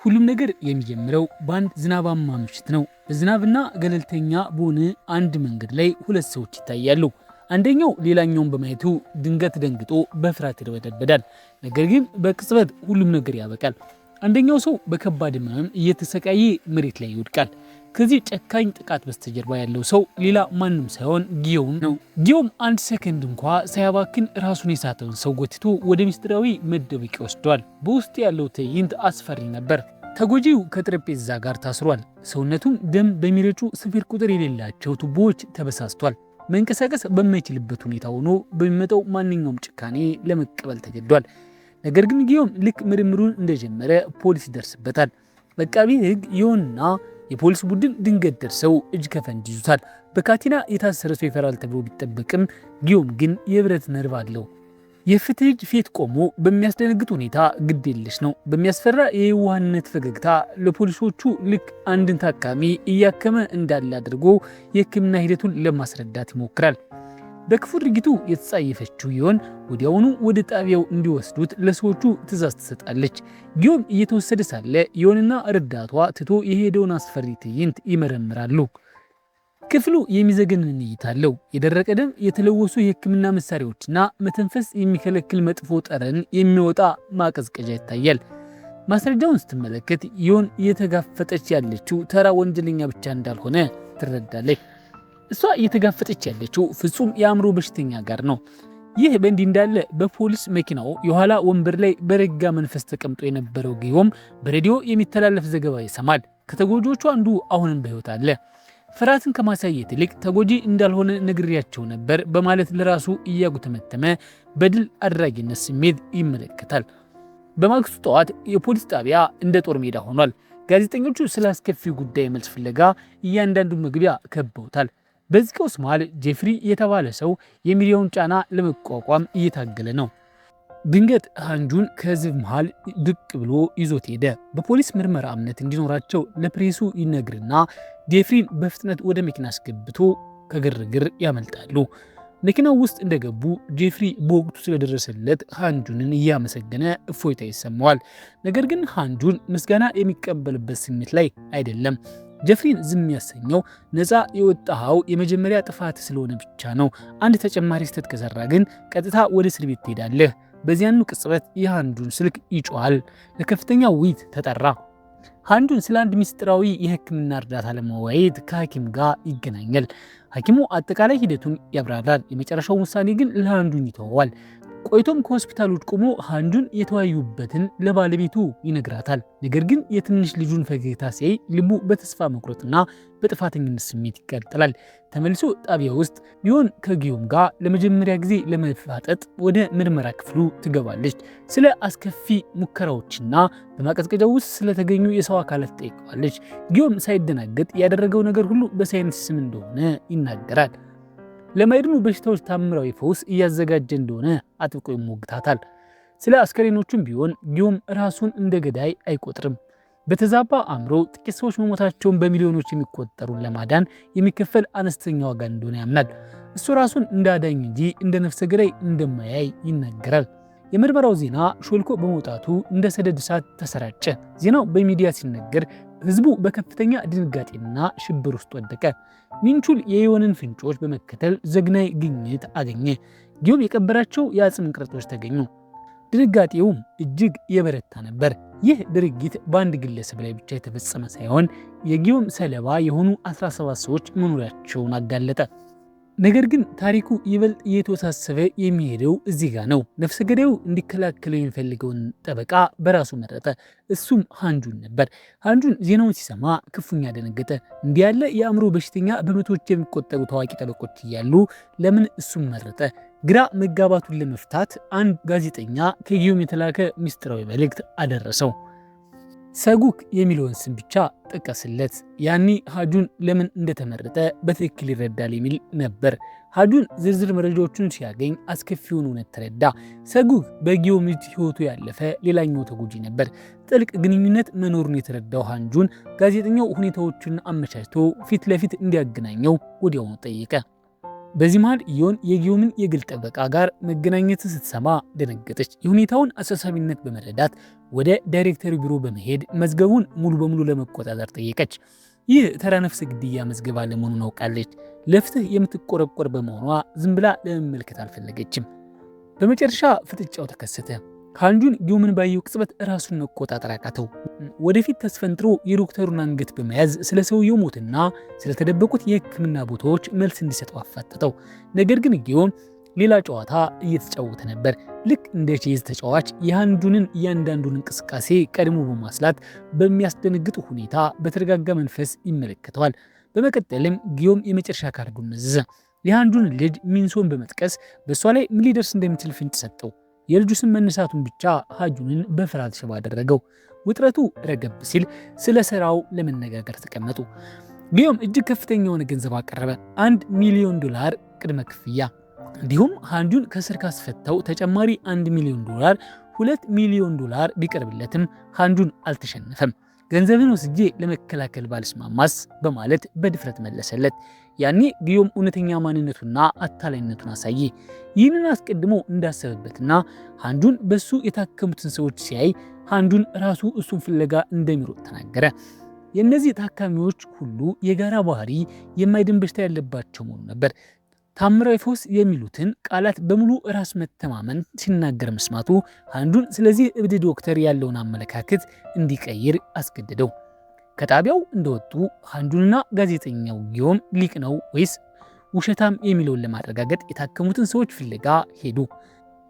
ሁሉም ነገር የሚጀምረው በአንድ ዝናባማ ምሽት ነው። በዝናብና ገለልተኛ በሆነ አንድ መንገድ ላይ ሁለት ሰዎች ይታያሉ። አንደኛው ሌላኛውን በማየቱ ድንገት ደንግጦ በፍርሃት ይርበደበዳል። ነገር ግን በቅጽበት ሁሉም ነገር ያበቃል። አንደኛው ሰው በከባድ ሕመም እየተሰቃየ መሬት ላይ ይወድቃል። ከዚህ ጨካኝ ጥቃት በስተጀርባ ያለው ሰው ሌላ ማንም ሳይሆን ጊዮም ነው። ጊዮም አንድ ሰከንድ እንኳ ሳያባክን ራሱን የሳተውን ሰው ጎትቶ ወደ ምስጢራዊ መደበቂያ ወስዷል። በውስጥ ያለው ትዕይንት አስፈሪ ነበር። ተጎጂው ከጠረጴዛ ጋር ታስሯል። ሰውነቱም ደም በሚረጩ ስፍር ቁጥር የሌላቸው ቱቦዎች ተበሳስቷል። መንቀሳቀስ በማይችልበት ሁኔታ ሆኖ በሚመጣው ማንኛውም ጭካኔ ለመቀበል ተገዷል። ነገር ግን ጊዮም ልክ ምርምሩን እንደጀመረ ፖሊስ ይደርስበታል። አቃቤ ሕግ ይሆንና የፖሊስ ቡድን ድንገት ደርሰው እጅ ከፈንጅ ይዙታል። በካቴና የታሰረ ሰው ይፈራል ተብሎ ቢጠበቅም ጊዮም ግን የብረት ነርቭ አለው። የፍትህ እጅ ፊት ቆሞ በሚያስደነግጥ ሁኔታ ግድ የለሽ ነው። በሚያስፈራ የዋህነት ፈገግታ ለፖሊሶቹ ልክ አንድን ታካሚ እያከመ እንዳለ አድርጎ የሕክምና ሂደቱን ለማስረዳት ይሞክራል። በክፉ ድርጊቱ የተጸየፈችው ይሆን ወዲያውኑ ወደ ጣቢያው እንዲወስዱት ለሰዎቹ ትዕዛዝ ትሰጣለች። ጊዮም እየተወሰደ ሳለ ይሆንና ረዳቷ ትቶ የሄደውን አስፈሪ ትዕይንት ይመረምራሉ። ክፍሉ የሚዘገንን እይታ አለው። የደረቀ ደም፣ የተለወሱ የሕክምና መሳሪያዎችና መተንፈስ የሚከለክል መጥፎ ጠረን የሚወጣ ማቀዝቀዣ ይታያል። ማስረጃውን ስትመለከት ይሆን እየተጋፈጠች ያለችው ተራ ወንጀለኛ ብቻ እንዳልሆነ ትረዳለች። እሷ እየተጋፈጠች ያለችው ፍጹም የአእምሮ በሽተኛ ጋር ነው። ይህ በእንዲህ እንዳለ በፖሊስ መኪናው የኋላ ወንበር ላይ በረጋ መንፈስ ተቀምጦ የነበረው ጊዮም በሬዲዮ የሚተላለፍ ዘገባ ይሰማል። ከተጎጂዎቹ አንዱ አሁንም በሕይወት አለ። ፍርሃትን ከማሳየት ይልቅ ተጎጂ እንዳልሆነ ነግሬያቸው ነበር በማለት ለራሱ እያጉተመተመ በድል አድራጊነት ስሜት ይመለከታል። በማግስቱ ጠዋት የፖሊስ ጣቢያ እንደ ጦር ሜዳ ሆኗል። ጋዜጠኞቹ ስለ አስከፊ ጉዳይ መልስ ፍለጋ እያንዳንዱ መግቢያ ከበውታል። በዚህ ቀውስ መሃል ጄፍሪ የተባለ ሰው የሚዲያውን ጫና ለመቋቋም እየታገለ ነው። ድንገት ሃንጁን ከህዝብ መሃል ድቅ ብሎ ይዞት ሄደ። በፖሊስ ምርመራ እምነት እንዲኖራቸው ለፕሬሱ ይነግርና ጄፍሪን በፍጥነት ወደ መኪና አስገብቶ ከግርግር ያመልጣሉ። መኪናው ውስጥ እንደገቡ ጄፍሪ በወቅቱ ስለደረሰለት ሃንጁንን እያመሰገነ እፎይታ ይሰማዋል። ነገር ግን ሃንጁን ምስጋና የሚቀበልበት ስሜት ላይ አይደለም። ጄፍሪን ዝም ያሰኘው ነፃ የወጣኸው የመጀመሪያ ጥፋት ስለሆነ ብቻ ነው። አንድ ተጨማሪ ስህተት ከሰራ ግን ቀጥታ ወደ እስር ቤት ትሄዳለህ። በዚያኑ ቅጽበት የሃንጁን ስልክ ይጮሃል። ለከፍተኛ ውይይት ተጠራ። ሃንጁን ስለ አንድ ምስጢራዊ የሕክምና እርዳታ ለመወያየት ከሐኪም ጋር ይገናኛል። ሐኪሙ አጠቃላይ ሂደቱን ያብራራል። የመጨረሻው ውሳኔ ግን ለሃንጁን ይተወዋል። ቆይቶም ከሆስፒታሎች ቆሞ ሃንጁን የተወያዩበትን ለባለቤቱ ይነግራታል። ነገር ግን የትንሽ ልጁን ፈገግታ ሲያይ ልቡ በተስፋ መቁረጥና በጥፋተኝነት ስሜት ይቃጠላል። ተመልሶ ጣቢያ ውስጥ ቢሆን ከጊዮም ጋር ለመጀመሪያ ጊዜ ለመፋጠጥ ወደ ምርመራ ክፍሉ ትገባለች። ስለ አስከፊ ሙከራዎችና በማቀዝቀዣው ውስጥ ስለተገኙ የሰው አካላት ጠይቀዋለች። ጊዮም ሳይደናገጥ ያደረገው ነገር ሁሉ በሳይንስ ስም እንደሆነ ይናገራል። ለማይድኑ በሽታዎች ታምራዊ ፈውስ እያዘጋጀ እንደሆነ አጥብቆ ይሞግታታል። ስለ አስከሬኖቹም ቢሆን ጊዮም ራሱን እንደ ገዳይ አይቆጥርም። በተዛባ አእምሮ ጥቂት ሰዎች መሞታቸውን በሚሊዮኖች የሚቆጠሩን ለማዳን የሚከፈል አነስተኛ ዋጋ እንደሆነ ያምናል። እሱ ራሱን እንደ አዳኝ እንጂ እንደ ነፍሰ ገዳይ እንደማያይ ይናገራል። የምርመራው ዜና ሾልኮ በመውጣቱ እንደ ሰደድ እሳት ተሰራጨ። ዜናው በሚዲያ ሲነገር ህዝቡ በከፍተኛ ድንጋጤና ሽብር ውስጥ ወደቀ። ሚንቹል የዮንን ፍንጮች በመከተል ዘግናይ ግኝት አገኘ። ጊዮም የቀበራቸው የአጽም ቅርጾች ተገኙ። ድንጋጤውም እጅግ የበረታ ነበር። ይህ ድርጊት በአንድ ግለሰብ ላይ ብቻ የተፈጸመ ሳይሆን የጊዮም ሰለባ የሆኑ 17 ሰዎች መኖሪያቸውን አጋለጠ። ነገር ግን ታሪኩ ይበልጥ እየተወሳሰበ የሚሄደው እዚህ ጋር ነው። ነፍሰ ገዳዩ እንዲከላከለው የሚፈልገውን ጠበቃ በራሱ መረጠ። እሱም ሃንጁን ነበር። ሃንጁን ዜናውን ሲሰማ ክፉኛ ደነገጠ። እንዲህ ያለ የአእምሮ በሽተኛ በመቶዎች የሚቆጠሩ ታዋቂ ጠበቆች እያሉ ለምን እሱም መረጠ? ግራ መጋባቱን ለመፍታት አንድ ጋዜጠኛ ከጊዮም የተላከ ሚስጥራዊ መልእክት አደረሰው። ሰጉክ የሚለውን ስም ብቻ ጠቀስለት። ያኔ ሃንጁን ለምን እንደተመረጠ በትክክል ይረዳል የሚል ነበር። ሃንጁን ዝርዝር መረጃዎችን ሲያገኝ አስከፊውን እውነት ተረዳ። ሰጉክ በጊዮም እጅ ህይወቱ ያለፈ ሌላኛው ተጎጂ ነበር። ጥልቅ ግንኙነት መኖሩን የተረዳው ሃንጁን ጋዜጠኛው ሁኔታዎችን አመቻችቶ ፊት ለፊት እንዲያገናኘው ወዲያውኑ ጠየቀ። በዚህ መሃል ዮን የጊዮምን የግል ጠበቃ ጋር መገናኘት ስትሰማ ደነገጠች። የሁኔታውን አሳሳቢነት በመረዳት ወደ ዳይሬክተሩ ቢሮ በመሄድ መዝገቡን ሙሉ በሙሉ ለመቆጣጠር ጠየቀች። ይህ ተራ ነፍስ ግድያ መዝገብ አለመሆኑን አውቃለች። ለፍትህ የምትቆረቆር በመሆኗ ዝም ብላ ለመመልከት አልፈለገችም። በመጨረሻ ፍጥጫው ተከሰተ። ሃንጁን ጊዮምን ባየው ቅጽበት ራሱን መቆጣጠር አቃተው። ወደፊት ተስፈንጥሮ የዶክተሩን አንገት በመያዝ ስለ ሰውየው ሞትና ስለተደበቁት የሕክምና ቦታዎች መልስ እንዲሰጠው አፋጠጠው። ነገር ግን ጊዮም ሌላ ጨዋታ እየተጫወተ ነበር። ልክ እንደ ቼዝ ተጫዋች የሃንጁንን እያንዳንዱን እንቅስቃሴ ቀድሞ በማስላት በሚያስደነግጥ ሁኔታ በተረጋጋ መንፈስ ይመለከተዋል። በመቀጠልም ጊዮም የመጨረሻ ካርዱን መዘዘ። የሃንጁን ልጅ ሚንሶን በመጥቀስ በእሷ ላይ ምን ሊደርስ እንደሚችል ፍንጭ ሰጠው። የልጁ ስም መነሳቱን ብቻ ሃንጁንን በፍርሃት ሽባ አደረገው። ውጥረቱ ረገብ ሲል ስለ ስራው ለመነጋገር ተቀመጡ። ጊዮም እጅግ ከፍተኛ የሆነ ገንዘብ አቀረበ፣ $1 ሚሊዮን ቅድመ ክፍያ። እንዲሁም ሃንጁን ከስር ካስፈታው ተጨማሪ $1 ሚሊዮን፣ $2 ሚሊዮን ቢቀርብለትም ሃንጁን አልተሸነፈም። ገንዘብን ወስጄ ለመከላከል ባልስማማስ በማለት በድፍረት መለሰለት። ያኔ ጊዮም እውነተኛ ማንነቱና አታላይነቱን አሳየ። ይህንን አስቀድሞ እንዳሰበበትና ሃንጁን በሱ የታከሙትን ሰዎች ሲያይ ሃንጁን ራሱ እሱን ፍለጋ እንደሚሮጥ ተናገረ። የእነዚህ ታካሚዎች ሁሉ የጋራ ባህሪ የማይድን በሽታ ያለባቸው መሆኑ ነበር። ታምራዊ ፈውስ የሚሉትን ቃላት በሙሉ ራስ መተማመን ሲናገር መስማቱ ሃንጁን ስለዚህ እብድ ዶክተር ያለውን አመለካከት እንዲቀይር አስገደደው። ከጣቢያው እንደወጡ ሃንጁንና ጋዜጠኛው ጊዮም ሊቅ ነው ወይስ ውሸታም የሚለውን ለማረጋገጥ የታከሙትን ሰዎች ፍለጋ ሄዱ።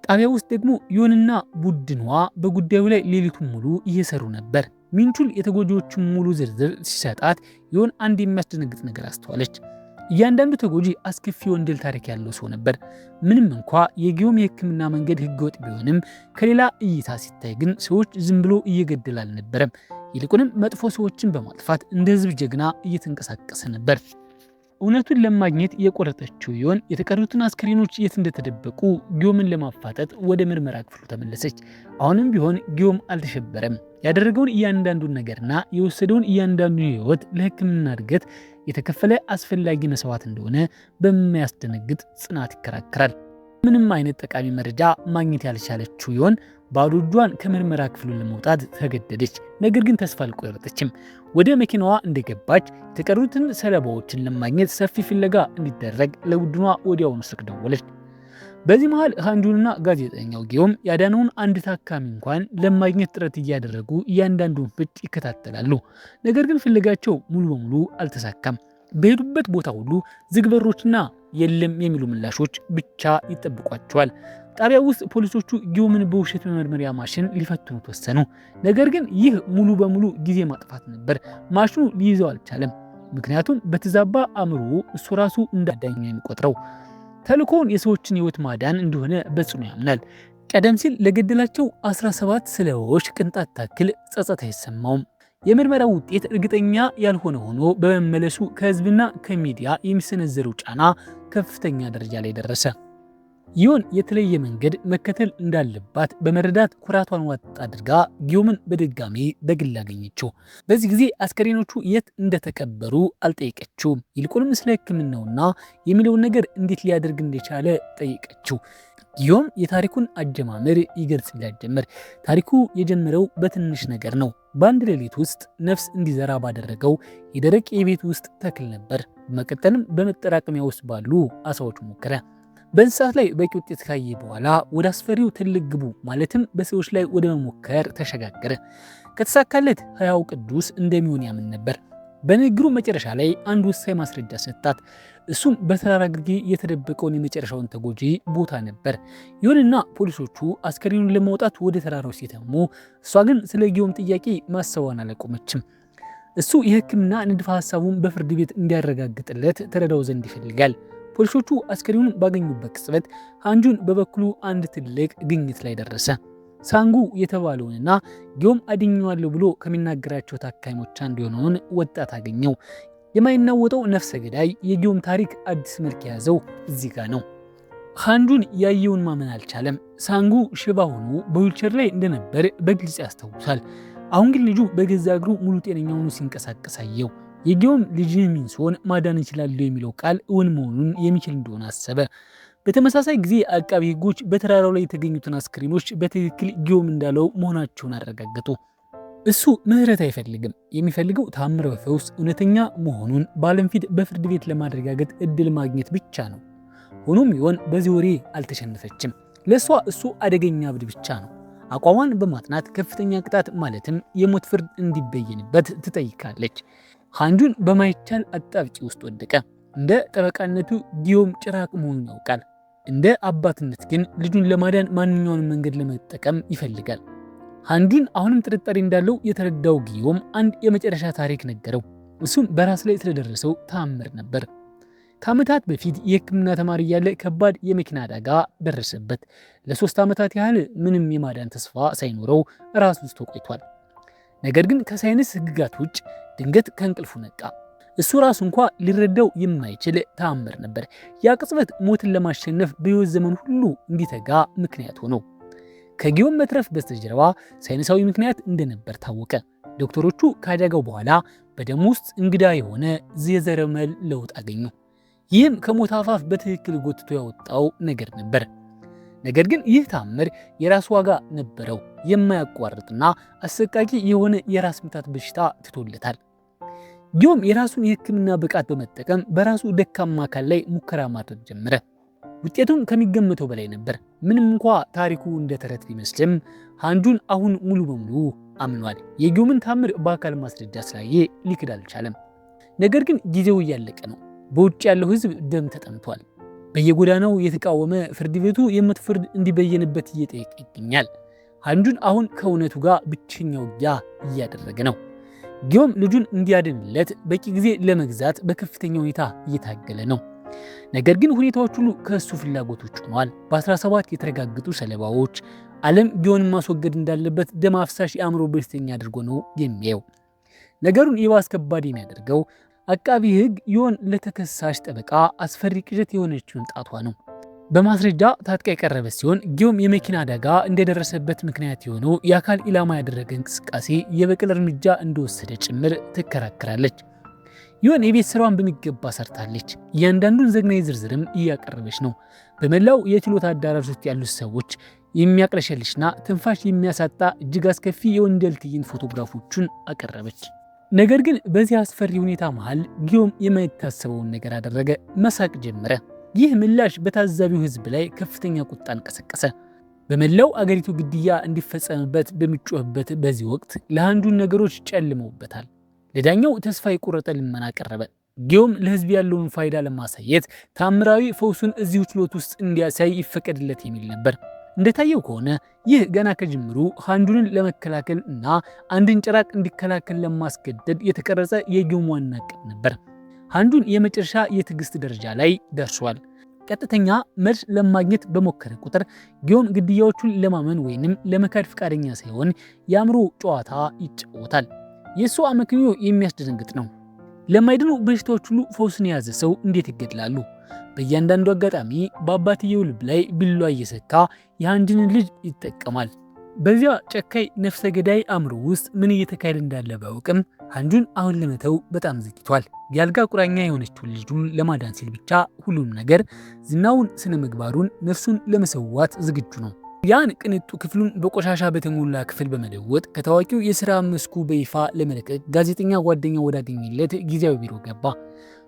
ጣቢያው ውስጥ ደግሞ ዮንና ቡድኗ በጉዳዩ ላይ ሌሊቱን ሙሉ እየሰሩ ነበር። ሚንቹል የተጎጂዎችን ሙሉ ዝርዝር ሲሰጣት ዮን አንድ የሚያስደነግጥ ነገር አስተዋለች። እያንዳንዱ ተጎጂ አስከፊ ወንጀል ታሪክ ያለው ሰው ነበር። ምንም እንኳ የጊዮም የሕክምና መንገድ ህገወጥ ቢሆንም ከሌላ እይታ ሲታይ ግን ሰዎች ዝም ብሎ እየገደለ አልነበረም። ይልቁንም መጥፎ ሰዎችን በማጥፋት እንደ ህዝብ ጀግና እየተንቀሳቀሰ ነበር። እውነቱን ለማግኘት የቆረጠችው ዮን የተቀሩትን አስከሬኖች የት እንደተደበቁ ጊዮምን ለማፋጠጥ ወደ ምርመራ ክፍሉ ተመለሰች። አሁንም ቢሆን ጊዮም አልተሸበረም። ያደረገውን እያንዳንዱን ነገርና የወሰደውን እያንዳንዱን ህይወት ለሕክምና እድገት የተከፈለ አስፈላጊ መስዋዕት እንደሆነ በሚያስደነግጥ ጽናት ይከራከራል። ምንም አይነት ጠቃሚ መረጃ ማግኘት ያልቻለችው ዮን ባዶ እጇን ከምርመራ ክፍሉ ለመውጣት ተገደደች። ነገር ግን ተስፋ አልቆረጠችም። ወደ መኪናዋ እንደገባች የተቀሩትን ሰለባዎችን ለማግኘት ሰፊ ፍለጋ እንዲደረግ ለቡድኗ ወዲያውኑ ስልክ ደወለች። በዚህ መሃል ሃንጁንና ጋዜጠኛው ጊዮም ያዳነውን አንድ ታካሚ እንኳን ለማግኘት ጥረት እያደረጉ እያንዳንዱን ፍንጭ ይከታተላሉ። ነገር ግን ፍለጋቸው ሙሉ በሙሉ አልተሳካም። በሄዱበት ቦታ ሁሉ ዝግ በሮችና የለም የሚሉ ምላሾች ብቻ ይጠብቋቸዋል። ጣቢያው ውስጥ ፖሊሶቹ ጊዮምን በውሸት መመርመሪያ ማሽን ሊፈትኑት ወሰኑ። ነገር ግን ይህ ሙሉ በሙሉ ጊዜ ማጥፋት ነበር። ማሽኑ ሊይዘው አልቻለም። ምክንያቱም በተዛባ አእምሮ እሱ ራሱ እንዳዳኝ የሚቆጥረው ተልእኮውን የሰዎችን ህይወት ማዳን እንደሆነ በጽኑ ያምናል። ቀደም ሲል ለገደላቸው 17 ሰለባዎች ቅንጣት ታክል ጸጸት አይሰማውም። የምርመራው ውጤት እርግጠኛ ያልሆነ ሆኖ በመመለሱ ከህዝብና ከሚዲያ የሚሰነዘረው ጫና ከፍተኛ ደረጃ ላይ ደረሰ። ዮን የተለየ መንገድ መከተል እንዳለባት በመረዳት ኩራቷን ዋጥ አድርጋ ጊዮምን በድጋሚ በግል አገኘችው። በዚህ ጊዜ አስከሬኖቹ የት እንደተቀበሩ አልጠየቀችውም። ይልቁንም ስለ ሕክምናውና የሚለውን ነገር እንዴት ሊያደርግ እንደቻለ ጠየቀችው። ጊዮም የታሪኩን አጀማመር ይገልጽላት ጀመር። ታሪኩ የጀመረው በትንሽ ነገር ነው። በአንድ ሌሊት ውስጥ ነፍስ እንዲዘራ ባደረገው የደረቅ የቤት ውስጥ ተክል ነበር። በመቀጠልም በመጠራቀሚያ ውስጥ ባሉ አሳዎች ሞከረ። በእንስሳት ላይ በቂ ውጤት ካየ በኋላ ወደ አስፈሪው ትልቅ ግቡ ማለትም በሰዎች ላይ ወደ መሞከር ተሸጋገረ። ከተሳካለት ሕያው ቅዱስ እንደሚሆን ያምን ነበር። በንግግሩ መጨረሻ ላይ አንድ ወሳኝ ማስረጃ ሰጣት። እሱም በተራራ ግርጌ የተደበቀውን የመጨረሻውን ተጎጂ ቦታ ነበር። ይሁንና ፖሊሶቹ አስከሬኑን ለማውጣት ወደ ተራራው ሲተሙ፣ እሷ ግን ስለ ጊዮም ጥያቄ ማሰቧን አላቆመችም። እሱ የሕክምና ንድፈ ሐሳቡን በፍርድ ቤት እንዲያረጋግጥለት ተረዳው ዘንድ ይፈልጋል። ፖሊሶቹ አስከሬኑን ባገኙበት ቅጽበት ሃንጁን በበኩሉ አንድ ትልቅ ግኝት ላይ ደረሰ። ሳንጉ የተባለውንና ጊዮም አድኜዋለሁ ብሎ ከሚናገራቸው ታካሚዎች አንዱ የሆነውን ወጣት አገኘው። የማይናወጠው ነፍሰ ገዳይ የጊዮም ታሪክ አዲስ መልክ የያዘው እዚህ ጋር ነው። ሃንጁን ያየውን ማመን አልቻለም። ሳንጉ ሽባ ሆኖ በዊልቸር ላይ እንደነበር በግልጽ ያስታውሳል። አሁን ግን ልጁ በገዛ እግሩ ሙሉ ጤነኛ ሆኖ ሲንቀሳቀስ አየው። የጊዮም ልጅ ሚንሶን ማዳን ይችላል የሚለው ቃል እውን መሆኑን የሚችል እንደሆነ አሰበ። በተመሳሳይ ጊዜ አቃቢ ሕጎች በተራራው ላይ የተገኙትን አስክሬኖች በትክክል ጊዮም እንዳለው መሆናቸውን አረጋገጡ። እሱ ምህረት አይፈልግም። የሚፈልገው ታምራዊ ፈውስ እውነተኛ መሆኑን በዓለም ፊት በፍርድ ቤት ለማረጋገጥ እድል ማግኘት ብቻ ነው። ሆኖም ይሆን በዚህ ወሬ አልተሸነፈችም። ለእሷ እሱ አደገኛ እብድ ብቻ ነው። አቋሟን በማጥናት ከፍተኛ ቅጣት ማለትም የሞት ፍርድ እንዲበየንበት ትጠይቃለች። ሃንጁን በማይቻል አጣብቂ ውስጥ ወደቀ። እንደ ጠበቃነቱ ጊዮም ጭራቅ መሆኑን ያውቃል። እንደ አባትነት ግን ልጁን ለማዳን ማንኛውንም መንገድ ለመጠቀም ይፈልጋል። ሃንጁን አሁንም ጥርጣሬ እንዳለው የተረዳው ጊዮም አንድ የመጨረሻ ታሪክ ነገረው። እሱም በራስ ላይ ስለደረሰው ተአምር ነበር። ከዓመታት በፊት የሕክምና ተማሪ ያለ ከባድ የመኪና አደጋ ደረሰበት። ለ3 ዓመታት ያህል ምንም የማዳን ተስፋ ሳይኖረው ራስ ውስጥ ቆይቷል። ነገር ግን ከሳይንስ ሕግጋት ውጭ ድንገት ከእንቅልፉ ነቃ። እሱ ራሱ እንኳ ሊረዳው የማይችል ተአምር ነበር። ያ ቅጽበት ሞትን ለማሸነፍ በሕይወት ዘመን ሁሉ እንዲተጋ ምክንያት ሆነው። ከጊዮም መትረፍ በስተጀርባ ሳይንሳዊ ምክንያት እንደነበር ታወቀ። ዶክተሮቹ ከአደጋው በኋላ በደም ውስጥ እንግዳ የሆነ የዘረመል ለውጥ አገኙ። ይህም ከሞት አፋፍ በትክክል ጎትቶ ያወጣው ነገር ነበር። ነገር ግን ይህ ተአምር የራሱ ዋጋ ነበረው። የማያቋርጥና አሰቃቂ የሆነ የራስ ምታት በሽታ ትቶለታል። ጊዮም የራሱን የሕክምና ብቃት በመጠቀም በራሱ ደካማ አካል ላይ ሙከራ ማድረግ ጀመረ። ውጤቱም ከሚገመተው በላይ ነበር። ምንም እንኳ ታሪኩ እንደ ተረት ቢመስልም ሃንጁን አሁን ሙሉ በሙሉ አምኗል። የጊዮምን ተአምር በአካል ማስረጃ ስላየ ሊክድ አልቻለም። ነገር ግን ጊዜው እያለቀ ነው። በውጭ ያለው ሕዝብ ደም ተጠምቷል። በየጎዳናው የተቃወመ ፍርድ ቤቱ የሞት ፍርድ እንዲበየንበት እየጠየቀ ይገኛል። ሃንጁን አሁን ከእውነቱ ጋር ብቸኛ ውጊያ እያደረገ ነው። ጊዮም ልጁን እንዲያድንለት በቂ ጊዜ ለመግዛት በከፍተኛ ሁኔታ እየታገለ ነው። ነገር ግን ሁኔታዎች ሁሉ ከእሱ ፍላጎቶች ሆነዋል። በ17 የተረጋገጡ ሰለባዎች ዓለም ጊዮምን ማስወገድ እንዳለበት ደም አፍሳሽ የአእምሮ በሽተኛ አድርጎ ነው የሚያየው። ነገሩን ይባስ ከባድ የሚያደርገው አቃቢ ሕግ ዮን ለተከሳሽ ጠበቃ አስፈሪ ቅዠት የሆነችውን ጣቷ ነው። በማስረጃ ታጥቃ የቀረበ ሲሆን ጊዮም የመኪና አደጋ እንደደረሰበት ምክንያት የሆነው የአካል ኢላማ ያደረገ እንቅስቃሴ የበቀል እርምጃ እንደወሰደ ጭምር ትከራከራለች። ዮን የቤት ስራዋን በሚገባ ሰርታለች። እያንዳንዱን ዘግናኝ ዝርዝርም እያቀረበች ነው። በመላው የችሎት አዳራሽ ውስጥ ያሉት ሰዎች የሚያቅለሸልሽና ትንፋሽ የሚያሳጣ እጅግ አስከፊ የወንጀል ትዕይንት ፎቶግራፎቹን አቀረበች። ነገር ግን በዚህ አስፈሪ ሁኔታ መሃል ጊዮም የማይታሰበውን ነገር አደረገ። መሳቅ ጀመረ። ይህ ምላሽ በታዛቢው ሕዝብ ላይ ከፍተኛ ቁጣን ቀሰቀሰ። በመላው አገሪቱ ግድያ እንዲፈጸምበት በሚጮህበት በዚህ ወቅት ለሃንጁን ነገሮች ጨልመውበታል። ለዳኛው ተስፋ የቆረጠ ልመና ቀረበ። ጊዮም ለሕዝብ ያለውን ፋይዳ ለማሳየት ታምራዊ ፈውሱን እዚሁ ችሎት ውስጥ እንዲያሳይ ይፈቀድለት የሚል ነበር። እንደታየው ከሆነ ይህ ገና ከጅምሩ ሃንጁንን ለመከላከል እና አንድን ጭራቅ እንዲከላከል ለማስገደድ የተቀረጸ የጊዮም ዋና ዕቅድ ነበር። ሃንጁን የመጨረሻ የትዕግስት ደረጃ ላይ ደርሷል። ቀጥተኛ መልስ ለማግኘት በሞከረ ቁጥር ጊዮም ግድያዎቹን ለማመን ወይንም ለመካድ ፈቃደኛ ሳይሆን የአእምሮ ጨዋታ ይጫወታል። የእሱ አመክንዮ የሚያስደነግጥ ነው። ለማይድኑ በሽታዎች ሁሉ ፈውስን የያዘ ሰው እንዴት ይገድላሉ? በእያንዳንዱ አጋጣሚ በአባትየው ልብ ላይ ቢላዋ እየሰካ የሃንጁንን ልጅ ይጠቀማል። በዚያ ጨካኝ ነፍሰ ገዳይ አእምሮ ውስጥ ምን እየተካሄደ እንዳለ ባያውቅም ሃንጁን አሁን ለመተው በጣም ዘግይቷል። የአልጋ ቁራኛ የሆነችውን ልጁን ለማዳን ሲል ብቻ ሁሉም ነገር ዝናውን፣ ስነ ምግባሩን፣ ነፍሱን ለመሰዋት ዝግጁ ነው። ያን ቅንጡ ክፍሉን በቆሻሻ በተሞላ ክፍል በመለወጥ ከታዋቂው የሥራ መስኩ በይፋ ለመለቀቅ ጋዜጠኛ ጓደኛ ወዳገኘለት ጊዜያዊ ቢሮ ገባ።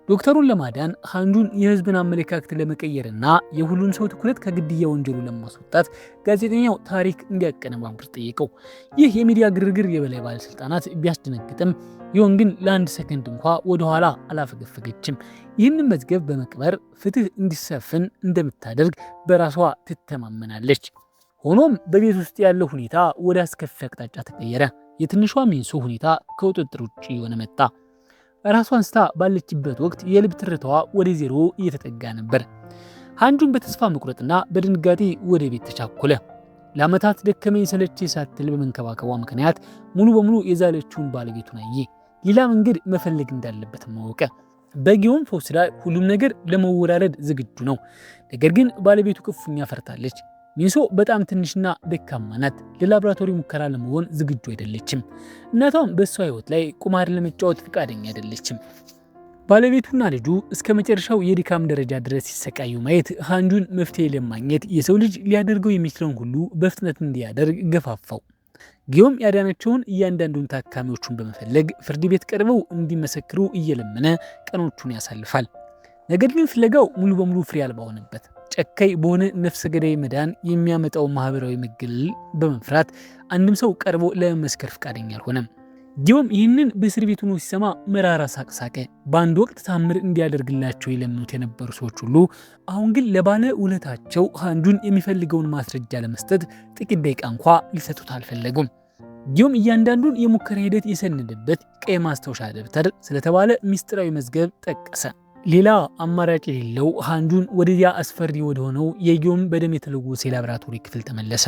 ዶክተሩን ለማዳን ሃንጁን የሕዝብን አመለካከት ለመቀየርና የሁሉን ሰው ትኩረት ከግድያ ወንጀሉ ለማስወጣት ጋዜጠኛው ታሪክ እንዲያቀነባብር ጠየቀው። ይህ የሚዲያ ግርግር የበላይ ባለስልጣናት ቢያስደነግጥም ዮን ግን ለአንድ ሰከንድ እንኳ ወደኋላ አላፈገፈገችም። ይህንን መዝገብ በመቅበር ፍትህ እንዲሰፍን እንደምታደርግ በራሷ ትተማመናለች። ሆኖም በቤት ውስጥ ያለው ሁኔታ ወደ አስከፊ አቅጣጫ ተቀየረ። የትንሿ ሚንሶ ሁኔታ ከቁጥጥር ውጭ የሆነ መጣ። ራሷን ስታ ባለችበት ወቅት የልብ ትርታዋ ወደ ዜሮ እየተጠጋ ነበር። ሃንጁን በተስፋ መቁረጥና በድንጋጤ ወደ ቤት ተቻኮለ። ለዓመታት ደከመኝ ሰለቼ ሳትል በመንከባከቧ ምክንያት ሙሉ በሙሉ የዛለችውን ባለቤቱን አየ። ሌላ መንገድ መፈለግ እንዳለበት ማወቀ። በጊዮም ፈውስ ላይ ሁሉም ነገር ለመወራረድ ዝግጁ ነው። ነገር ግን ባለቤቱ ክፉኛ ፈርታለች። ሚንሶ በጣም ትንሽና ደካማ ናት። ለላቦራቶሪ ሙከራ ለመሆን ዝግጁ አይደለችም። እናቷም በእሷ ህይወት ላይ ቁማር ለመጫወት ፈቃደኛ አይደለችም። ባለቤቱና ልጁ እስከ መጨረሻው የድካም ደረጃ ድረስ ሲሰቃዩ ማየት ሃንጁን መፍትሄ ለማግኘት የሰው ልጅ ሊያደርገው የሚችለውን ሁሉ በፍጥነት እንዲያደርግ ገፋፋው። ጊዮም ያዳናቸውን እያንዳንዱን ታካሚዎቹን በመፈለግ ፍርድ ቤት ቀርበው እንዲመሰክሩ እየለመነ ቀኖቹን ያሳልፋል። ነገር ግን ፍለጋው ሙሉ በሙሉ ፍሬ አልባ ሆነበት። ጨካኝ በሆነ ነፍሰ ገዳይ መዳን የሚያመጣው ማህበራዊ መገለል በመፍራት አንድም ሰው ቀርቦ ለመመስከር ፈቃደኛ አልሆነም። ጊዮም ይህንን በእስር ቤት ሆኖ ሲሰማ መራራ ሳቅ ሳቀ። በአንድ ወቅት ታምር እንዲያደርግላቸው የለምኑት የነበሩ ሰዎች ሁሉ አሁን ግን ለባለ ውለታቸው ሃንጁን የሚፈልገውን ማስረጃ ለመስጠት ጥቂት ደቂቃ እንኳ ሊሰጡት አልፈለጉም። ጊዮም እያንዳንዱን የሙከራ ሂደት የሰነደበት ቀይ ማስታወሻ ደብተር ስለተባለ ሚስጥራዊ መዝገብ ጠቀሰ። ሌላ አማራጭ የሌለው ሃንጁን ወደዚያ አስፈሪ ወደሆነው የጊዮም በደም የተለወሰ የላቦራቶሪ ክፍል ተመለሰ።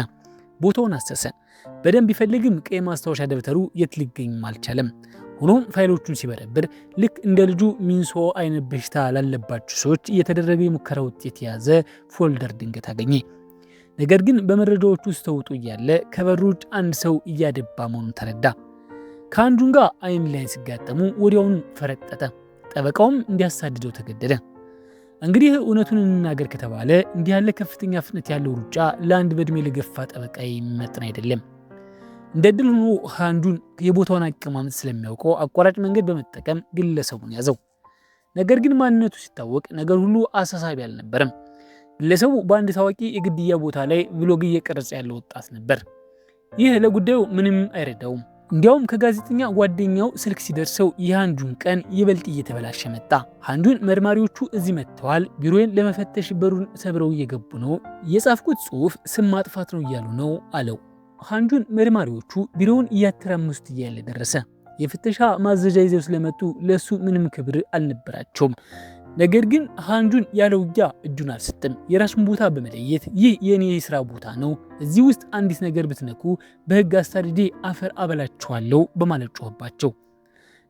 ቦታውን አሰሰ። በደንብ ቢፈልግም ቀይ ማስታወሻ ደብተሩ የት ሊገኝም አልቻለም። ሆኖም ፋይሎቹን ሲበረብር ልክ እንደ ልጁ ሚንሶ አይነት በሽታ ላለባቸው ሰዎች እየተደረገ የሙከራ ውጤት የያዘ ፎልደር ድንገት አገኘ። ነገር ግን በመረጃዎቹ ውስጥ ተውጦ እያለ ከበሩ ውጭ አንድ ሰው እያደባ መሆኑን ተረዳ። ከሃንጁን ጋር አይን ላይ ሲጋጠሙ ወዲያውኑ ፈረጠጠ። ጠበቃውም እንዲያሳድደው ተገደደ። እንግዲህ እውነቱን እንናገር ከተባለ እንዲህ ያለ ከፍተኛ ፍጥነት ያለው ሩጫ ለአንድ በእድሜ ለገፋ ጠበቃ የሚመጥን አይደለም። እንደ ድል ሆኖ ሃንጁን የቦታውን አቀማመጥ ስለሚያውቀው አቋራጭ መንገድ በመጠቀም ግለሰቡን ያዘው። ነገር ግን ማንነቱ ሲታወቅ ነገር ሁሉ አሳሳቢ አልነበረም። ግለሰቡ በአንድ ታዋቂ የግድያ ቦታ ላይ ብሎግ እየቀረጸ ያለው ወጣት ነበር። ይህ ለጉዳዩ ምንም አይረዳውም። እንዲያውም ከጋዜጠኛ ጓደኛው ስልክ ሲደርሰው የሃንጁን ቀን ይበልጥ እየተበላሸ መጣ። ሃንጁን መርማሪዎቹ እዚህ መጥተዋል፣ ቢሮዬን ለመፈተሽ በሩን ሰብረው እየገቡ ነው፣ የጻፍኩት ጽሑፍ ስም ማጥፋት ነው እያሉ ነው አለው። ሃንጁን መርማሪዎቹ ቢሮውን እያተራመሱት እያለ ደረሰ። የፍተሻ ማዘዣ ይዘው ስለመጡ ለሱ ምንም ክብር አልነበራቸውም። ነገር ግን ሃንጁን ያለ ውጊያ እጁን አልሰጠም። የራሱን ቦታ በመለየት ይህ የኔ የስራ ቦታ ነው፣ እዚህ ውስጥ አንዲት ነገር ብትነኩ በህግ አሳድዴ አፈር አበላችኋለሁ በማለት ጮህባቸው።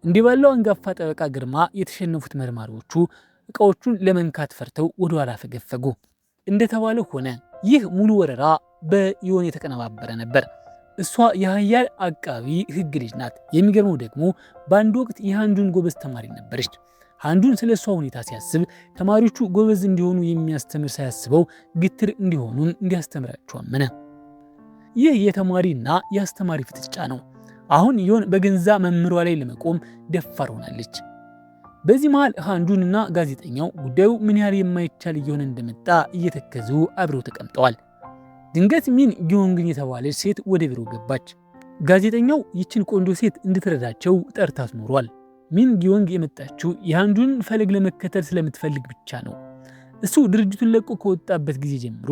እንዲህ ባለው አንጋፋ ጠበቃ ግርማ የተሸነፉት መርማሪዎቹ እቃዎቹን ለመንካት ፈርተው ወደ ኋላ ፈገፈጉ። እንደተባለው ሆነ። ይህ ሙሉ ወረራ በኢዮን የተቀነባበረ ነበር። እሷ የሀያል አቃቢ ህግ ልጅ ናት። የሚገርመው ደግሞ በአንድ ወቅት የሃንጁን ጎበዝ ተማሪ ነበረች። ሃንጁን ስለ እሷ ሁኔታ ሲያስብ ተማሪዎቹ ጎበዝ እንዲሆኑ የሚያስተምር ሳያስበው ግትር እንዲሆኑን እንዲያስተምራቸው አመነ። ይህ የተማሪና የአስተማሪ ፍጥጫ ነው። አሁን ኢዮን በገንዛ መምህሯ ላይ ለመቆም ደፋር ሆናለች። በዚህ መሃል ሃንጁንና ጋዜጠኛው ጉዳዩ ምን ያህል የማይቻል እየሆነ እንደመጣ እየተከዙ አብረው ተቀምጠዋል። ድንገት ሚን ጊዮንግን የተባለች ሴት ወደ ቢሮ ገባች። ጋዜጠኛው ይችን ቆንጆ ሴት እንድትረዳቸው ጠርታት ኖሯል። ሚን ጊዮንግ የመጣችው የሃንጁን ፈለግ ለመከተል ስለምትፈልግ ብቻ ነው። እሱ ድርጅቱን ለቆ ከወጣበት ጊዜ ጀምሮ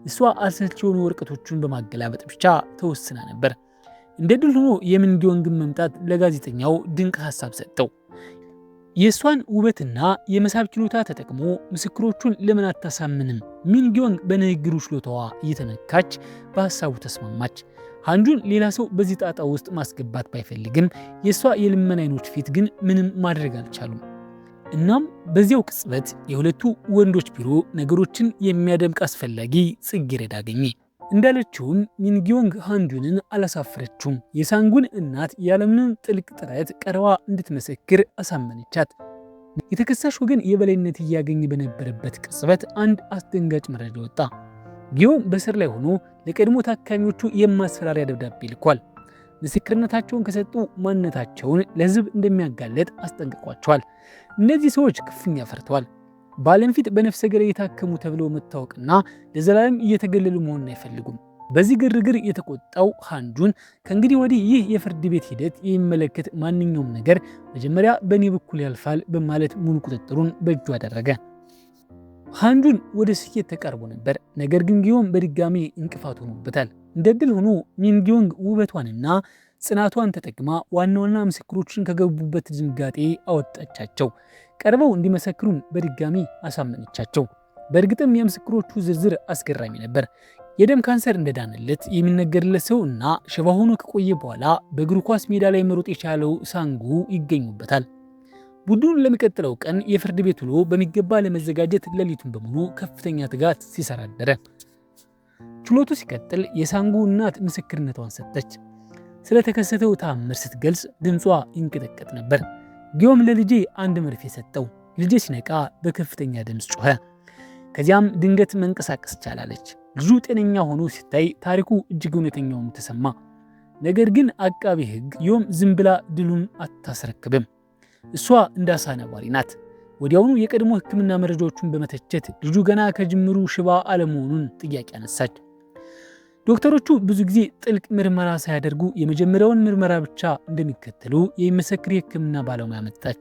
እሷ አሰልቺ የሆኑ ወረቀቶቹን በማገላበጥ ብቻ ተወስና ነበር። እንደ ድል ሆኖ የሚን ጊዮንግን መምጣት ለጋዜጠኛው ድንቅ ሐሳብ ሰጠው። የእሷን ውበትና የመሳብ ችሎታ ተጠቅሞ ምስክሮቹን ለምን አታሳምንም? ሚን ጊዮንግ በንግግሩ ችሎታዋ እየተነካች በሐሳቡ ተስማማች። ሃንጁን ሌላ ሰው በዚህ ጣጣ ውስጥ ማስገባት ባይፈልግም የእሷ የልመና አይኖች ፊት ግን ምንም ማድረግ አልቻሉም። እናም በዚያው ቅጽበት የሁለቱ ወንዶች ቢሮ ነገሮችን የሚያደምቅ አስፈላጊ ጽጌረዳ አገኘ። እንዳለችውም ሚን ጊዮንግ ሃንጁንን አላሳፈረችውም። የሳንጉን እናት ያለምንም ጥልቅ ጥረት ቀርባ እንድትመሰክር አሳመነቻት። የተከሳሽ ወገን የበላይነት እያገኘ በነበረበት ቅጽበት አንድ አስደንጋጭ መረጃ ወጣ። ጊዮም በስር ላይ ሆኖ ለቀድሞ ታካሚዎቹ የማስፈራሪያ ደብዳቤ ልኳል። ምስክርነታቸውን ከሰጡ ማንነታቸውን ለሕዝብ እንደሚያጋለጥ አስጠንቅቋቸዋል። እነዚህ ሰዎች ክፉኛ ፈርተዋል። በዓለም ፊት በነፍሰ ገዳይ የታከሙ ተብለው መታወቅና ለዘላለም እየተገለሉ መሆንን አይፈልጉም። በዚህ ግርግር የተቆጣው ሃንጁን ከእንግዲህ ወዲህ ይህ የፍርድ ቤት ሂደት የሚመለከት ማንኛውም ነገር መጀመሪያ በእኔ በኩል ያልፋል በማለት ሙሉ ቁጥጥሩን በእጁ አደረገ። ሃንጁን ወደ ስኬት ተቃርቦ ነበር። ነገር ግን ጊዮም በድጋሚ እንቅፋት ሆኖበታል። እንደ ድል ሆኖ ሚን ጊዮንግ ውበቷንና ጽናቷን ተጠቅማ ዋና ዋና ምስክሮችን ከገቡበት ድንጋጤ አወጣቻቸው። ቀርበው እንዲመሰክሩን በድጋሚ አሳመነቻቸው። በእርግጥም የምስክሮቹ ዝርዝር አስገራሚ ነበር። የደም ካንሰር እንደዳነለት የሚነገርለት ሰው እና ሽባ ሆኖ ከቆየ በኋላ በእግር ኳስ ሜዳ ላይ መሮጥ የቻለው ሳንጉ ይገኙበታል። ቡድኑን ለሚቀጥለው ቀን የፍርድ ቤት ውሎ በሚገባ ለመዘጋጀት ሌሊቱን በሙሉ ከፍተኛ ትጋት ሲሰራ አደረ። ችሎቱ ሲቀጥል የሳንጉ እናት ምስክርነቷን ሰጠች። ስለተከሰተው ተአምር ስትገልጽ ድምጿ ይንቀጠቀጥ ነበር። ጊዮም ለልጄ አንድ መርፌ ሰጠው። ልጄ ሲነቃ በከፍተኛ ድምፅ ጮኸ። ከዚያም ድንገት መንቀሳቀስ ቻላለች። ልጁ ጤነኛ ሆኖ ሲታይ ታሪኩ እጅግ እውነተኛውም ተሰማ። ነገር ግን አቃቤ ሕግ ጊዮም ዝም ብላ ድሉን አታስረክብም። እሷ እንዳሳ ነባሪ ናት። ወዲያውኑ የቀድሞ ሕክምና መረጃዎቹን በመተቸት ልጁ ገና ከጅምሩ ሽባ አለመሆኑን ጥያቄ አነሳች። ዶክተሮቹ ብዙ ጊዜ ጥልቅ ምርመራ ሳያደርጉ የመጀመሪያውን ምርመራ ብቻ እንደሚከተሉ የሚመሰክር የሕክምና ባለሙያ መጣች።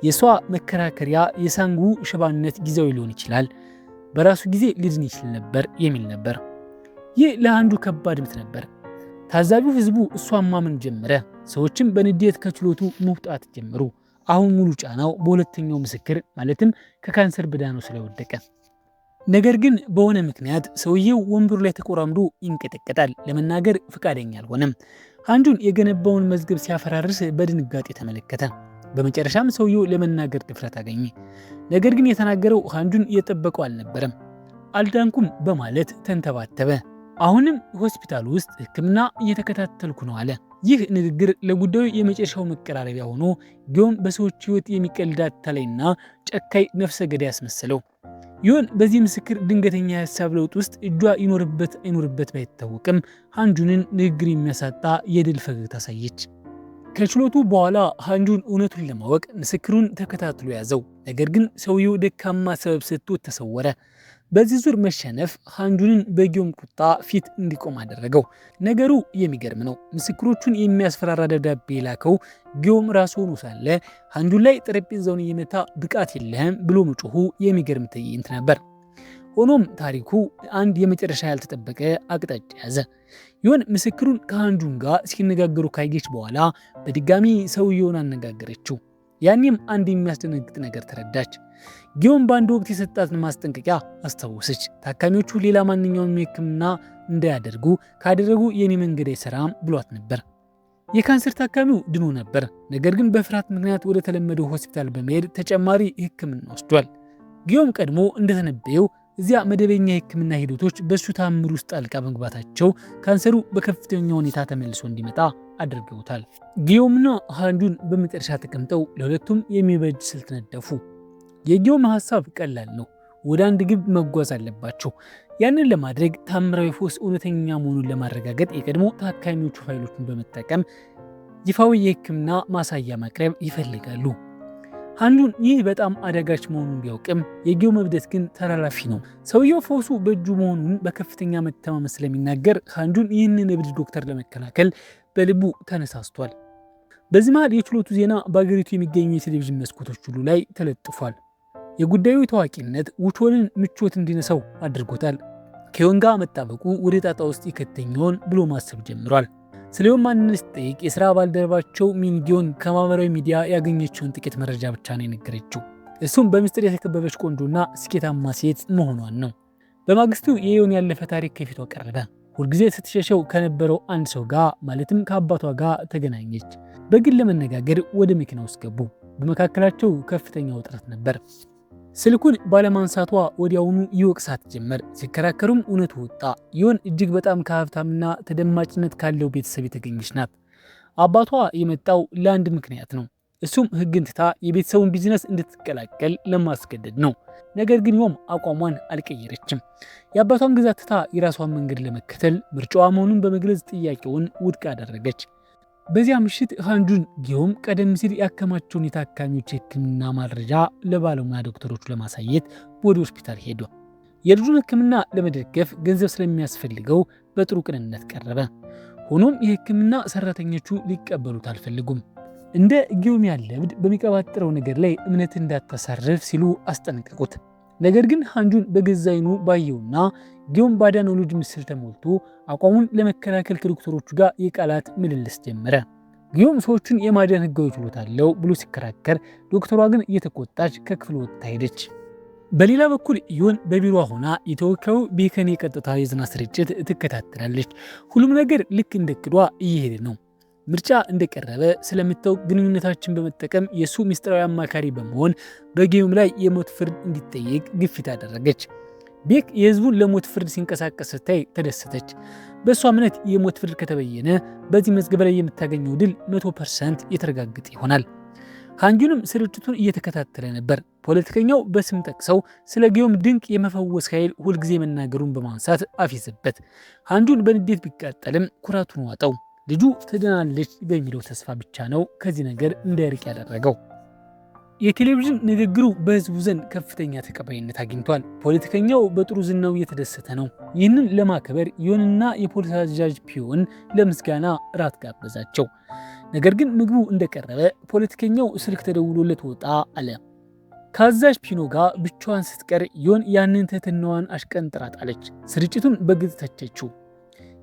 የሷ መከራከሪያ የሳንጉ ሽባነት ጊዜያዊ ሊሆን ይችላል፣ በራሱ ጊዜ ሊድን ይችል ነበር የሚል ነበር። ይህ ለአንዱ ከባድ ምት ነበር። ታዛቢው ህዝቡ እሷን ማመን ጀመረ። ሰዎችም በንዴት ከችሎቱ መውጣት ጀመሩ። አሁን ሙሉ ጫናው በሁለተኛው ምስክር ማለትም ከካንሰር በዳነው ስለወደቀ። ነገር ግን በሆነ ምክንያት ሰውየው ወንበሩ ላይ ተቆራምዶ ይንቀጠቀጣል። ለመናገር ፈቃደኛ አልሆነም። አንዱን የገነባውን መዝገብ ሲያፈራርስ በድንጋጤ ተመለከተ። በመጨረሻም ሰውየው ለመናገር ድፍረት አገኘ። ነገር ግን የተናገረው አንዱን የጠበቀው አልነበረም። አልዳንኩም በማለት ተንተባተበ። አሁንም ሆስፒታል ውስጥ ሕክምና እየተከታተልኩ ነው አለ። ይህ ንግግር ለጉዳዩ የመጨረሻው መቀራረቢያ ሆኖ ጊዮም በሰዎች ህይወት የሚቀልድ አታላይና ጨካኝ ነፍሰ ገዳይ ያስመሰለው። ይሁን በዚህ ምስክር ድንገተኛ የሀሳብ ለውጥ ውስጥ እጇ ይኖርበት አይኖርበት ባይታወቅም አንጁንን ንግግር የሚያሳጣ የድል ፈገግታ አሳየች። ከችሎቱ በኋላ አንጁን እውነቱን ለማወቅ ምስክሩን ተከታትሎ ያዘው። ነገር ግን ሰውየው ደካማ ሰበብ ሰጥቶ ተሰወረ። በዚህ ዙር መሸነፍ አንጁንን በጊዮም ቁጣ ፊት እንዲቆም አደረገው። ነገሩ የሚገርም ነው። ምስክሮቹን የሚያስፈራራ ደብዳቤ የላከው ጊዮም ራሱ ሆኖ ሳለ አንጁን ላይ ጠረጴዛውን እየመታ ብቃት የለህም ብሎ መጮሁ የሚገርም ትዕይንት ነበር። ሆኖም ታሪኩ አንድ የመጨረሻ ያልተጠበቀ አቅጣጫ ያዘ። ይሁን ምስክሩን ከአንጁን ጋር ሲነጋገሩ ካየች በኋላ በድጋሚ ሰውየውን አነጋገረችው። ያኔም አንድ የሚያስደነግጥ ነገር ተረዳች። ጊዮም በአንድ ወቅት የሰጣትን ማስጠንቀቂያ አስታወሰች። ታካሚዎቹ ሌላ ማንኛውም ሕክምና እንዳያደርጉ ካደረጉ የኔ መንገድ አይሰራም ብሏት ነበር። የካንሰር ታካሚው ድኖ ነበር። ነገር ግን በፍርሃት ምክንያት ወደ ተለመደው ሆስፒታል በመሄድ ተጨማሪ ሕክምና ወስዷል። ጊዮም ቀድሞ እንደተነበየው እዚያ መደበኛ የሕክምና ሂደቶች በሱ ታምር ውስጥ ጣልቃ መግባታቸው ካንሰሩ በከፍተኛ ሁኔታ ተመልሶ እንዲመጣ አድርገውታል። ጊዮምና አንጁን በመጨረሻ ተቀምጠው ለሁለቱም የሚበጅ ስልት ነደፉ። የጊዮም ሐሳብ ቀላል ነው። ወደ አንድ ግብ መጓዝ አለባቸው። ያንን ለማድረግ ታምራዊ ፎስ እውነተኛ መሆኑን ለማረጋገጥ የቀድሞ ታካሚዎቹ ፋይሎችን በመጠቀም ይፋዊ የሕክምና ማሳያ ማቅረብ ይፈልጋሉ። አንጁን ይህ በጣም አዳጋች መሆኑን ቢያውቅም የጊዮም እብደት ግን ተላላፊ ነው። ሰውየው ፎሱ በእጁ መሆኑን በከፍተኛ መተማመን ስለሚናገር አንጁን ይህንን እብድ ዶክተር ለመከላከል በልቡ ተነሳስቷል። በዚህ መሃል የችሎቱ ዜና በአገሪቱ የሚገኙ የቴሌቪዥን መስኮቶች ሁሉ ላይ ተለጥፏል። የጉዳዩ ታዋቂነት ውቾልን ምቾት እንዲነሳው አድርጎታል። ከዮን ጋር መጣበቁ ወደ ጣጣ ውስጥ ይከተኛውን ብሎ ማሰብ ጀምሯል። ስለ ዮን ማንነት ሲጠይቅ የሥራ ባልደረባቸው ሚንጊዮን ከማህበራዊ ሚዲያ ያገኘችውን ጥቂት መረጃ ብቻ ነው የነገረችው። እሱም በምስጢር የተከበበች ቆንጆና ስኬታማ ሴት መሆኗን ነው። በማግስቱ የዮን ያለፈ ታሪክ ከፊቷ ቀረበ። ሁልጊዜ ስትሸሸው ከነበረው አንድ ሰው ጋር ማለትም ከአባቷ ጋር ተገናኘች። በግል ለመነጋገር ወደ መኪና ውስጥ ገቡ። በመካከላቸው ከፍተኛ ውጥረት ነበር። ስልኩን ባለማንሳቷ ወዲያውኑ ይወቅሳት ጀመር። ሲከራከሩም እውነቱ ወጣ። ዮን እጅግ በጣም ከሀብታምና ተደማጭነት ካለው ቤተሰብ የተገኘች ናት። አባቷ የመጣው ለአንድ ምክንያት ነው። እሱም ሕግን ትታ የቤተሰቡን ቢዝነስ እንድትቀላቀል ለማስገደድ ነው። ነገር ግን ዮም አቋሟን አልቀየረችም። የአባቷን ግዛት ትታ የራሷን መንገድ ለመከተል ምርጫዋ መሆኑን በመግለጽ ጥያቄውን ውድቅ አደረገች። በዚያ ምሽት አንጁን ጊዮም ቀደም ሲል ያከማቸውን የታካሚዎች ሕክምና መረጃ ለባለሙያ ዶክተሮቹ ለማሳየት ወደ ሆስፒታል ሄዷ። የልጁን ሕክምና ለመደገፍ ገንዘብ ስለሚያስፈልገው በጥሩ ቅንነት ቀረበ። ሆኖም የሕክምና ሰራተኞቹ ሊቀበሉት አልፈልጉም። እንደ ጊዮም ያለ እብድ በሚቀባጥረው ነገር ላይ እምነት እንዳታሳርፍ ሲሉ አስጠነቀቁት። ነገር ግን አንጁን በገዛ ዓይኑ ባየውና ጊዮም ባዳነው ልጅ ምስል ተሞልቶ አቋሙን ለመከላከል ከዶክተሮቹ ጋር የቃላት ምልልስ ጀመረ። ጊዮም ሰዎችን የማዳን ህጋዊ ችሎታ አለው ብሎ ሲከራከር፣ ዶክተሯ ግን እየተቆጣች ከክፍል ወጥታ ሄደች። በሌላ በኩል ዮን በቢሮዋ ሆና የተወካዩ ቤከን የቀጥታ የዜና ስርጭት ትከታተላለች። ሁሉም ነገር ልክ እንደ እቅዷ እየሄደ ነው። ምርጫ እንደቀረበ ስለምታውቅ ግንኙነታችን በመጠቀም የሱ ሚስጥራዊ አማካሪ በመሆን በጊዮም ላይ የሞት ፍርድ እንዲጠየቅ ግፊት አደረገች። ቤክ የህዝቡን ለሞት ፍርድ ሲንቀሳቀስ ስታይ ተደሰተች። በእሷ እምነት የሞት ፍርድ ከተበየነ በዚህ መዝገብ ላይ የምታገኘው ድል 100% የተረጋገጠ ይሆናል። ሃንጁንም ስርጭቱን እየተከታተለ ነበር። ፖለቲከኛው በስም ጠቅሰው ስለ ጊዮም ድንቅ የመፈወስ ኃይል ሁልጊዜ መናገሩን በማንሳት አፌዘበት። ሃንጁን በንዴት ቢቃጠልም ኩራቱን ዋጠው። ልጁ ትድናለች በሚለው ተስፋ ብቻ ነው ከዚህ ነገር እንዳይርቅ ያደረገው። የቴሌቪዥን ንግግሩ በህዝቡ ዘንድ ከፍተኛ ተቀባይነት አግኝቷል። ፖለቲከኛው በጥሩ ዝናው እየተደሰተ ነው። ይህንን ለማክበር ዮንና የፖሊስ አዛዥ ፒዮን ለምስጋና ራት ጋበዛቸው። ነገር ግን ምግቡ እንደቀረበ ፖለቲከኛው ስልክ ተደውሎለት ወጣ አለ። ከአዛዥ ፒኖ ጋር ብቻዋን ስትቀር ዮን ያንን ትህትናዋን አሽቀንጥራ ጣለች። ስርጭቱን በግልጽ ተቸችው።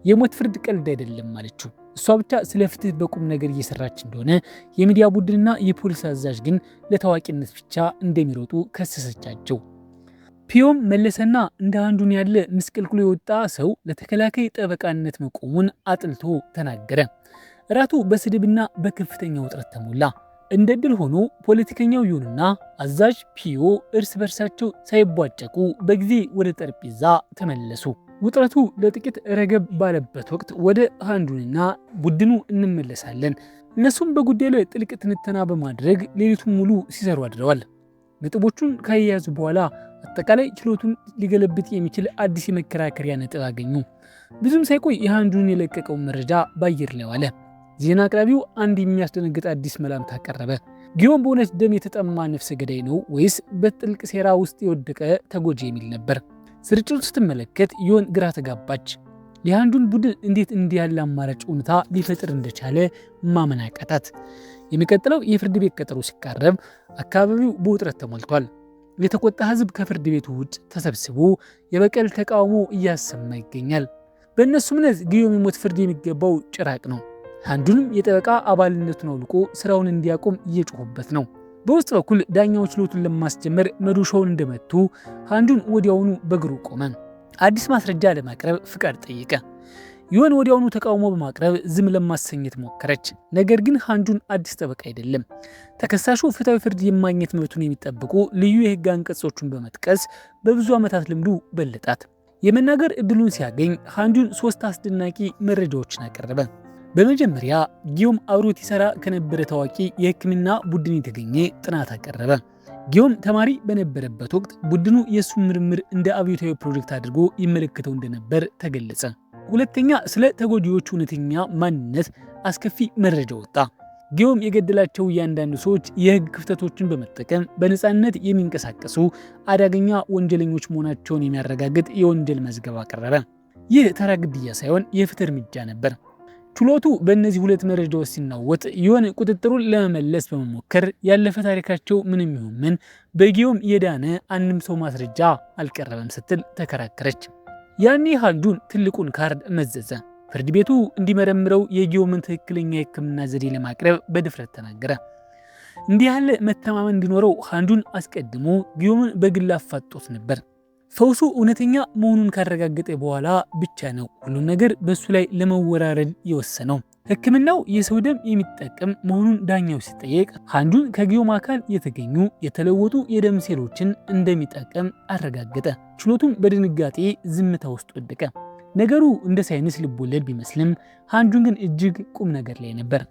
የሞት ፍርድ ቀልድ አይደለም አለችው። እሷ ብቻ ስለ ፍትህ በቁም ነገር እየሰራች እንደሆነ የሚዲያ ቡድንና የፖሊስ አዛዥ ግን ለታዋቂነት ብቻ እንደሚሮጡ ከሰሰቻቸው። ፒዮም መለሰና እንደ ሃንጁን ያለ ምስቅልቅሎ የወጣ ሰው ለተከላካይ ጠበቃነት መቆሙን አጥልቶ ተናገረ። እራቱ በስድብና በከፍተኛ ውጥረት ተሞላ። እንደ ድል ሆኖ ፖለቲከኛው ዮንና አዛዥ ፒዮ እርስ በርሳቸው ሳይቧጨቁ በጊዜ ወደ ጠረጴዛ ተመለሱ። ውጥረቱ ለጥቂት ረገብ ባለበት ወቅት ወደ ሃንጁንና ቡድኑ እንመለሳለን። እነሱም በጉዳዩ ላይ ጥልቅ ትንተና በማድረግ ሌሊቱን ሙሉ ሲሰሩ አድረዋል። ነጥቦቹን ካያያዙ በኋላ አጠቃላይ ችሎቱን ሊገለብጥ የሚችል አዲስ የመከራከሪያ ነጥብ አገኙ። ብዙም ሳይቆይ የሃንጁን የለቀቀውን መረጃ በአየር ላይ ዋለ። ዜና አቅራቢው አንድ የሚያስደነግጥ አዲስ መላምት አቀረበ። ጊዮም በእውነት ደም የተጠማ ነፍሰ ገዳይ ነው ወይስ በጥልቅ ሴራ ውስጥ የወደቀ ተጎጂ የሚል ነበር። ስርጭቱን ስትመለከት ዮን ግራ ተጋባች። የሃንጁን ቡድን እንዴት እንዲህ ያለ አማራጭ ሁኔታ ሊፈጥር እንደቻለ ማመን አቃታት። የሚቀጥለው የፍርድ ቤት ቀጠሮ ሲቃረብ አካባቢው በውጥረት ተሞልቷል። የተቆጣ ህዝብ ከፍርድ ቤቱ ውጭ ተሰብስቦ የበቀል ተቃውሞ እያሰማ ይገኛል። በእነሱ እምነት ጊዮም የሞት ፍርድ የሚገባው ጭራቅ ነው። ሃንጁንም የጠበቃ አባልነቱን አውልቆ ስራውን እንዲያቆም እየጮሁበት ነው። በውስጥ በኩል ዳኛው ችሎቱን ለማስጀመር መዶሻውን እንደመቱ ሃንጁን ወዲያውኑ በእግሩ ቆመ። አዲስ ማስረጃ ለማቅረብ ፍቃድ ጠየቀ። ዮን ወዲያውኑ ተቃውሞ በማቅረብ ዝም ለማሰኘት ሞከረች። ነገር ግን ሃንጁን አዲስ ጠበቃ አይደለም። ተከሳሹ ፍትሐዊ ፍርድ የማግኘት መብቱን የሚጠብቁ ልዩ የህግ አንቀጾቹን በመጥቀስ በብዙ ዓመታት ልምዱ በለጣት። የመናገር እድሉን ሲያገኝ ሃንጁን 3 አስደናቂ መረጃዎችን አቀረበ። በመጀመሪያ ጊዮም አብሮት ይሰራ ከነበረ ታዋቂ የህክምና ቡድን የተገኘ ጥናት አቀረበ። ጊዮም ተማሪ በነበረበት ወቅት ቡድኑ የእሱ ምርምር እንደ አብዮታዊ ፕሮጀክት አድርጎ ይመለከተው እንደነበር ተገለጸ። ሁለተኛ፣ ስለ ተጎጂዎቹ እውነተኛ ማንነት አስከፊ መረጃ ወጣ። ጊዮም የገደላቸው እያንዳንዱ ሰዎች የህግ ክፍተቶችን በመጠቀም በነፃነት የሚንቀሳቀሱ አደገኛ ወንጀለኞች መሆናቸውን የሚያረጋግጥ የወንጀል መዝገብ አቀረበ። ይህ ተራ ግድያ ሳይሆን የፍትህ እርምጃ ነበር። ችሎቱ በእነዚህ ሁለት መረጃዎች ሲናወጥ ዮን ቁጥጥሩን ለመመለስ በመሞከር ያለፈ ታሪካቸው ምንም ይሁን ምን በጊዮም የዳነ አንድም ሰው ማስረጃ አልቀረበም ስትል ተከራከረች። ያኔ ሃንጁን ትልቁን ካርድ መዘዘ። ፍርድ ቤቱ እንዲመረምረው የጊዮምን ትክክለኛ የህክምና ዘዴ ለማቅረብ በድፍረት ተናገረ። እንዲህ ያለ መተማመን እንዲኖረው ሃንጁን አስቀድሞ ጊዮምን በግል አፋጦት ነበር። ፈውሱ እውነተኛ መሆኑን ካረጋገጠ በኋላ ብቻ ነው ሁሉም ነገር በሱ ላይ ለመወራረድ የወሰነው። ህክምናው የሰው ደም የሚጠቀም መሆኑን ዳኛው ሲጠየቅ ሃንጁን ከጊዮም አካል የተገኙ የተለወጡ የደም ሴሎችን እንደሚጠቀም አረጋገጠ። ችሎቱም በድንጋጤ ዝምታ ውስጥ ወደቀ። ነገሩ እንደ ሳይንስ ልቦለድ ቢመስልም ሃንጁን ግን እጅግ ቁም ነገር ላይ ነበር።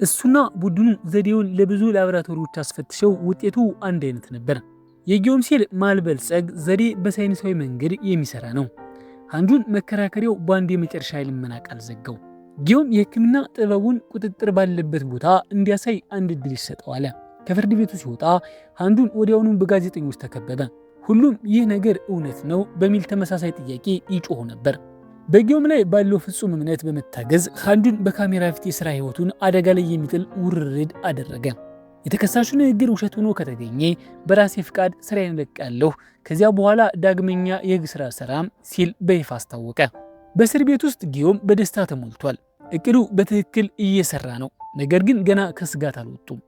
እሱና ቡድኑ ዘዴውን ለብዙ ላቦራቶሪዎች አስፈትሸው ውጤቱ አንድ አይነት ነበር። የጊዮም ሴል ማልበልጸግ ዘዴ በሳይንሳዊ መንገድ የሚሰራ ነው። ሃንጁን መከራከሪያው በአንድ የመጨረሻ ልመና ቃል ዘጋው። ጊዮም የህክምና ጥበቡን ቁጥጥር ባለበት ቦታ እንዲያሳይ አንድ እድል ይሰጠዋል። ከፍርድ ቤቱ ሲወጣ ሃንጁን ወዲያውኑ በጋዜጠኞች ተከበበ። ሁሉም ይህ ነገር እውነት ነው በሚል ተመሳሳይ ጥያቄ ይጮሁ ነበር። በጊዮም ላይ ባለው ፍጹም እምነት በመታገዝ ሃንጁን በካሜራ ፊት የሥራ ህይወቱን አደጋ ላይ የሚጥል ውርርድ አደረገ። የተከሳሹ ንግግር ውሸት ሆኖ ከተገኘ በራሴ ፍቃድ ስራዬን እለቃለሁ፣ ከዚያ በኋላ ዳግመኛ የህግ ስራ ሰራም ሲል በይፋ አስታወቀ። በእስር ቤት ውስጥ ጊዮም በደስታ ተሞልቷል። እቅዱ በትክክል እየሰራ ነው። ነገር ግን ገና ከስጋት አልወጡም።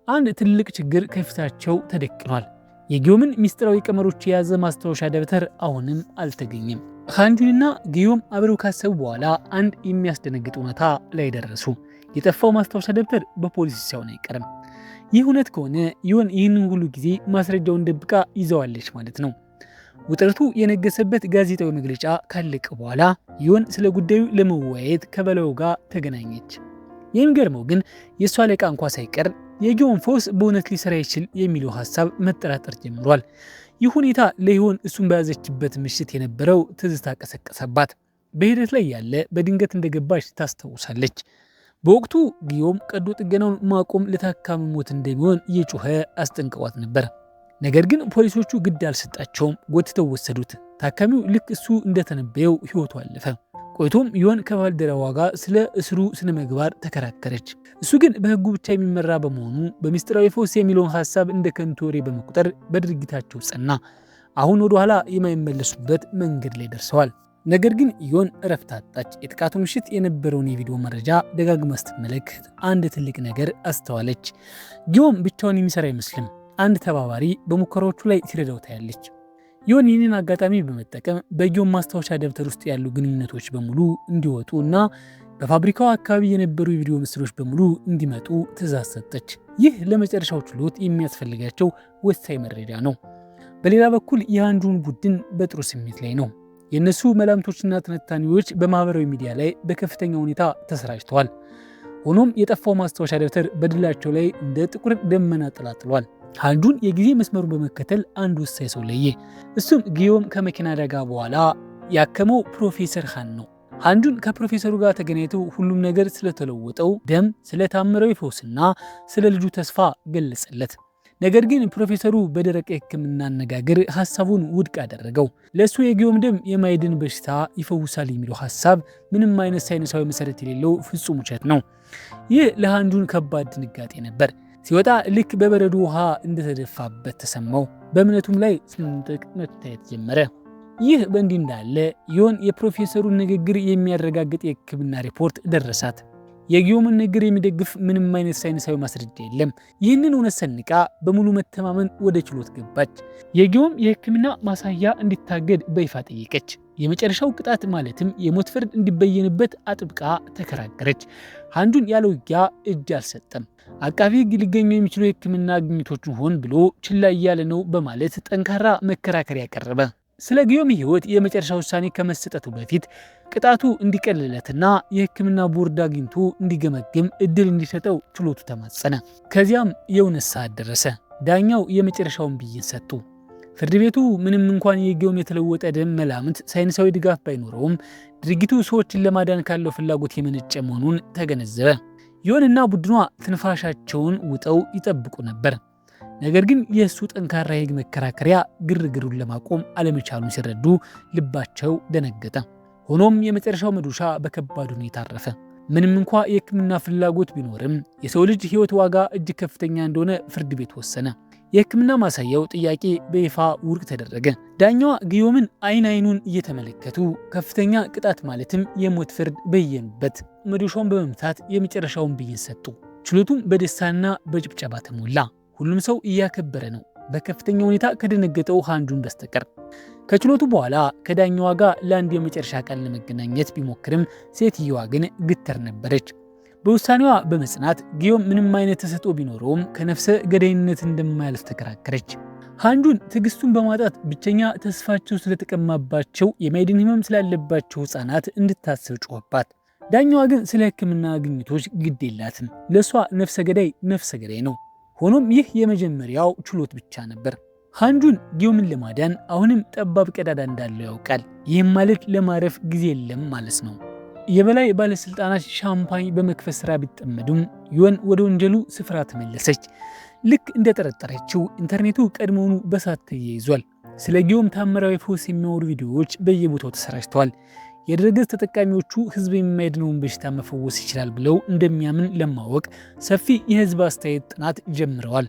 አንድ ትልቅ ችግር ከፊታቸው ተደቅኗል። የጊዮምን ሚስጥራዊ ቀመሮች የያዘ ማስታወሻ ደብተር አሁንም አልተገኘም። ሃንጁንና ጊዮም አብረው ካሰቡ በኋላ አንድ የሚያስደነግጥ እውነታ ላይ ደረሱ። የጠፋው ማስታወሻ ደብተር በፖሊስ ሳይሆን አይቀርም። ይህ እውነት ከሆነ ዮን ይህንን ሁሉ ጊዜ ማስረጃውን ደብቃ ይዘዋለች ማለት ነው። ውጥረቱ የነገሰበት ጋዜጣዊ መግለጫ ካለቀ በኋላ ዮን ስለ ጉዳዩ ለመወያየት ከበላዩ ጋር ተገናኘች። የሚገርመው ግን የእሷ አለቃ እንኳ ሳይቀር የጊዮን ፈውስ በእውነት ሊሰራ ይችል የሚለው ሀሳብ መጠራጠር ጀምሯል። ይህ ሁኔታ ለዮን እሱን በያዘችበት ምሽት የነበረው ትዝታ ቀሰቀሰባት። በሂደት ላይ ያለ በድንገት እንደገባች ታስታውሳለች። በወቅቱ ጊዮም ቀዶ ጥገናውን ማቆም ለታካሚ ሞት እንደሚሆን እየጮኸ አስጠንቅቋት ነበር። ነገር ግን ፖሊሶቹ ግድ አልሰጣቸውም፣ ጎትተው ወሰዱት። ታካሚው ልክ እሱ እንደተነበየው ህይወቱ አለፈ። ቆይቶም ዮን ከባልደረባዋ ጋር ስለ እስሩ ስነ ምግባር ተከራከረች። እሱ ግን በህጉ ብቻ የሚመራ በመሆኑ በሚስጥራዊ ፈውስ የሚለውን ሀሳብ እንደ ከንቱ ወሬ በመቁጠር በድርጊታቸው ጸና። አሁን ወደ ኋላ የማይመለሱበት መንገድ ላይ ደርሰዋል። ነገር ግን ዮን እረፍት አጣች። የጥቃቱ ምሽት የነበረውን የቪዲዮ መረጃ ደጋግማ ስትመለከት አንድ ትልቅ ነገር አስተዋለች። ጊዮም ብቻውን የሚሰራ አይመስልም። አንድ ተባባሪ በሙከራዎቹ ላይ ሲረዳው ታያለች። ዮን ይህንን አጋጣሚ በመጠቀም በጊዮም ማስታወሻ ደብተር ውስጥ ያሉ ግንኙነቶች በሙሉ እንዲወጡ እና በፋብሪካው አካባቢ የነበሩ የቪዲዮ ምስሎች በሙሉ እንዲመጡ ትዕዛዝ ሰጠች። ይህ ለመጨረሻው ችሎት የሚያስፈልጋቸው ወሳኝ መረጃ ነው። በሌላ በኩል የሃንጁን ቡድን በጥሩ ስሜት ላይ ነው። የእነሱ መላምቶችና ትንታኔዎች በማህበራዊ ሚዲያ ላይ በከፍተኛ ሁኔታ ተሰራጭተዋል። ሆኖም የጠፋው ማስታወሻ ደብተር በድላቸው ላይ እንደ ጥቁር ደመና ጥላጥሏል። ሃንጁን የጊዜ መስመሩን በመከተል አንድ ወሳኝ ሰው ለየ። እሱም ጊዮም ከመኪና አደጋ በኋላ ያከመው ፕሮፌሰር ሃን ነው። ሃንጁን ከፕሮፌሰሩ ጋር ተገናኝተው ሁሉም ነገር ስለተለወጠው ደም፣ ስለታምራዊ ፈውስና ስለ ልጁ ተስፋ ገለጸለት። ነገር ግን ፕሮፌሰሩ በደረቅ የሕክምና አነጋገር ሐሳቡን ውድቅ አደረገው። ለእሱ የጊዮም ደም የማይድን በሽታ ይፈውሳል የሚለው ሐሳብ ምንም አይነት ሳይንሳዊ መሰረት የሌለው ፍጹም ውሸት ነው። ይህ ለሃንጁን ከባድ ድንጋጤ ነበር። ሲወጣ ልክ በበረዶ ውሃ እንደተደፋበት ተሰማው። በእምነቱም ላይ ስንጥቅ መታየት ጀመረ። ይህ በእንዲህ እንዳለ ዮን የፕሮፌሰሩን ንግግር የሚያረጋግጥ የሕክምና ሪፖርት ደረሳት። የጊዮምን ንግግር የሚደግፍ ምንም አይነት ሳይንሳዊ ማስረጃ የለም። ይህንን እውነት ሰንቃ በሙሉ መተማመን ወደ ችሎት ገባች። የጊዮም የሕክምና ማሳያ እንዲታገድ በይፋ ጠየቀች። የመጨረሻው ቅጣት ማለትም የሞት ፍርድ እንዲበየንበት አጥብቃ ተከራከረች። ሃንጁን ያለ ውጊያ እጅ አልሰጠም። አቃቢ ሕግ ሊገኙ የሚችሉ የሕክምና ግኝቶችን ሆን ብሎ ችላ እያለ ነው በማለት ጠንካራ መከራከሪያ ያቀረበ። ስለ ጊዮም ሕይወት የመጨረሻ ውሳኔ ከመሰጠቱ በፊት ቅጣቱ እንዲቀልለትና የሕክምና ቦርድ አግኝቶ እንዲገመግም እድል እንዲሰጠው ችሎቱ ተማጸነ። ከዚያም የእውነት ሰዓት ደረሰ። ዳኛው የመጨረሻውን ብይን ሰጡ። ፍርድ ቤቱ ምንም እንኳን የጊዮም የተለወጠ ደም መላምት ሳይንሳዊ ድጋፍ ባይኖረውም ድርጊቱ ሰዎችን ለማዳን ካለው ፍላጎት የመነጨ መሆኑን ተገነዘበ። ዮንና ቡድኗ ትንፋሻቸውን ውጠው ይጠብቁ ነበር። ነገር ግን የእሱ ጠንካራ የሕግ መከራከሪያ ግርግሩን ለማቆም አለመቻሉን ሲረዱ ልባቸው ደነገጠ። ሆኖም የመጨረሻው መዶሻ በከባድ ሁኔታ አረፈ። ምንም እንኳ የሕክምና ፍላጎት ቢኖርም የሰው ልጅ ሕይወት ዋጋ እጅግ ከፍተኛ እንደሆነ ፍርድ ቤት ወሰነ። የሕክምና ማሳያው ጥያቄ በይፋ ውድቅ ተደረገ። ዳኛዋ ጊዮምን አይኑን እየተመለከቱ ከፍተኛ ቅጣት ማለትም የሞት ፍርድ በየኑበት። መዶሻውን በመምታት የመጨረሻውን ብይን ሰጡ። ችሎቱም በደስታና በጭብጨባ ተሞላ። ሁሉም ሰው እያከበረ ነው፣ በከፍተኛ ሁኔታ ከደነገጠው ሃንጁን በስተቀር። ከችሎቱ በኋላ ከዳኛዋ ጋር ለአንድ የመጨረሻ ቃል ለመገናኘት ቢሞክርም ሴትየዋ ግን ግትር ነበረች። በውሳኔዋ በመጽናት ጊዮም ምንም አይነት ተሰጥኦ ቢኖረውም ከነፍሰ ገዳይነት እንደማያልፍ ተከራከረች። ሃንጁን ትዕግስቱን በማጣት ብቸኛ ተስፋቸው ስለተቀማባቸው የማይድን ህመም ስላለባቸው ህፃናት እንድታስብ ጮኸባት። ዳኛዋ ግን ስለ ሕክምና ግኝቶች ግድ የላትም። ለእሷ ነፍሰ ገዳይ ነው። ሆኖም ይህ የመጀመሪያው ችሎት ብቻ ነበር። ሃንጁን ጊዮምን ለማዳን አሁንም ጠባብ ቀዳዳ እንዳለው ያውቃል። ይህም ማለት ለማረፍ ጊዜ የለም ማለት ነው። የበላይ ባለስልጣናት ሻምፓኝ በመክፈት ስራ ቢጠመዱም ዮን ወደ ወንጀሉ ስፍራ ተመለሰች። ልክ እንደጠረጠረችው ኢንተርኔቱ ቀድሞውኑ በሳት ተያይዟል። ስለ ጊዮም ታምራዊ ፈውስ የሚያወሩ ቪዲዮዎች በየቦታው ተሰራጭተዋል። የድረገጽ ተጠቃሚዎቹ ህዝብ የማይድነውን በሽታ መፈወስ ይችላል ብለው እንደሚያምን ለማወቅ ሰፊ የህዝብ አስተያየት ጥናት ጀምረዋል።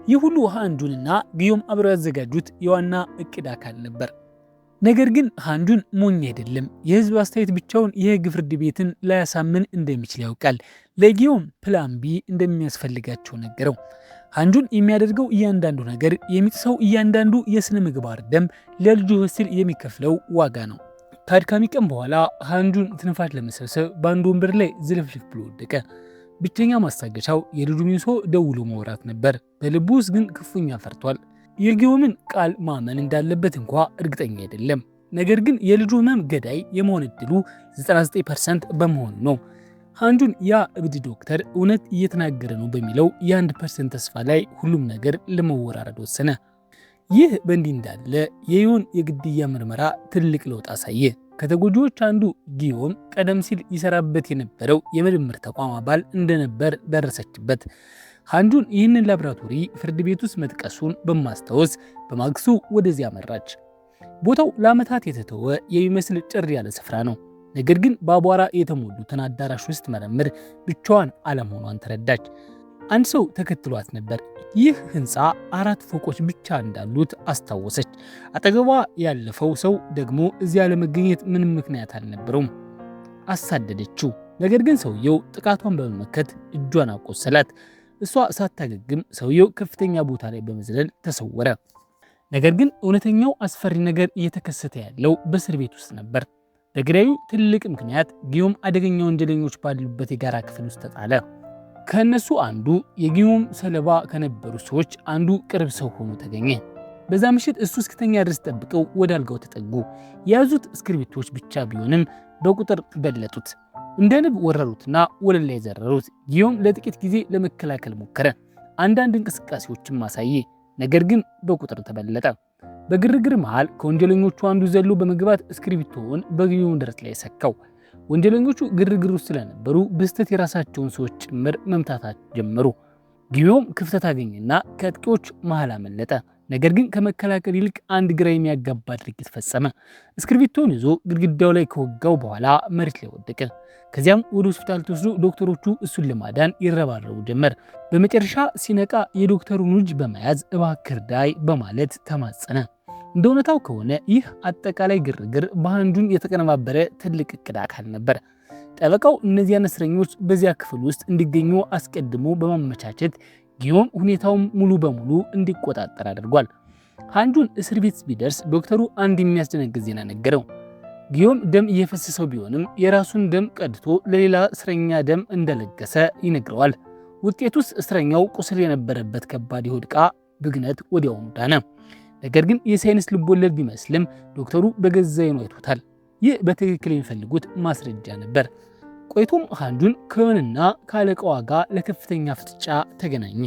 ይህ ሁሉ ሃንጁንና ጊዮም አብረው ያዘጋጁት የዋና እቅድ አካል ነበር። ነገር ግን ሃንጁን ሞኝ አይደለም። የህዝብ አስተያየት ብቻውን የህግ ፍርድ ቤትን ላያሳምን እንደሚችል ያውቃል። ለጊዮም ፕላን ቢ እንደሚያስፈልጋቸው ነገረው። ሃንጁን የሚያደርገው እያንዳንዱ ነገር፣ የሚጥሰው እያንዳንዱ የስነ ምግባር ደንብ ለልጁ ሲል የሚከፍለው ዋጋ ነው። ከአድካሚ ቀን በኋላ ሃንጁን ትንፋሽ ለመሰብሰብ በአንድ ወንበር ላይ ዝልፍልፍ ብሎ ወደቀ። ብቸኛ ማስታገሻው የልጁ ሚንሶ ደውሎ ማውራት ነበር። በልቡ ውስጥ ግን ክፉኛ ፈርቷል። የጊዮምን ቃል ማመን እንዳለበት እንኳ እርግጠኛ አይደለም። ነገር ግን የልጁ ህመም ገዳይ የመሆን እድሉ 99% በመሆኑ ነው። ሃንጁን ያ እብድ ዶክተር እውነት እየተናገረ ነው በሚለው የ1% ተስፋ ላይ ሁሉም ነገር ለመወራረድ ወሰነ። ይህ በእንዲህ እንዳለ የዮን የግድያ ምርመራ ትልቅ ለውጥ አሳየ። ከተጎጂዎች አንዱ ጊዮም ቀደም ሲል ይሰራበት የነበረው የምርምር ተቋም አባል እንደነበር ደረሰችበት። ሃንጁን ይህንን ላብራቶሪ ፍርድ ቤት ውስጥ መጥቀሱን በማስታወስ በማግስቱ ወደዚያ አመራች። ቦታው ለዓመታት የተተወ የሚመስል ጭር ያለ ስፍራ ነው። ነገር ግን በአቧራ የተሞሉትን አዳራሽ ውስጥ መረምር ብቻዋን አለመሆኗን ተረዳች። አንድ ሰው ተከትሏት ነበር። ይህ ህንፃ 4 ፎቆች ብቻ እንዳሉት አስታወሰች። አጠገቧ ያለፈው ሰው ደግሞ እዚያ ለመገኘት ምንም ምክንያት አልነበረውም። አሳደደችው። ነገር ግን ሰውየው ጥቃቷን በመመከት እጇን አቆሰላት። እሷ ሳታገግም ሰውየው ከፍተኛ ቦታ ላይ በመዝለል ተሰወረ። ነገር ግን እውነተኛው አስፈሪ ነገር እየተከሰተ ያለው በእስር ቤት ውስጥ ነበር። በግዳዩ ትልቅ ምክንያት ጊዮም አደገኛ ወንጀለኞች ባሉበት የጋራ ክፍል ውስጥ ተጣለ። ከእነሱ አንዱ የጊዮም ሰለባ ከነበሩ ሰዎች አንዱ ቅርብ ሰው ሆኖ ተገኘ። በዛ ምሽት እሱ እስክተኛ ድረስ ጠብቀው ወደ አልጋው ተጠጉ። የያዙት እስክሪብቶች ብቻ ቢሆንም በቁጥር በለጡት። እንደ ንብ ወረሩትና ወለል ላይ ዘረሩት። ጊዮም ለጥቂት ጊዜ ለመከላከል ሞከረ። አንዳንድ እንቅስቃሴዎችን ማሳየ፣ ነገር ግን በቁጥር ተበለጠ። በግርግር መሃል ከወንጀለኞቹ አንዱ ዘሎ በመግባት እስክሪብቶውን በጊዮም ደረት ላይ ሰካው። ወንጀለኞቹ ግርግር ውስጥ ስለነበሩ በስተት የራሳቸውን ሰዎች ጭምር መምታታት ጀመሩ። ጊዮም ክፍተት አገኘና ከአጥቂዎች መሃል አመለጠ። ነገር ግን ከመከላከል ይልቅ አንድ ግራ የሚያጋባ ድርጊት ፈጸመ። እስክሪብቶውን ይዞ ግድግዳው ላይ ከወጋው በኋላ መሬት ላይ ወደቀ። ከዚያም ወደ ሆስፒታል ተወስዶ ዶክተሮቹ እሱን ለማዳን ይረባረቡ ጀመር። በመጨረሻ ሲነቃ የዶክተሩን እጅ በመያዝ እባክህ እርዳኝ በማለት ተማጸነ። እንደ እውነታው ከሆነ ይህ አጠቃላይ ግርግር በሃንጁን የተቀነባበረ ትልቅ እቅድ አካል ነበር። ጠበቃው እነዚያን እስረኞች በዚያ ክፍል ውስጥ እንዲገኙ አስቀድሞ በማመቻቸት ጊዮም ሁኔታውን ሙሉ በሙሉ እንዲቆጣጠር አድርጓል። ሃንጁን እስር ቤት ቢደርስ ዶክተሩ አንድ የሚያስደነግጥ ዜና ነገረው። ጊዮም ደም እየፈሰሰው ቢሆንም የራሱን ደም ቀድቶ ለሌላ እስረኛ ደም እንደለገሰ ይነግረዋል። ውጤቱስ እስረኛው ቁስል የነበረበት ከባድ የሆድ ዕቃ ብግነት ወዲያውኑ ዳነ። ነገር ግን የሳይንስ ልቦለድ ቢመስልም ዶክተሩ በገዛ ዓይኑ አይቶታል። ይህ በትክክል የሚፈልጉት ማስረጃ ነበር። ቆይቶም ሃንጁን ከዮንና ከአለቃዋ ጋር ለከፍተኛ ፍጥጫ ተገናኘ።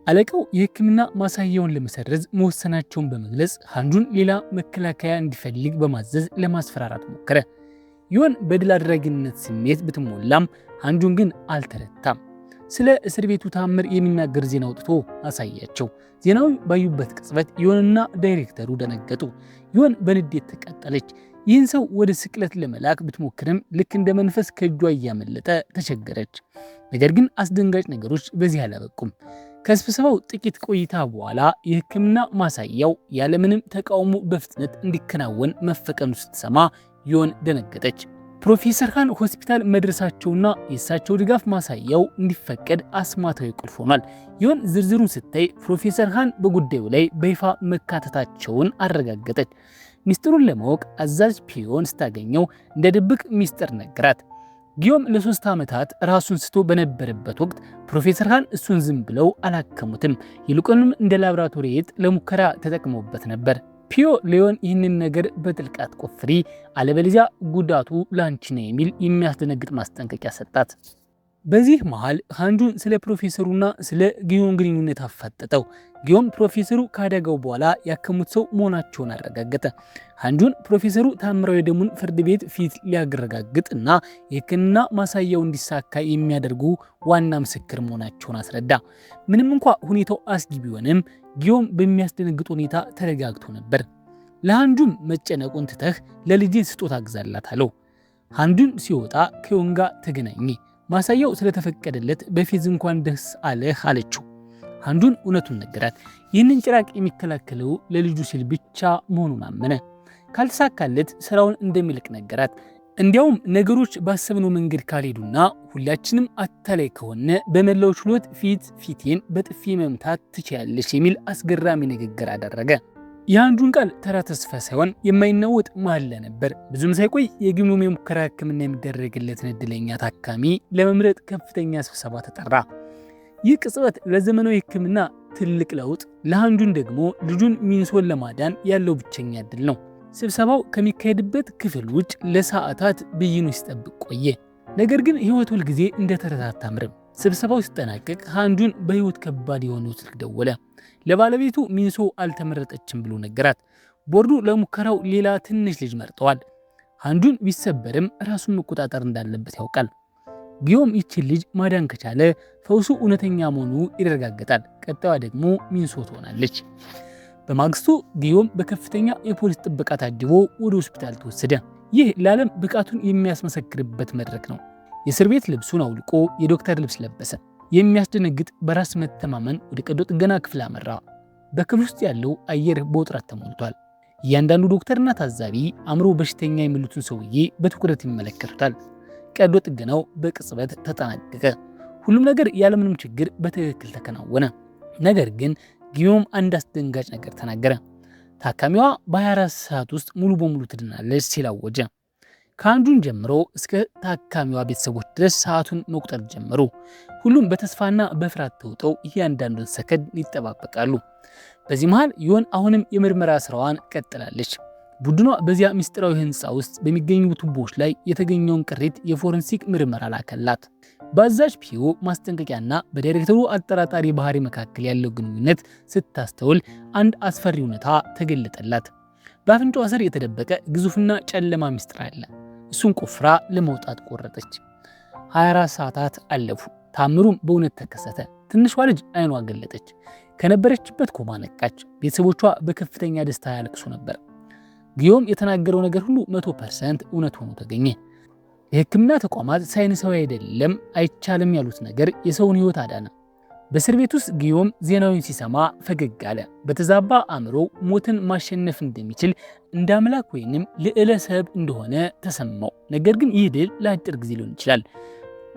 አለቃው የሕክምና ማሳያውን ለመሰረዝ መወሰናቸውን በመግለጽ ሃንጁን ሌላ መከላከያ እንዲፈልግ በማዘዝ ለማስፈራራት ሞከረ። ዮን በድል አድራጊነት ስሜት ብትሞላም ሃንጁን ግን አልተረታም። ስለ እስር ቤቱ ታምር የሚናገር ዜና አውጥቶ አሳያቸው። ዜናው ባዩበት ቅጽበት ዮንና ዳይሬክተሩ ደነገጡ። ዮን በንዴት ተቃጠለች። ይህን ሰው ወደ ስቅለት ለመላክ ብትሞክርም ልክ እንደ መንፈስ ከእጇ እያመለጠ ተቸገረች። ነገር ግን አስደንጋጭ ነገሮች በዚህ አላበቁም። ከስብሰባው ጥቂት ቆይታ በኋላ የሕክምና ማሳያው ያለምንም ተቃውሞ በፍጥነት እንዲከናወን መፈቀዱ ስትሰማ ዮን ደነገጠች። ፕሮፌሰር ሃን ሆስፒታል መድረሳቸውና የእሳቸው ድጋፍ ማሳያው እንዲፈቀድ አስማታዊ ቁልፍ ሆኗል። ዮን ዝርዝሩን ስታይ ፕሮፌሰር ሃን በጉዳዩ ላይ በይፋ መካተታቸውን አረጋገጠች። ሚስጥሩን ለማወቅ አዛዥ ፒዮን ስታገኘው እንደ ድብቅ ሚስጥር ነገራት። ጊዮም ለ3 ዓመታት ራሱን ስቶ በነበረበት ወቅት ፕሮፌሰር ሃን እሱን ዝም ብለው አላከሙትም። ይልቁንም እንደ ላብራቶሪ ለሙከራ ተጠቅመውበት ነበር። ፒዮ ሊዮን ይህንን ነገር በጥልቀት ቆፍሪ፣ አለበለዚያ ጉዳቱ ላንቺ ነው የሚል የሚያስደነግጥ ማስጠንቀቂያ ሰጣት። በዚህ መሃል ሃንጁን ስለ ፕሮፌሰሩና ስለ ጊዮም ግንኙነት አፋጠጠው። ጊዮም ፕሮፌሰሩ ካደጋው በኋላ ያከሙት ሰው መሆናቸውን አረጋገጠ። ሃንጁን ፕሮፌሰሩ ታምራዊ ደሙን ፍርድ ቤት ፊት ሊያረጋግጥና የሕክምና ማሳያው እንዲሳካ የሚያደርጉ ዋና ምስክር መሆናቸውን አስረዳ። ምንም እንኳ ሁኔታው አስጊ ቢሆንም ጊዮም በሚያስደነግጥ ሁኔታ ተረጋግቶ ነበር። ለሃንጁን መጨነቁን ትተህ ለልጄ ስጦታ ግዛላት አለው። ሃንጁን ሲወጣ ከዮን ጋር ተገናኘ። ማሳያው ስለተፈቀደለት በፊዝ እንኳን ደስ አለህ አለችው። ሃንጁን እውነቱን ነገራት። ይህንን ጭራቅ የሚከላከለው ለልጁ ሲል ብቻ መሆኑን አመነ። ካልተሳካለት ስራውን እንደሚልቅ ነገራት። እንዲያውም ነገሮች ባሰብነው መንገድ ካልሄዱና ሁላችንም አታላይ ከሆነ በመላው ችሎት ፊቴን በጥፊ መምታት ትችያለሽ የሚል አስገራሚ ንግግር አደረገ። የሃንጁን ቃል ተራ ተስፋ ሳይሆን የማይናወጥ መሐላ ነበር። ብዙም ሳይቆይ የጊዮም የሙከራ ሕክምና የሚደረግለትን እድለኛ ታካሚ ለመምረጥ ከፍተኛ ስብሰባ ተጠራ። ይህ ቅጽበት ለዘመናዊ ሕክምና ትልቅ ለውጥ ለሃንጁን ደግሞ ልጁን ሚንሶን ለማዳን ያለው ብቸኛ ዕድል ነው። ስብሰባው ከሚካሄድበት ክፍል ውጭ ለሰዓታት ብይኑ ሲጠብቅ ቆየ። ነገር ግን ህይወት ሁልጊዜ እንደተረት አታምርም። ስብሰባው ሲጠናቀቅ ሃንጁን በህይወት ከባድ የሆነው ስልክ ደወለ። ለባለቤቱ ሚንሶ አልተመረጠችም ብሎ ነገራት። ቦርዱ ለሙከራው ሌላ ትንሽ ልጅ መርጠዋል። ሃንጁን ቢሰበርም ራሱን መቆጣጠር እንዳለበት ያውቃል። ጊዮም ይችን ልጅ ማዳን ከቻለ ፈውሱ እውነተኛ መሆኑ ይረጋገጣል። ቀጣዩዋ ደግሞ ሚንሶ ትሆናለች። በማግስቱ ጊዮም በከፍተኛ የፖሊስ ጥበቃ ታጅቦ ወደ ሆስፒታል ተወሰደ። ይህ ለዓለም ብቃቱን የሚያስመሰክርበት መድረክ ነው። የእስር ቤት ልብሱን አውልቆ የዶክተር ልብስ ለበሰ። የሚያስደነግጥ በራስ መተማመን ወደ ቀዶ ጥገና ክፍል አመራ። በክፍል ውስጥ ያለው አየር በውጥረት ተሞልቷል። እያንዳንዱ ዶክተርና ታዛቢ አእምሮ በሽተኛ የሚሉትን ሰውዬ በትኩረት ይመለከቱታል። ቀዶ ጥገናው በቅጽበት ተጠናቀቀ። ሁሉም ነገር ያለምንም ችግር በትክክል ተከናወነ። ነገር ግን ጊዮም አንድ አስደንጋጭ ነገር ተናገረ። ታካሚዋ በ24 ሰዓት ውስጥ ሙሉ በሙሉ ትድናለች ሲል አወጀ። ከሃንጁን ጀምሮ እስከ ታካሚዋ ቤተሰቦች ድረስ ሰዓቱን መቁጠር ጀመሩ። ሁሉም በተስፋና በፍርሃት ተውጠው እያንዳንዱን ሰከንድ ይጠባበቃሉ። በዚህ መሃል ዮን አሁንም የምርመራ ስራዋን ቀጥላለች። ቡድኗ በዚያ ምስጢራዊ ህንፃ ውስጥ በሚገኙ ቱቦዎች ላይ የተገኘውን ቅሪት የፎረንሲክ ምርመራ ላከላት። በአዛዥ ፒዮ ማስጠንቀቂያና በዳይሬክተሩ አጠራጣሪ ባህሪ መካከል ያለው ግንኙነት ስታስተውል አንድ አስፈሪ እውነታ ተገለጠላት። በአፍንጫዋ ስር የተደበቀ ግዙፍና ጨለማ ምስጢር አለ። እሱን ቆፍራ ለመውጣት ቆረጠች። 24 ሰዓታት አለፉ። ታምሩም በእውነት ተከሰተ። ትንሿ ልጅ አይኗ ገለጠች። ከነበረችበት ኮማ ነቃች። ቤተሰቦቿ በከፍተኛ ደስታ ያለቅሱ ነበር። ጊዮም የተናገረው ነገር ሁሉ 100% እውነት ሆኖ ተገኘ። የህክምና ተቋማት ሳይንሳዊ አይደለም፣ አይቻልም ያሉት ነገር የሰውን ህይወት አዳነ። በእስር ቤት ውስጥ ጊዮም ዜናውን ሲሰማ ፈገግ አለ። በተዛባ አእምሮ ሞትን ማሸነፍ እንደሚችል እንደ አምላክ ወይንም ልዕለ ሰብ እንደሆነ ተሰማው። ነገር ግን ይህ ድል ለአጭር ጊዜ ሊሆን ይችላል።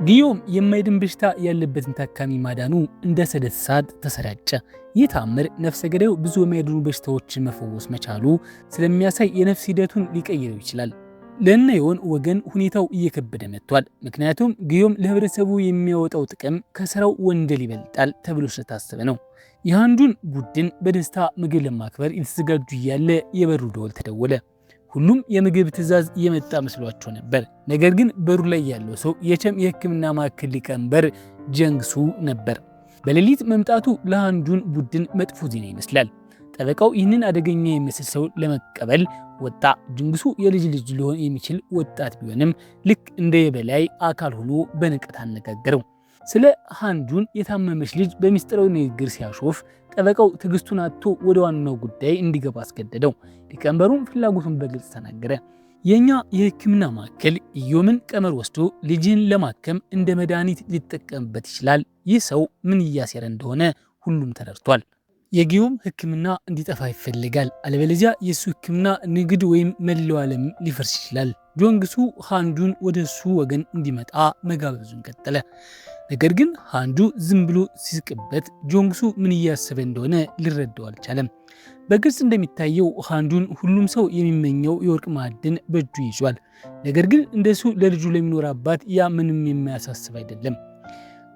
ጊዮም የማይድን በሽታ ያለበትን ታካሚ ማዳኑ እንደ ሰደድ እሳት ተሰራጨ። ይህ ተአምር ነፍሰ ገዳዩ ብዙ የማይድኑ በሽታዎችን መፈወስ መቻሉ ስለሚያሳይ የነፍስ ሂደቱን ሊቀይረው ይችላል። ለእነ ዮን ወገን ሁኔታው እየከበደ መጥቷል። ምክንያቱም ጊዮም ለህብረተሰቡ የሚያወጣው ጥቅም ከስራው ወንጀል ይበልጣል ተብሎ ስለታሰበ ነው። የሃንጁን ቡድን በደስታ ምግብ ለማክበር የተዘጋጁ እያለ የበሩ ደወል ተደወለ። ሁሉም የምግብ ትዕዛዝ እየመጣ መስሏቸው ነበር። ነገር ግን በሩ ላይ ያለው ሰው የቸም የህክምና ማዕከል ሊቀመንበር ጀንግሱ ነበር። በሌሊት መምጣቱ ለሃንጁን ቡድን መጥፎ ዜና ይመስላል። ጠበቃው ይህንን አደገኛ የሚመስል ሰው ለመቀበል ወጣ። ጅንግሱ የልጅ ልጅ ሊሆን የሚችል ወጣት ቢሆንም ልክ እንደ የበላይ አካል ሆኖ በንቀት አነጋገረው። ስለ ሃንጁን የታመመች ልጅ በሚስጥራዊ ንግግር ሲያሾፍ ጠበቃው ትዕግስቱን አጥቶ ወደ ዋናው ጉዳይ እንዲገባ አስገደደው። ሊቀመንበሩም ፍላጎቱን በግልጽ ተናገረ። የኛ የህክምና ማዕከል ኢዮምን ቀመር ወስዶ ልጅን ለማከም እንደ መድኃኒት ሊጠቀምበት ይችላል። ይህ ሰው ምን እያሴረ እንደሆነ ሁሉም ተረድቷል። የጊዮም ህክምና እንዲጠፋ ይፈልጋል። አለበለዚያ የሱ ህክምና ንግድ ወይም መላው ዓለም ሊፈርስ ይችላል። ጆንግሱ ሃንጁን ወደ እሱ ወገን እንዲመጣ መጋበዙን ቀጠለ። ነገር ግን ሃንጁ ዝም ብሎ ሲስቅበት ጆንግሱ ምን እያሰበ እንደሆነ ሊረዳው አልቻለም። በግልጽ እንደሚታየው ሃንጁን ሁሉም ሰው የሚመኘው የወርቅ ማዕድን በእጁ ይዟል። ነገር ግን እንደሱ ለልጁ ለሚኖር አባት ያ ምንም የማያሳስብ አይደለም።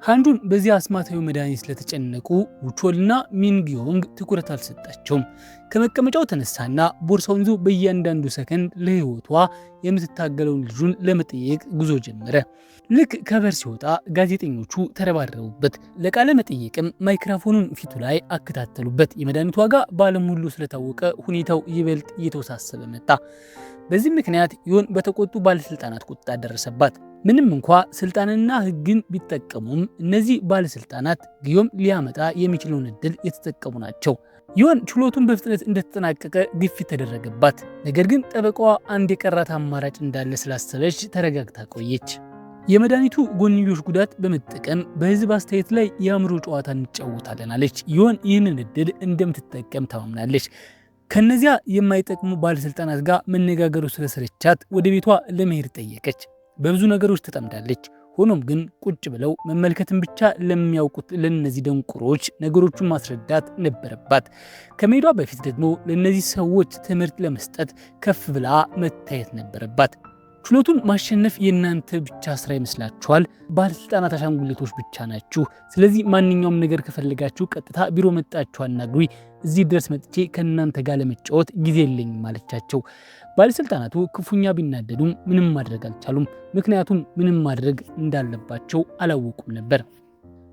ሃንጁን በዚህ አስማታዊ መድኃኒት ስለተጨነቁ ውቾልና ሚንጊዮንግ ትኩረት አልሰጣቸውም። ከመቀመጫው ተነሳና ቦርሳውን ይዞ በእያንዳንዱ ሰከንድ ለህይወቷ የምትታገለውን ልጁን ለመጠየቅ ጉዞ ጀመረ። ልክ ከበር ሲወጣ ጋዜጠኞቹ ተረባረቡበት። ለቃለ መጠየቅም ማይክሮፎኑን ፊቱ ላይ አከታተሉበት። የመድኃኒቱ ዋጋ በዓለም ሁሉ ስለታወቀ ሁኔታው ይበልጥ እየተወሳሰበ መጣ። በዚህ ምክንያት ዮን በተቆጡ ባለስልጣናት ቁጣ ደረሰባት። ምንም እንኳ ስልጣንና ህግን ቢጠቀሙም እነዚህ ባለስልጣናት ጊዮም ሊያመጣ የሚችለውን እድል የተጠቀሙ ናቸው። ዮን ችሎቱን በፍጥነት እንደተጠናቀቀ ግፊት ተደረገባት። ነገር ግን ጠበቃዋ አንድ የቀራት አማራጭ እንዳለ ስላሰበች ተረጋግታ ቆየች። የመድኃኒቱ ጎንዮሽ ጉዳት በመጠቀም በህዝብ አስተያየት ላይ የአእምሮ ጨዋታ እንጫወታለን አለች። ዮን ይህንን እድል እንደምትጠቀም ታምናለች። ከነዚያ የማይጠቅሙ ባለስልጣናት ጋር መነጋገሩ ስለሰለቻት ወደ ቤቷ ለመሄድ ጠየቀች። በብዙ ነገሮች ተጠምዳለች። ሆኖም ግን ቁጭ ብለው መመልከትን ብቻ ለሚያውቁት ለነዚህ ደንቆሮች ነገሮቹን ማስረዳት ነበረባት። ከመሄዷ በፊት ደግሞ ለነዚህ ሰዎች ትምህርት ለመስጠት ከፍ ብላ መታየት ነበረባት። ችሎቱን ማሸነፍ የእናንተ ብቻ ስራ ይመስላችኋል? ባለስልጣናት አሻንጉሊቶች ብቻ ናችሁ። ስለዚህ ማንኛውም ነገር ከፈልጋችሁ ቀጥታ ቢሮ መጣችሁ አናግሩኝ። እዚህ ድረስ መጥቼ ከእናንተ ጋር ለመጫወት ጊዜ የለኝም አለቻቸው። ባለስልጣናቱ ክፉኛ ቢናደዱም ምንም ማድረግ አልቻሉም። ምክንያቱም ምንም ማድረግ እንዳለባቸው አላወቁም ነበር።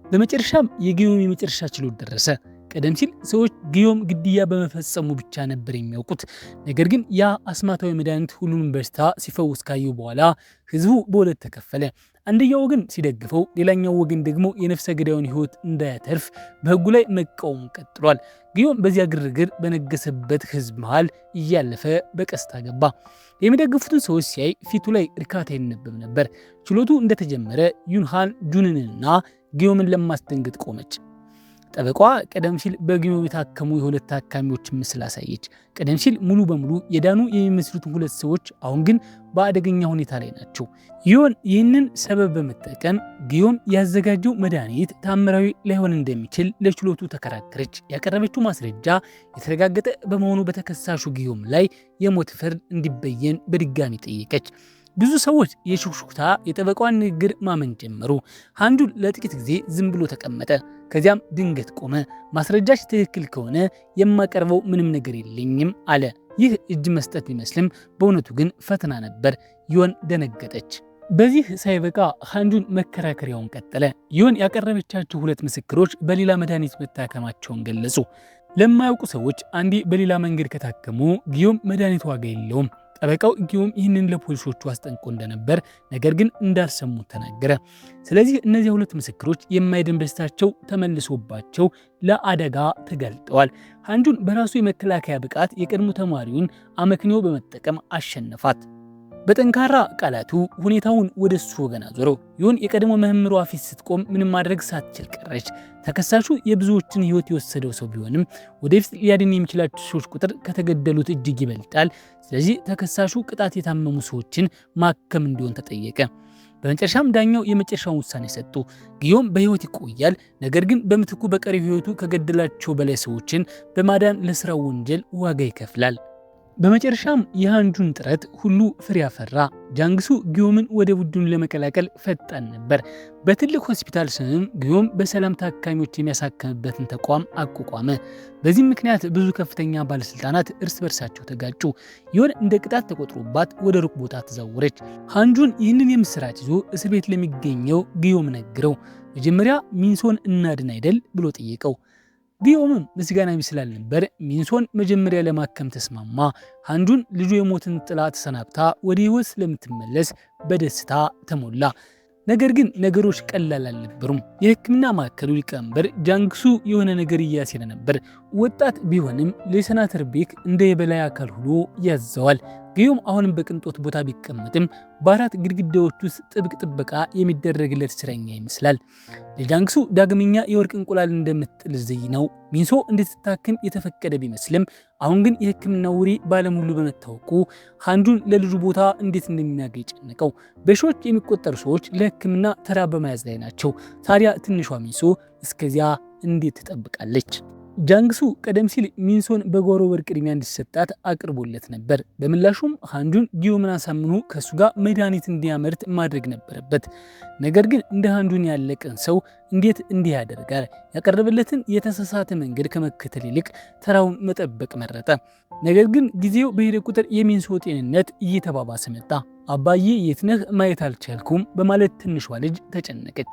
በመጨረሻም የጊዮም የመጨረሻ ችሎት ደረሰ። ቀደም ሲል ሰዎች ጊዮም ግድያ በመፈጸሙ ብቻ ነበር የሚያውቁት። ነገር ግን ያ አስማታዊ መድኃኒት ሁሉንም በሽታ ሲፈውስ ካየው በኋላ ህዝቡ በሁለት ተከፈለ። አንደኛው ወገን ሲደግፈው፣ ሌላኛው ወገን ደግሞ የነፍሰ ገዳዩን ህይወት እንዳያተርፍ በህጉ ላይ መቃወሙ ቀጥሏል። ጊዮም በዚያ ግርግር በነገሰበት ህዝብ መሃል እያለፈ በቀስታ ገባ። የሚደግፉትን ሰዎች ሲያይ ፊቱ ላይ እርካታ ይነበብ ነበር። ችሎቱ እንደተጀመረ ዩንሃን ጁንንና ጊዮምን ለማስደንገጥ ቆመች። ጠበቃዋ ቀደም ሲል በጊዮም የታከሙ የሁለት ታካሚዎች ምስል አሳየች። ቀደም ሲል ሙሉ በሙሉ የዳኑ የሚመስሉትን ሁለት ሰዎች አሁን ግን በአደገኛ ሁኔታ ላይ ናቸው። ዩን ይህንን ሰበብ በመጠቀም ጊዮም ያዘጋጀው መድኃኒት ታምራዊ ላይሆን እንደሚችል ለችሎቱ ተከራከረች። ያቀረበችው ማስረጃ የተረጋገጠ በመሆኑ በተከሳሹ ጊዮም ላይ የሞት ፍርድ እንዲበየን በድጋሚ ጠየቀች። ብዙ ሰዎች የሹክሹክታ የጠበቃዋን ንግግር ማመን ጀመሩ። ሃንጁን ለጥቂት ጊዜ ዝም ብሎ ተቀመጠ። ከዚያም ድንገት ቆመ። ማስረጃሽ ትክክል ከሆነ የማቀርበው ምንም ነገር የለኝም አለ። ይህ እጅ መስጠት ቢመስልም በእውነቱ ግን ፈተና ነበር። ዩን ደነገጠች። በዚህ ሳይበቃ ሃንጁን መከራከሪያውን ቀጠለ። ዩን ያቀረበቻቸው ሁለት ምስክሮች በሌላ መድኃኒት መታከማቸውን ገለጹ። ለማያውቁ ሰዎች አንዴ በሌላ መንገድ ከታከሙ ጊዮም መድኃኒት ዋጋ የለውም። ጠበቃው ጊዮም ይህንን ለፖሊሶቹ አስጠንቆ እንደነበር ነገር ግን እንዳልሰሙት ተናገረ። ስለዚህ እነዚህ ሁለት ምስክሮች የማይድን በሽታቸው ተመልሶባቸው ለአደጋ ተጋልጠዋል። ሃንጁን በራሱ የመከላከያ ብቃት የቀድሞ ተማሪውን አመክንዮ በመጠቀም አሸነፋት። በጠንካራ ቃላቱ ሁኔታውን ወደ እሱ ወገን አዞረው። ዩን የቀድሞ መምህሯ ፊት ስትቆም ምንም ማድረግ ሳትችል ቀረች። ተከሳሹ የብዙዎችን ህይወት የወሰደው ሰው ቢሆንም ወደፊት ሊያድን የሚችላቸው ሰዎች ቁጥር ከተገደሉት እጅግ ይበልጣል። ስለዚህ ተከሳሹ ቅጣት የታመሙ ሰዎችን ማከም እንዲሆን ተጠየቀ። በመጨረሻም ዳኛው የመጨረሻውን ውሳኔ ሰጡ። ጊዮም በህይወት ይቆያል፣ ነገር ግን በምትኩ በቀሪ ህይወቱ ከገደላቸው በላይ ሰዎችን በማዳን ለስራው ወንጀል ዋጋ ይከፍላል። በመጨረሻም የሃንጁን ጥረት ሁሉ ፍሬ አፈራ። ጃንግሱ ጊዮምን ወደ ቡድኑ ለመቀላቀል ፈጣን ነበር። በትልቅ ሆስፒታል ስምም ጊዮም በሰላም ታካሚዎች የሚያሳክምበትን ተቋም አቋቋመ። በዚህም ምክንያት ብዙ ከፍተኛ ባለስልጣናት እርስ በርሳቸው ተጋጩ። ዩን እንደ ቅጣት ተቆጥሮባት ወደ ሩቅ ቦታ ተዛወረች። ሃንጁን ይህንን የምስራች ይዞ እስር ቤት ለሚገኘው ጊዮም ነግረው መጀመሪያ ሚንሶን እናድን አይደል ብሎ ጠየቀው። ጊዮምም ምስጋና ይመስላል ነበር። ሚንሶን መጀመሪያ ለማከም ተስማማ። ሃንጁን ልጁ የሞትን ጥላ ተሰናብታ ወደ ህይወት ስለምትመለስ በደስታ ተሞላ። ነገር ግን ነገሮች ቀላል አልነበሩም። የህክምና ማዕከሉ ሊቀመንበር ጃንግሱ የሆነ ነገር እያሴረ ነበር። ወጣት ቢሆንም ለሴናተር ቤክ እንደ የበላይ አካል ሆኖ ያዘዋል። ጊዮም አሁንም በቅንጦት ቦታ ቢቀመጥም በአራት ግድግዳዎች ውስጥ ጥብቅ ጥበቃ የሚደረግለት እስረኛ ይመስላል። ለጃንግሱ ዳግመኛ የወርቅ እንቁላል እንደምትጥል ዝይ ነው። ሚንሶ እንድትታከም የተፈቀደ ቢመስልም አሁን ግን የህክምና ወሬ ባለሙሉ በመታወቁ ሃንጁን ለልጁ ቦታ እንዴት እንደሚያገኝ ጨነቀው። በሺዎች የሚቆጠሩ ሰዎች ለህክምና ተራ በመያዝ ላይ ናቸው። ታዲያ ትንሿ ሚንሶ እስከዚያ እንዴት ትጠብቃለች? ጃንግሱ ቀደም ሲል ሚንሶን በጓሮ በር ቅድሚያ እንዲሰጣት አቅርቦለት ነበር። በምላሹም ሃንጁን ጊዮምን አሳምኖ ከሱ ጋር መድኃኒት እንዲያመርት ማድረግ ነበረበት። ነገር ግን እንደ ሃንጁን ያለቀን ሰው እንዴት እንዲህ ያደርጋል? ያቀረበለትን የተሳሳተ መንገድ ከመከተል ይልቅ ተራውን መጠበቅ መረጠ። ነገር ግን ጊዜው በሄደ ቁጥር የሚንሶ ጤንነት እየተባባሰ መጣ። አባዬ የት ነህ? ማየት አልቻልኩም በማለት ትንሿ ልጅ ተጨነቀች።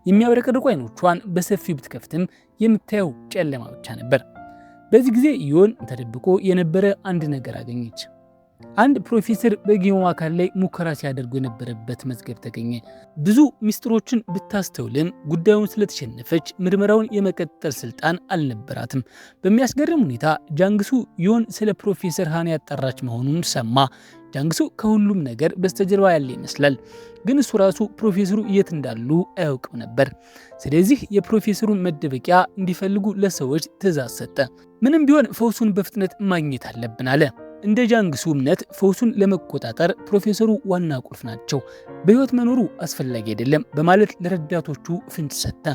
የሚያበረቀርቁ አይኖቿን በሰፊው ብትከፍትም የምታየው ጨለማ ብቻ ነበር። በዚህ ጊዜ ዩን ተደብቆ የነበረ አንድ ነገር አገኘች። አንድ ፕሮፌሰር በጊዮም አካል ላይ ሙከራ ሲያደርጉ የነበረበት መዝገብ ተገኘ። ብዙ ሚስጥሮችን ብታስተውልም ጉዳዩን ስለተሸነፈች ምርመራውን የመቀጠል ስልጣን አልነበራትም። በሚያስገርም ሁኔታ ጃንግሱ ዩን ስለ ፕሮፌሰር ሃን ያጣራች መሆኑን ሰማ። ጃንግሱ ከሁሉም ነገር በስተጀርባ ያለ ይመስላል፣ ግን እሱ ራሱ ፕሮፌሰሩ የት እንዳሉ አያውቅም ነበር። ስለዚህ የፕሮፌሰሩን መደበቂያ እንዲፈልጉ ለሰዎች ትዕዛዝ ሰጠ። ምንም ቢሆን ፈውሱን በፍጥነት ማግኘት አለብን አለ። እንደ ጃንግሱ እምነት ፈውሱን ለመቆጣጠር ፕሮፌሰሩ ዋና ቁልፍ ናቸው፣ በህይወት መኖሩ አስፈላጊ አይደለም በማለት ለረዳቶቹ ፍንጭ ሰጠ።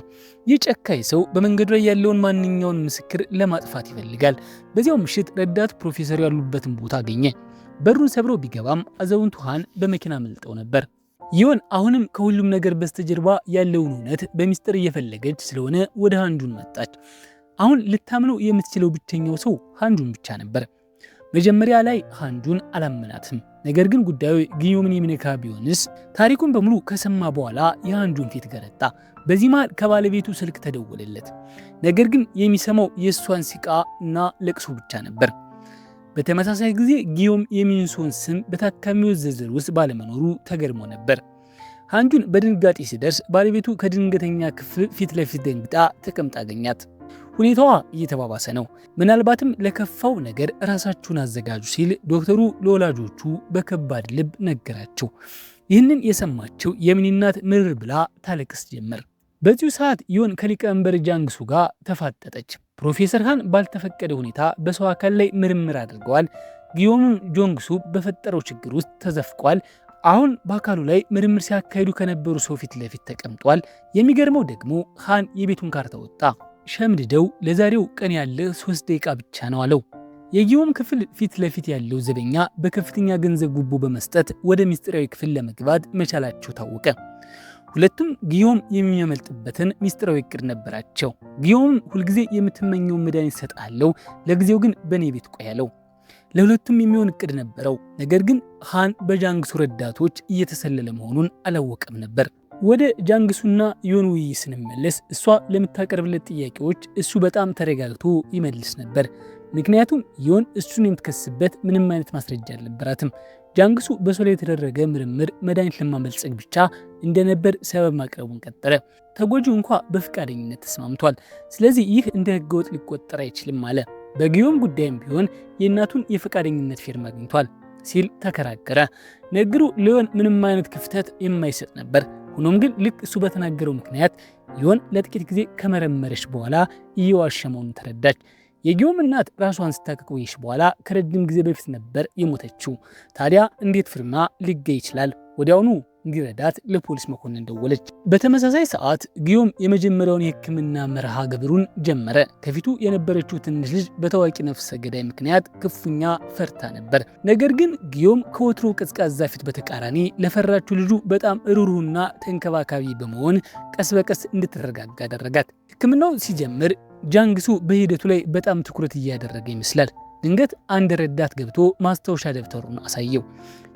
ይህ ጨካኝ ሰው በመንገዱ ላይ ያለውን ማንኛውን ምስክር ለማጥፋት ይፈልጋል። በዚያው ምሽት ረዳት ፕሮፌሰሩ ያሉበትን ቦታ አገኘ። በሩን ሰብሮ ቢገባም አዛውንቱ ሃን በመኪና መልጠው ነበር። ዮን አሁንም ከሁሉም ነገር በስተጀርባ ያለውን እውነት በሚስጥር እየፈለገች ስለሆነ ወደ ሃንጁን መጣች። አሁን ልታምነው የምትችለው ብቸኛው ሰው ሃንጁን ብቻ ነበር። መጀመሪያ ላይ ሃንጁን አላመናትም። ነገር ግን ጉዳዩ ጊዮምን የሚነካ ቢሆንስ? ታሪኩን በሙሉ ከሰማ በኋላ የሃንጁን ፊት ገረጣ። በዚህ መሃል ከባለቤቱ ስልክ ተደወለለት። ነገር ግን የሚሰማው የእሷን ሲቃ እና ለቅሶ ብቻ ነበር። በተመሳሳይ ጊዜ ጊዮም የሚንሶን ስም በታካሚዎች ዝርዝር ውስጥ ባለመኖሩ ተገርሞ ነበር። ሃንጁን በድንጋጤ ሲደርስ ባለቤቱ ከድንገተኛ ክፍል ፊት ለፊት ደንግጣ ተቀምጣ አገኛት። ሁኔታዋ እየተባባሰ ነው፣ ምናልባትም ለከፋው ነገር ራሳችሁን አዘጋጁ ሲል ዶክተሩ ለወላጆቹ በከባድ ልብ ነገራቸው። ይህንን የሰማቸው የሚኒ እናት ምርር ብላ ታለቅስ ጀመር። በዚሁ ሰዓት ዮን ከሊቀመንበር ጃንግሱ ጋር ተፋጠጠች። ፕሮፌሰር ሃን ባልተፈቀደ ሁኔታ በሰው አካል ላይ ምርምር አድርገዋል። ጊዮምም ጆንግሱ በፈጠረው ችግር ውስጥ ተዘፍቋል። አሁን በአካሉ ላይ ምርምር ሲያካሂዱ ከነበሩ ሰው ፊት ለፊት ተቀምጧል። የሚገርመው ደግሞ ሃን የቤቱን ካርታ ወጣ። ሸምድደው ለዛሬው ቀን ያለ 3 ደቂቃ ብቻ ነው አለው። የጊዮም ክፍል ፊት ለፊት ያለው ዘበኛ በከፍተኛ ገንዘብ ጉቦ በመስጠት ወደ ሚስጥራዊ ክፍል ለመግባት መቻላቸው ታወቀ። ሁለቱም ጊዮም የሚያመልጥበትን ሚስጥራዊ እቅድ ነበራቸው። ጊዮም ሁልጊዜ የምትመኘውን መድኃኒት ሰጣለው፣ ለጊዜው ግን በኔ ቤት ቆያለው። ለሁለቱም የሚሆን እቅድ ነበረው። ነገር ግን ሃን በጃንግሱ ረዳቶች እየተሰለለ መሆኑን አላወቀም ነበር። ወደ ጃንግሱና ዮንዊ ስንመለስ እሷ ለምታቀርብለት ጥያቄዎች እሱ በጣም ተረጋግቶ ይመልስ ነበር። ምክንያቱም ዮን እሱን የምትከስበት ምንም አይነት ማስረጃ አልነበራትም። ጃንግሱ በሰው ላይ የተደረገ ምርምር መድኃኒት ለማበልጸግ ብቻ እንደነበር ሰበብ ማቅረቡን ቀጠለ። ተጎጂው እንኳ በፍቃደኝነት ተስማምቷል። ስለዚህ ይህ እንደ ህገወጥ ሊቆጠር አይችልም አለ። በጊዮም ጉዳይም ቢሆን የእናቱን የፈቃደኝነት ፊርማ አግኝቷል ሲል ተከራከረ። ንግግሩ ለዮን ምንም አይነት ክፍተት የማይሰጥ ነበር። ሆኖም ግን ልክ እሱ በተናገረው ምክንያት ዮን ለጥቂት ጊዜ ከመረመረች በኋላ እየዋሸ መሆኑን ተረዳች። የጊዮም እናት ራሷን ስታከቆየች በኋላ ከረጅም ጊዜ በፊት ነበር የሞተችው። ታዲያ እንዴት ፊርማ ሊገኝ ይችላል? ወዲያውኑ እንዲረዳት ለፖሊስ መኮንን ደወለች። በተመሳሳይ ሰዓት ጊዮም የመጀመሪያውን የህክምና መርሃ ግብሩን ጀመረ። ከፊቱ የነበረችው ትንሽ ልጅ በታዋቂ ነፍሰ ገዳይ ምክንያት ክፉኛ ፈርታ ነበር። ነገር ግን ጊዮም ከወትሮ ቀዝቃዛ ፊት በተቃራኒ ለፈራችው ልጁ በጣም ሩሩና ተንከባካቢ በመሆን ቀስ በቀስ እንድትረጋጋ አደረጋት። ህክምናው ሲጀምር ጃንግሱ በሂደቱ ላይ በጣም ትኩረት እያደረገ ይመስላል። ድንገት አንድ ረዳት ገብቶ ማስታወሻ ደብተሩን አሳየው።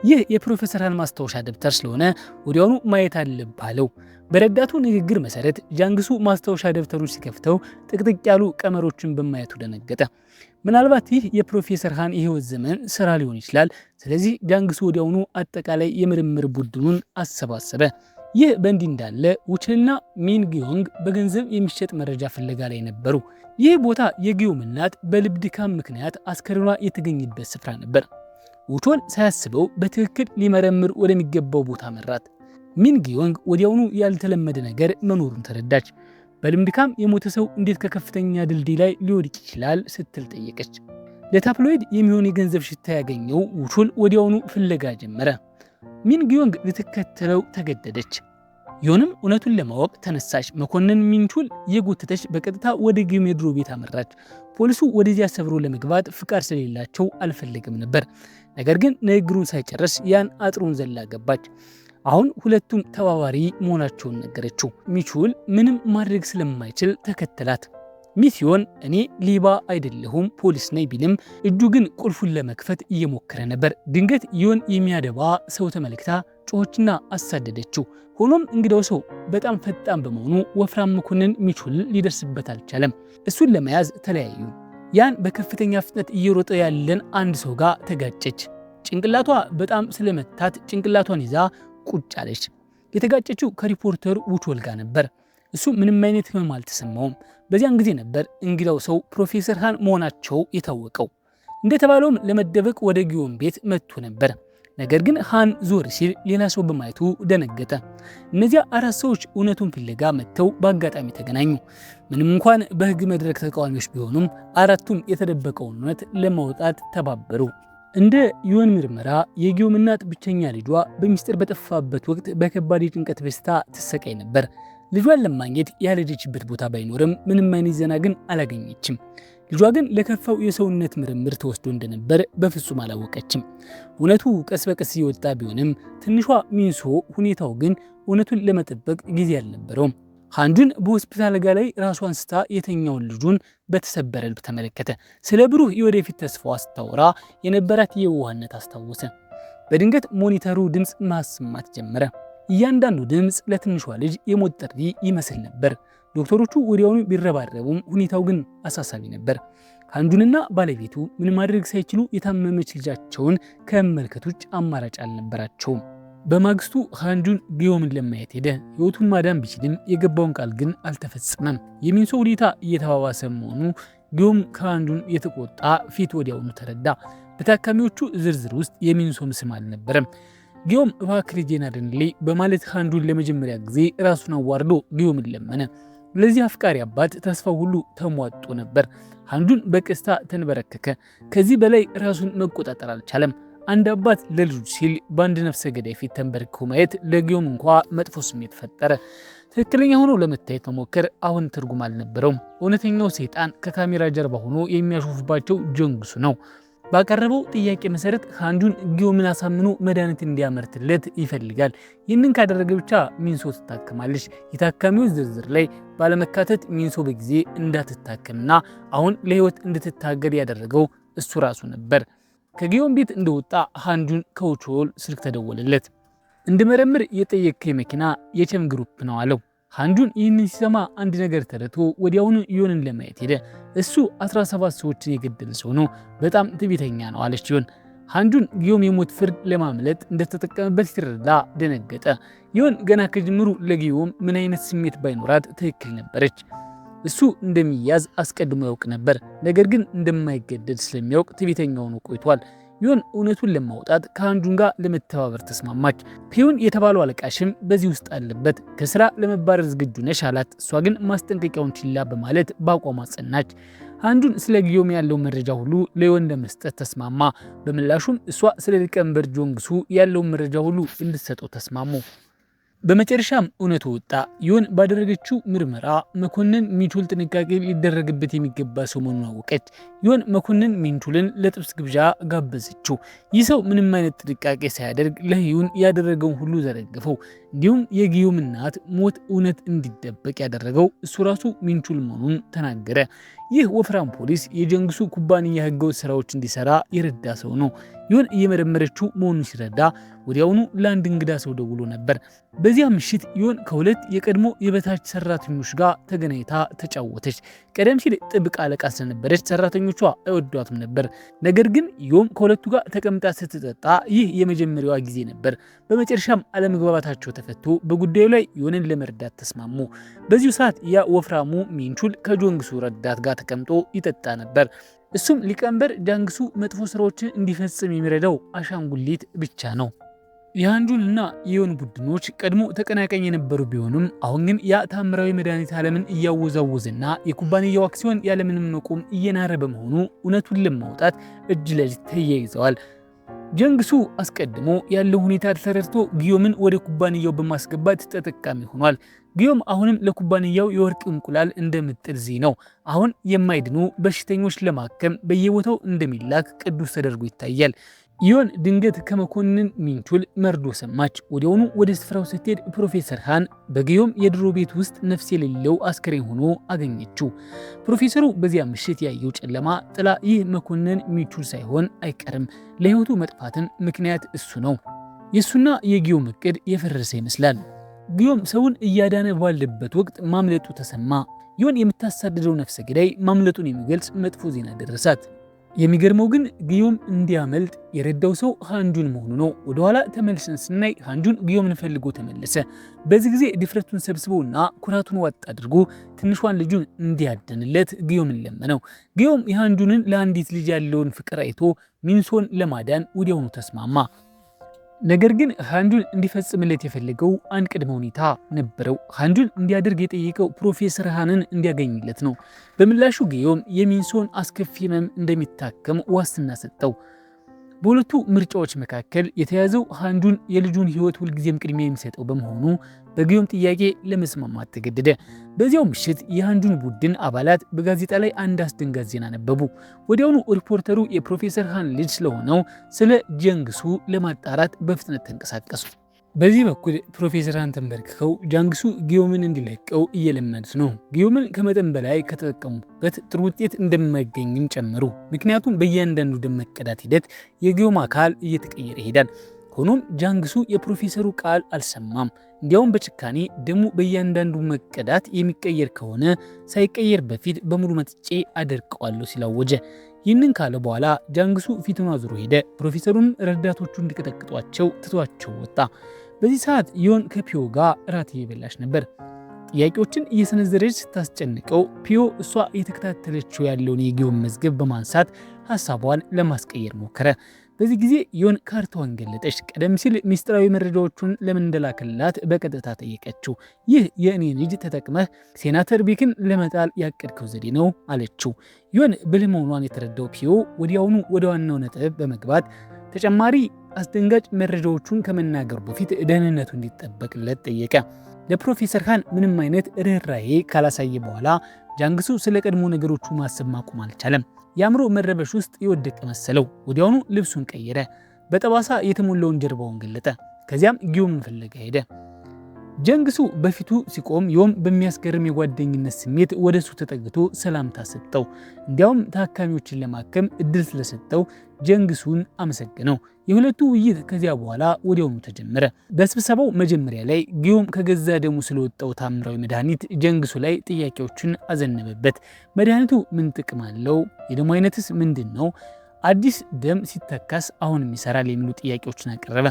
ይህ የፕሮፌሰር ሃን ማስታወሻ ደብተር ስለሆነ ወዲያውኑ ማየት አለብህ አለው። በረዳቱ ንግግር መሰረት ጃንግሱ ማስታወሻ ደብተሩን ሲከፍተው ጥቅጥቅ ያሉ ቀመሮችን በማየቱ ደነገጠ። ምናልባት ይህ የፕሮፌሰር ሃን የህይወት ዘመን ስራ ሊሆን ይችላል። ስለዚህ ጃንግሱ ወዲያውኑ አጠቃላይ የምርምር ቡድኑን አሰባሰበ። ይህ በእንዲህ እንዳለ ውችልና ሚን ጊዮንግ በገንዘብ የሚሸጥ መረጃ ፍለጋ ላይ ነበሩ። ይህ ቦታ የጊዮም እናት በልብ ድካም ምክንያት አስከሬኗ የተገኘበት ስፍራ ነበር። ውቾል ሳያስበው በትክክል ሊመረምር ወደሚገባው ቦታ መራት። ሚን ጊዮንግ ወዲያውኑ ያልተለመደ ነገር መኖሩን ተረዳች። በልብ ድካም የሞተ ሰው እንዴት ከከፍተኛ ድልድይ ላይ ሊወድቅ ይችላል ስትል ጠየቀች። ለታፕሎይድ የሚሆን የገንዘብ ሽታ ያገኘው ውቾል ወዲያውኑ ፍለጋ ጀመረ። ሚን ጊዮንግ ልትከተለው ተገደደች። ዮንም እውነቱን ለማወቅ ተነሳች። መኮንን ሚንቹል የጎተተች በቀጥታ ወደ ጊዮም የድሮ ቤት አመራች። ፖሊሱ ወደዚያ ሰብሮ ለመግባት ፍቃድ ስለሌላቸው አልፈለገም ነበር። ነገር ግን ንግግሩን ሳይጨርስ ያን አጥሩን ዘላ ገባች። አሁን ሁለቱም ተባባሪ መሆናቸውን ነገረችው። ሚቹል ምንም ማድረግ ስለማይችል ተከተላት። ሚስዮን እኔ ሌባ አይደለሁም ፖሊስ ነኝ ቢልም እጁ ግን ቁልፉን ለመክፈት እየሞከረ ነበር። ድንገት ዮን የሚያደባ ሰው ተመልክታ ጮኸችና አሳደደችው። ሆኖም እንግዳው ሰው በጣም ፈጣን በመሆኑ ወፍራም መኮንን ሚቹል ሊደርስበት አልቻለም። እሱን ለመያዝ ተለያዩ። ያን በከፍተኛ ፍጥነት እየሮጠ ያለን አንድ ሰው ጋር ተጋጨች። ጭንቅላቷ በጣም ስለመታት ጭንቅላቷን ይዛ ቁጭ አለች። የተጋጨችው ከሪፖርተር ውቾል ጋር ነበር። እሱ ምንም አይነት ህመም አልተሰማውም። በዚያን ጊዜ ነበር እንግዳው ሰው ፕሮፌሰር ሃን መሆናቸው የታወቀው። እንደተባለውም ለመደበቅ ወደ ጊዮም ቤት መጥቶ ነበር። ነገር ግን ሃን ዞር ሲል ሌላ ሰው በማየቱ ደነገጠ። እነዚያ 4 ሰዎች እውነቱን ፍለጋ መጥተው በአጋጣሚ ተገናኙ። ምንም እንኳን በህግ መድረክ ተቃዋሚዎች ቢሆኑም አራቱም የተደበቀውን እውነት ለማውጣት ተባበሩ። እንደ ዮን ምርመራ የጊዮም እናት ብቸኛ ልጇ በሚስጥር በጠፋበት ወቅት በከባድ የጭንቀት በሽታ ትሰቃይ ነበር። ልጇን ለማግኘት ያልሄደችበት ቦታ ባይኖርም ምንም አይነት ዜና ግን አላገኘችም። ልጇ ግን ለከፋው የሰውነት ምርምር ተወስዶ እንደነበር በፍጹም አላወቀችም። እውነቱ ቀስ በቀስ እየወጣ ቢሆንም ትንሿ ሚንሶ ሁኔታው ግን እውነቱን ለመጠበቅ ጊዜ አልነበረውም። ሃንጁን በሆስፒታል አልጋ ላይ ራሷን ስታ የተኛውን ልጁን በተሰበረ ልብ ተመለከተ። ስለ ብሩህ የወደፊት ተስፋዋ ስታወራ የነበራት የዋህነት አስታወሰ። በድንገት ሞኒተሩ ድምፅ ማሰማት ጀመረ። እያንዳንዱ ድምፅ ለትንሿ ልጅ የሞት ጥሪ ይመስል ነበር። ዶክተሮቹ ወዲያውኑ ቢረባረቡም ሁኔታው ግን አሳሳቢ ነበር። ሃንጁንና ባለቤቱ ምን ማድረግ ሳይችሉ የታመመች ልጃቸውን ከመመልከት ውጭ አማራጭ አልነበራቸውም። በማግስቱ ሃንጁን ጊዮምን ለማየት ሄደ። ህይወቱን ማዳን ቢችልም የገባውን ቃል ግን አልተፈጸመም። የሚንሶ ሁኔታ እየተባባሰ መሆኑ ጊዮም ከሃንጁን የተቆጣ ፊት ወዲያውኑ ተረዳ። በታካሚዎቹ ዝርዝር ውስጥ የሚንሶም ስም አልነበረም። ጊዮም እባክህ ልጄን አድንልኝ በማለት ሃንጁን ለመጀመሪያ ጊዜ ራሱን አዋርዶ ጊዮምን ለመነ። ለዚህ አፍቃሪ አባት ተስፋው ሁሉ ተሟጦ ነበር። ሃንጁን በቀስታ ተንበረከከ። ከዚህ በላይ ራሱን መቆጣጠር አልቻለም። አንድ አባት ለልጁ ሲል በአንድ ነፍሰ ገዳይ ፊት ተንበርክኮ ማየት ለጊዮም እንኳ መጥፎ ስሜት ፈጠረ። ትክክለኛ ሆኖ ለመታየት መሞከር አሁን ትርጉም አልነበረውም። እውነተኛው ሰይጣን ከካሜራ ጀርባ ሆኖ የሚያሾፍባቸው ጀንግሱ ነው። ባቀረበው ጥያቄ መሰረት ሃንጁን ጊዮምን አሳምኖ መድኃኒት እንዲያመርትለት ይፈልጋል። ይህንን ካደረገ ብቻ ሚንሶ ትታከማለች። የታካሚዎች ዝርዝር ላይ ባለመካተት ሚንሶ በጊዜ እንዳትታከምና አሁን ለህይወት እንድትታገድ ያደረገው እሱ ራሱ ነበር። ከጊዮም ቤት እንደወጣ ሃንጁን ከውቾል ስልክ ተደወለለት። እንድመረምር የጠየቀኝ መኪና የቸም ግሩፕ ነው አለው። ሃንጁን ይህንን ሲሰማ አንድ ነገር ተረድቶ ወዲያውኑ ዮንን ለማየት ሄደ። እሱ 17 ሰዎችን የገደለ ሰው ነው፣ በጣም ትዕቢተኛ ነው አለች ዮን። ሃንጁን ጊዮም የሞት ፍርድ ለማምለጥ እንደተጠቀመበት ሲረዳ ደነገጠ። ዮን ገና ከጅምሩ ለጊዮም ምን አይነት ስሜት ባይኖራት ትክክል ነበረች። እሱ እንደሚያዝ አስቀድሞ ያውቅ ነበር። ነገር ግን እንደማይገደድ ስለሚያውቅ ትዕቢተኛ ሆኖ ቆይቷል። ዮን እውነቱን ለማውጣት ከሃንጁን ጋር ለመተባበር ተስማማች። ፒዮን የተባለው አለቃሽም በዚህ ውስጥ አለበት። ከስራ ለመባረር ዝግጁ ነሽ አላት። እሷ ግን ማስጠንቀቂያውን ችላ በማለት በአቋሟ ጸናች። ሃንጁን ስለ ጊዮም ያለው መረጃ ሁሉ ለዮን ለመስጠት ተስማማ። በምላሹም እሷ ስለ ሊቀመንበር ጆንግሱ ያለውን መረጃ ሁሉ እንድትሰጠው ተስማሙ። በመጨረሻም እውነቱ ወጣ። ዮን ባደረገችው ምርመራ መኮንን ሚንቹል ጥንቃቄ ሊደረግበት የሚገባ ሰው መሆኑን አወቀች። ዮን መኮንን ሚንቹልን ለጥብስ ግብዣ ጋበዘችው። ይህ ሰው ምንም አይነት ጥንቃቄ ሳያደርግ ለህዩን ያደረገውን ሁሉ ዘረገፈው። እንዲሁም የጊዮም እናት ሞት እውነት እንዲደበቅ ያደረገው እሱ ራሱ ሚንቹል መሆኑን ተናገረ። ይህ ወፍራም ፖሊስ የጀንግሱ ኩባንያ ህገወጥ ስራዎች እንዲሰራ የረዳ ሰው ነው። ዮን እየመረመረችው መሆኑን ሲረዳ ወዲያውኑ ለአንድ እንግዳ ሰው ደውሎ ነበር። በዚያ ምሽት ዮን ከሁለት የቀድሞ የበታች ሰራተኞች ጋር ተገናኝታ ተጫወተች። ቀደም ሲል ጥብቅ አለቃ ስለነበረች ሰራተኞቿ አይወዷትም ነበር። ነገር ግን ዮም ከሁለቱ ጋር ተቀምጣ ስትጠጣ ይህ የመጀመሪያዋ ጊዜ ነበር። በመጨረሻም አለመግባባታቸው ተፈቶ በጉዳዩ ላይ ዮንን ለመርዳት ተስማሙ። በዚሁ ሰዓት ያ ወፍራሙ ሚንቹል ከጆንግሱ ረዳት ጋር ተቀምጦ ይጠጣ ነበር። እሱም ሊቀመንበር ጃንግሱ መጥፎ ስራዎችን እንዲፈጽም የሚረዳው አሻንጉሊት ብቻ ነው። የሃንጁንና የዮን ቡድኖች ቀድሞ ተቀናቃኝ የነበሩ ቢሆኑም አሁን ግን ያ ታምራዊ መድኃኒት ዓለምን እያወዛወዘና የኩባንያው አክሲዮን ያለምንም መቆም እየናረ በመሆኑ እውነቱን ለማውጣት እጅ ለእጅ ተያይዘዋል። ጀንግሱ አስቀድሞ ያለው ሁኔታ ተረድቶ ጊዮምን ወደ ኩባንያው በማስገባት ተጠቃሚ ሆኗል። ጊዮም አሁንም ለኩባንያው የወርቅ እንቁላል እንደምጥል ነው። አሁን የማይድኑ በሽተኞች ለማከም በየቦታው እንደሚላክ ቅዱስ ተደርጎ ይታያል። ዮን ድንገት ከመኮንን ሚንቹል መርዶ ሰማች። ወዲያውኑ ወደ ስፍራው ስትሄድ ፕሮፌሰር ሃን በጊዮም የድሮ ቤት ውስጥ ነፍስ የሌለው አስከሬን ሆኖ አገኘችው። ፕሮፌሰሩ በዚያ ምሽት ያየው ጨለማ ጥላ ይህ መኮንን ሚንቹል ሳይሆን አይቀርም። ለህይወቱ መጥፋትን ምክንያት እሱ ነው። የሱና የጊዮም እቅድ የፈረሰ ይመስላል። ጊዮም ሰውን እያዳነ ባለበት ወቅት ማምለጡ ተሰማ። ዮን የምታሳድደው ነፍሰ ገዳይ ማምለጡን የሚገልጽ መጥፎ ዜና ደረሳት። የሚገርመው ግን ጊዮም እንዲያመልጥ የረዳው ሰው ሃንጁን መሆኑ ነው። ወደኋላ ተመልሰን ስናይ ሃንጁን ጊዮምን ፈልጎ ተመለሰ። በዚህ ጊዜ ድፍረቱን ሰብስቦና ኩራቱን ዋጥ አድርጎ ትንሿን ልጁን እንዲያደንለት ጊዮምን ለመነው። ጊዮም የሃንጁንን ለአንዲት ልጅ ያለውን ፍቅር አይቶ ሚንሶን ለማዳን ወዲያውኑ ተስማማ። ነገር ግን ሃንጁን እንዲፈጽምለት የፈለገው አንድ ቅድመ ሁኔታ ነበረው። ሃንጁን እንዲያደርግ የጠየቀው ፕሮፌሰር ሃንን እንዲያገኝለት ነው። በምላሹ ጊዮም የሚንሶን አስከፊ ህመም እንደሚታከም ዋስትና ሰጠው። በሁለቱ ምርጫዎች መካከል የተያዘው ሃንጁን የልጁን ህይወት ሁልጊዜም ቅድሚያ የሚሰጠው በመሆኑ በጊዮም ጥያቄ ለመስማማት ተገደደ። በዚያው ምሽት የሃንጁን ቡድን አባላት በጋዜጣ ላይ አንድ አስደንጋጭ ዜና ነበቡ። ወዲያውኑ ሪፖርተሩ የፕሮፌሰር ሃን ልጅ ስለሆነው ስለ ጃንግሱ ለማጣራት በፍጥነት ተንቀሳቀሱ። በዚህ በኩል ፕሮፌሰር ሃን ተንበርክከው ጃንግሱ ጊዮምን እንዲለቀው እየለመኑት ነው። ጊዮምን ከመጠን በላይ ከተጠቀሙበት ጥሩ ውጤት እንደማይገኝም ጨመሩ። ምክንያቱም በእያንዳንዱ ደም መቀዳት ሂደት የጊዮም አካል እየተቀየረ ይሄዳል። ሆኖም ጃንግሱ የፕሮፌሰሩ ቃል አልሰማም። እንዲያውም በጭካኔ ደሙ በእያንዳንዱ መቀዳት የሚቀየር ከሆነ ሳይቀየር በፊት በሙሉ መጥጬ አደርቀዋለሁ ሲል አወጀ። ይህንን ካለ በኋላ ጃንግሱ ፊቱን አዙሮ ሄደ። ፕሮፌሰሩን ረዳቶቹ እንዲቀጠቅጧቸው ትቷቸው ወጣ። በዚህ ሰዓት ዮን ከፒዮ ጋር እራት እየበላች ነበር። ጥያቄዎችን እየሰነዘረች ስታስጨንቀው ፒዮ እሷ እየተከታተለችው ያለውን የጊዮን መዝገብ በማንሳት ሀሳቧን ለማስቀየር ሞከረ። በዚህ ጊዜ ዮን ካርታዋን ገለጠች። ቀደም ሲል ሚስጥራዊ መረጃዎቹን ለምን እንደላከላት በቀጥታ ጠየቀችው። ይህ የእኔን ልጅ ተጠቅመህ ሴናተር ቤክን ለመጣል ያቀድከው ዘዴ ነው አለችው። ዮን ብልህ መሆኗን የተረዳው ፒዮ ወዲያውኑ ወደ ዋናው ነጥብ በመግባት ተጨማሪ አስደንጋጭ መረጃዎቹን ከመናገሩ በፊት ደህንነቱ እንዲጠበቅለት ጠየቀ። ለፕሮፌሰር ሃን ምንም አይነት ርኅራኄ ካላሳየ በኋላ ጃንግሱ ስለ ቀድሞ ነገሮቹ ማሰብ ማቆም አልቻለም። የአእምሮ መረበሽ ውስጥ የወደቀ መሰለው። ወዲያውኑ ልብሱን ቀየረ። በጠባሳ የተሞላውን ጀርባውን ገለጠ። ከዚያም ጊዮምን ፍለጋ ሄደ። ጃንግሱ በፊቱ ሲቆም ዮም በሚያስገርም የጓደኝነት ስሜት ወደሱ ተጠግቶ ሰላምታ ሰጠው። እንዲያውም ታካሚዎችን ለማከም እድል ስለሰጠው ጃንግሱን አመሰገነው። የሁለቱ ውይይት ከዚያ በኋላ ወዲያውኑ ተጀመረ። በስብሰባው መጀመሪያ ላይ ጊዮም ከገዛ ደሙ ስለወጣው ታምራዊ መድኃኒት ጃንግሱ ላይ ጥያቄዎችን አዘነበበት። መድኃኒቱ ምን ጥቅም አለው? የደሙ አይነትስ ምንድን ነው? አዲስ ደም ሲተካስ አሁንም ይሰራል? የሚሉ ጥያቄዎችን አቀረበ።